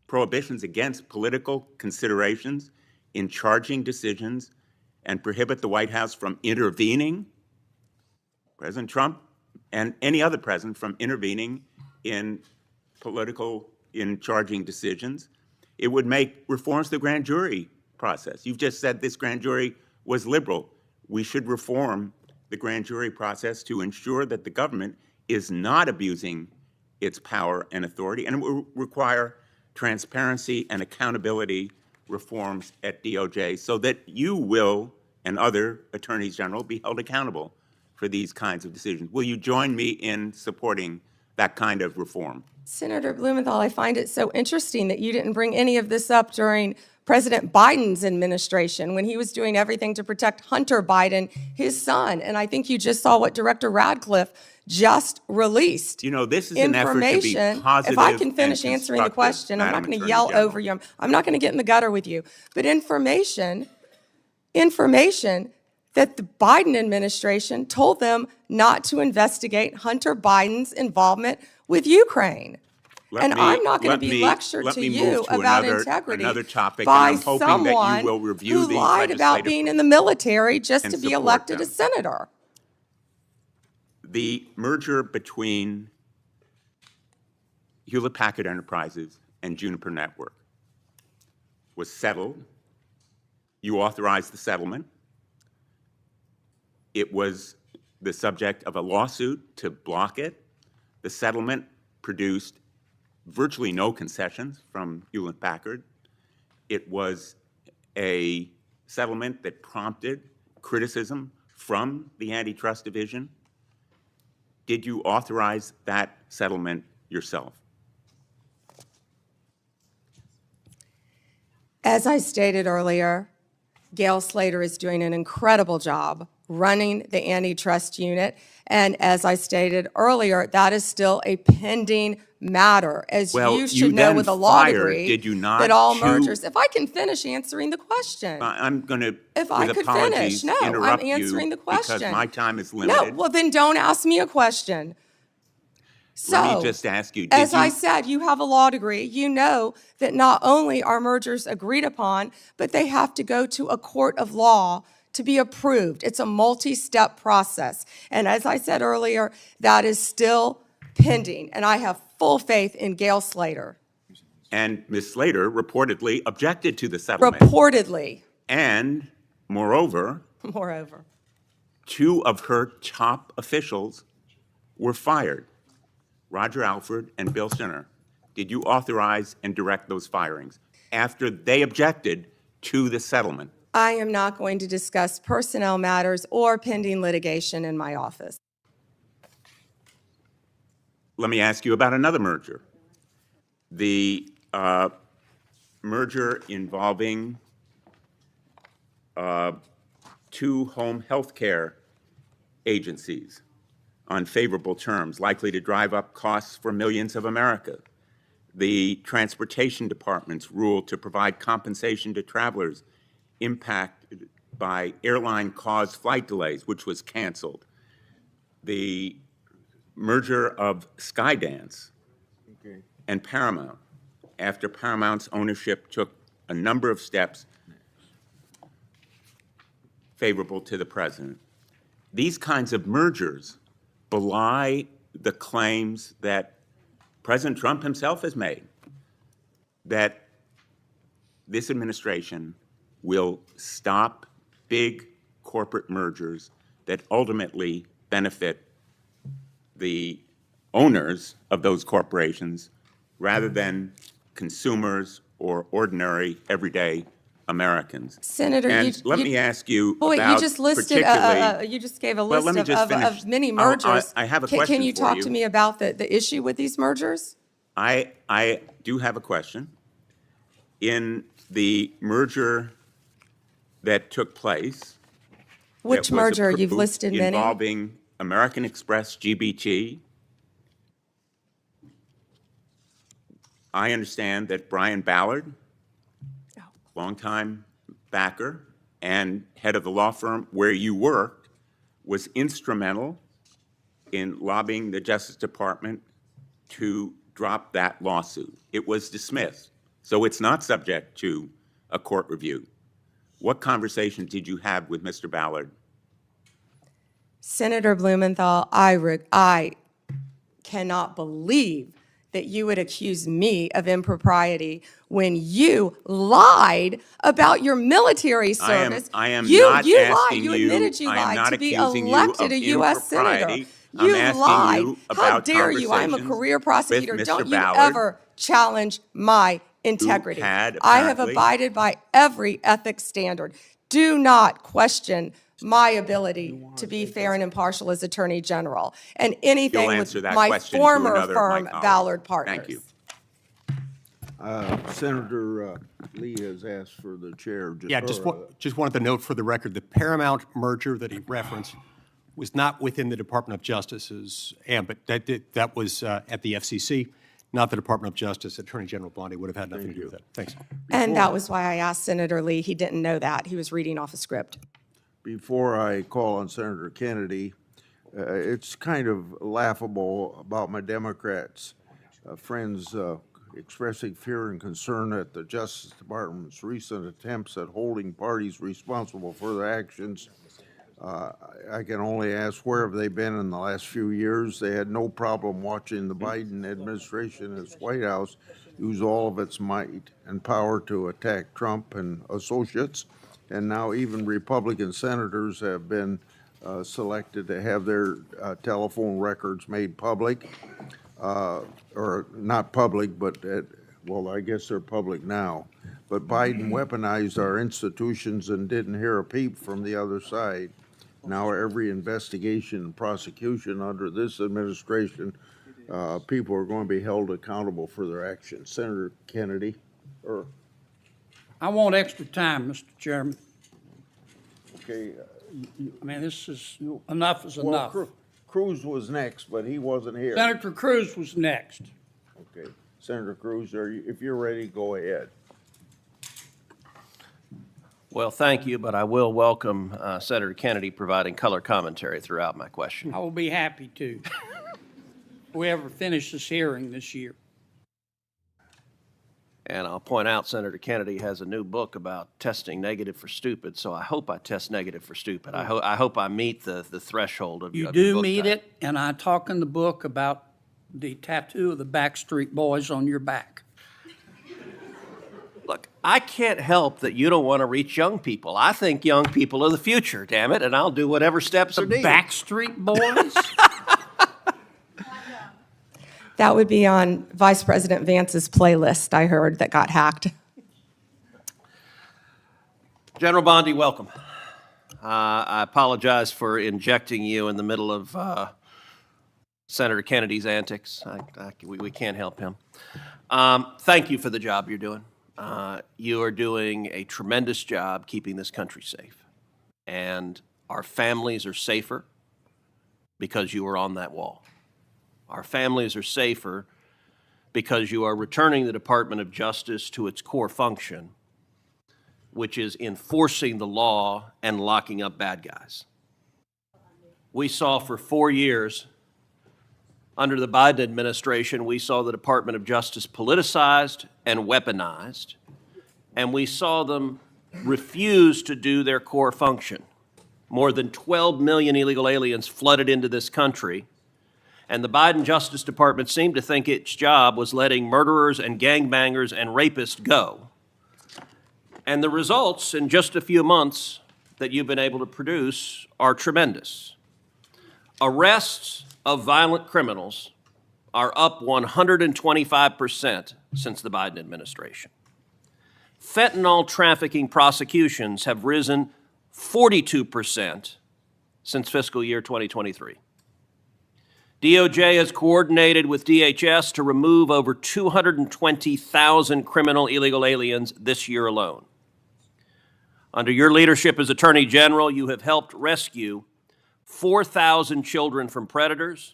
prohibitions against political considerations in charging decisions, and prohibit the White House from intervening, President Trump and any other president from intervening in charging decisions. It would make reforms to the grand jury process. You've just said this grand jury was liberal. We should reform the grand jury process to ensure that the government is not abusing its power and authority, and it will require transparency and accountability reforms at DOJ so that you will and other attorneys general be held accountable for these kinds of decisions. Will you join me in supporting that kind of reform? Senator Blumenthal, I find it so interesting that you didn't bring any of this up during President Biden's administration when he was doing everything to protect Hunter Biden, his son. And I think you just saw what Director Radcliffe just released. You know, this is an effort to be positive. If I can finish and answering the question, I'm not going to Madam yell Attorney over you. I'm not going to get in the gutter with you. But information that the Biden administration told them not to investigate Hunter Biden's involvement with Ukraine. I'm not going to be lectured to you about integrity topic, by and I'm hoping someone that you will review who these lied about being in the military just and to be support elected them. a senator. The merger between Hewlett-Packard Enterprises and Juniper Network was settled. You authorized the settlement. It was the subject of a lawsuit to block it. The settlement produced virtually no concessions from Hewlett-Packard. It was a settlement that prompted criticism from the Antitrust Division. Did you authorize that settlement yourself? As I stated earlier, Gail Slater is doing an incredible job running the antitrust unit. And as I stated earlier, that is still a pending matter. As Well, you you should know then with a law fired, degree, did you not, that all two- mergers, if I can finish answering the question. I'm going to, If I with could apologies, finish. No, I'm interrupt answering you the question. because my time is No, limited. well then don't ask me a question. Let me So, just ask you, as did I you, said, you have a law degree. You know that not only are mergers agreed upon, but they have to go to a court of law to be approved. It's a multi-step process. And as I said earlier, that is still pending. And I have full faith in Gail Slater. and Ms. Slater reportedly objected to the settlement. Reportedly, And moreover, moreover. 2 of her top officials were fired, Roger Alford and Bill Sinner. Did you authorize and direct those firings after they objected to the settlement? I am not going to discuss personnel matters or pending litigation in my office. Let me ask you about another merger. The merger involving 2 home health care agencies on favorable terms, likely to drive up costs for millions of America. The Transportation Department's rule to provide compensation to travelers impacted by airline-caused flight delays, which was canceled. The merger of Skydance and Paramount, after Paramount's ownership took a number of steps favorable to the president. These kinds of mergers belie the claims that President Trump himself has made, that this administration will stop big corporate mergers that ultimately benefit the owners of those corporations rather than consumers or ordinary, everyday Americans. Senator, And let me ask you Wait, about you just listed, particularly. you just gave a Well, list let me just of finish. many I'll- mergers. I have a Can question you for talk you. to me about the issue with these mergers? I do have a question. In the merger that took place. Which that was merger? You've approved listed many. Involving American Express GBT. I understand that Brian Ballard, longtime backer and head of the law firm where you worked, was instrumental in lobbying the Justice Department to drop that lawsuit. It was dismissed, so it's not subject to a court review. What conversation did you have with Mr. Ballard? Senator Blumenthal, I cannot believe that you would accuse me of impropriety when you lied about your military service. I am you, not you asking lied. You you- admitted you I am lied not to be accusing you elected of a U.S. senator. impropriety. I'm You asking lied. you How about dare you? I'm a conversations career with prosecutor. Mr. Don't you Ballard, ever challenge my integrity. had I have apparently- abided by every ethics standard. Do not question my ability to be fair and impartial as Attorney General, and anything You'll with answer that my question to former another of my firm, colleagues. Ballard Partners. Thank you. Senator Lee has asked for the chair. Yeah, just wanted to note for the record, the Paramount merger that he referenced was not within the Department of Justice's ambit. That was at the FCC, not the Department of Justice. Attorney General Bondi would have had nothing to do with that. Thanks. And that was why I asked Senator Lee. He didn't know that. He was reading off a script. Before I call on Senator Kennedy, it's kind of laughable about my Democrats friends expressing fear and concern at the Justice Department's recent attempts at holding parties responsible for their actions. I can only ask, where have they been in the last few years? They had no problem watching the Biden administration and its White House use all of its might and power to attack Trump and associates. And now even Republican senators have been selected to have their telephone records made public, or not public, but well, I guess they're public now. But Biden weaponized our institutions and didn't hear a peep from the other side. Now every investigation and prosecution under this administration, people are going to be held accountable for their actions. Senator Kennedy, or I want extra time, Mr. Chairman. okay, I mean, enough is Well, enough. Cruz was next, but he wasn't here. Senator Cruz was next. Okay, Senator Cruz, if you're ready, go ahead. Well, thank you, but I will welcome Senator Kennedy providing color commentary throughout my question. I will be happy to. If we ever finish this hearing this year. And I'll point out Senator Kennedy has a new book about testing negative for stupid, so I hope I test negative for stupid. I hope I meet the threshold of You your do book meet title. it, and I talk in the book about the tattoo of the Backstreet Boys on your back. Look, I can't help that you don't want to reach young people. I think young people are the future, damn it, and I'll do whatever steps are needed. Backstreet Boys? That would be on Vice President Vance's playlist, I heard, that got hacked. General Bondi, welcome. I apologize for injecting you in the middle of Senator Kennedy's antics. We can't help him. Thank you for the job you're doing. You are doing a tremendous job keeping this country safe. And our families are safer because you are on that wall. Our families are safer because you are returning the Department of Justice to its core function, which is enforcing the law and locking up bad guys. We saw for 4 years, under the Biden administration, we saw the Department of Justice politicized and weaponized, and we saw them refuse to do their core function. More than 12 million illegal aliens flooded into this country, and the Biden Justice Department seemed to think its job was letting murderers and gangbangers and rapists go. And the results in just a few months that you've been able to produce are tremendous. Arrests of violent criminals are up 125% since the Biden administration. Fentanyl trafficking prosecutions have risen 42% since fiscal year 2023. DOJ has coordinated with DHS to remove over 220,000 criminal illegal aliens this year alone. Under your leadership as Attorney General, you have helped rescue 4,000 children from predators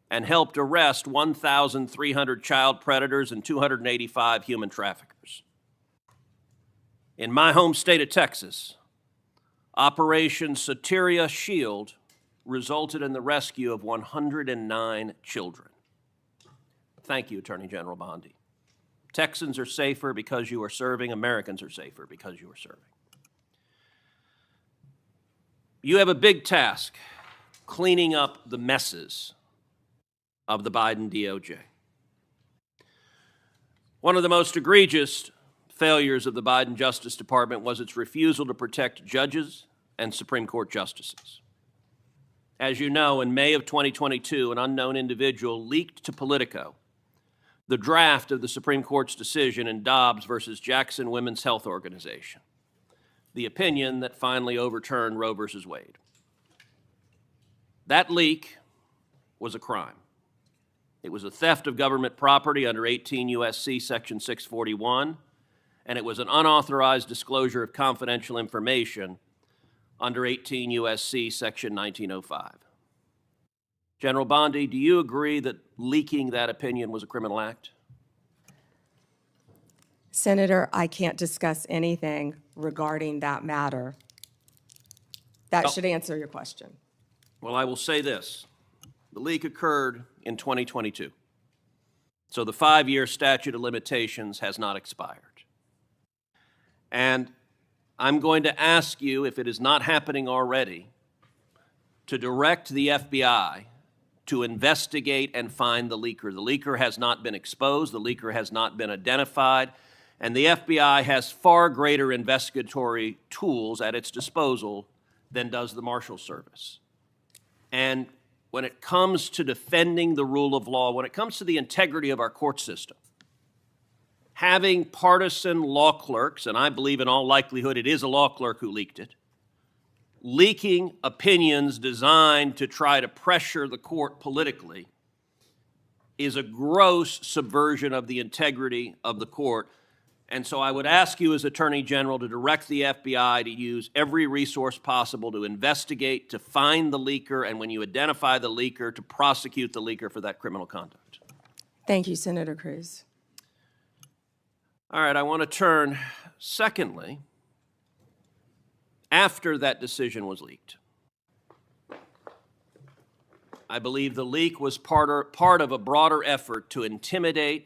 and helped arrest 1,300 child predators and 285 human traffickers. In my home state of Texas, Operation Soteria Shield resulted in the rescue of 109 children. Thank you, Attorney General Bondi. Texans are safer because you are serving. Americans are safer because you are serving. You have a big task cleaning up the messes of the Biden DOJ. One of the most egregious failures of the Biden Justice Department was its refusal to protect judges and Supreme Court justices. As you know, in May of 2022, an unknown individual leaked to Politico the draft of the Supreme Court's decision in Dobbs versus Jackson Women's Health Organization, the opinion that finally overturned Roe versus Wade. That leak was a crime. It was a theft of government property under 18 U.S.C. Section 641, and it was an unauthorized disclosure of confidential information under 18 U.S.C. Section 1905. General Bondi, do you agree that leaking that opinion was a criminal act? Senator, I can't discuss anything regarding that matter. That should answer your question. Well, I will say this. The leak occurred in 2022, so the 5-year statute of limitations has not expired. And I'm going to ask you, if it is not happening already, to direct the FBI to investigate and find the leaker. The leaker has not been exposed, the leaker has not been identified, and the FBI has far greater investigatory tools at its disposal than does the Marshal Service. And when it comes to defending the rule of law, when it comes to the integrity of our court system, having partisan law clerks, and I believe in all likelihood it is a law clerk who leaked it, leaking opinions designed to try to pressure the court politically is a gross subversion of the integrity of the court. And so I would ask you as Attorney General to direct the FBI to use every resource possible to investigate, to find the leaker, and when you identify the leaker, to prosecute the leaker for that criminal conduct. Thank you, Senator Cruz. All right, I want to turn, secondly, after that decision was leaked. I believe the leak was part of a broader effort to intimidate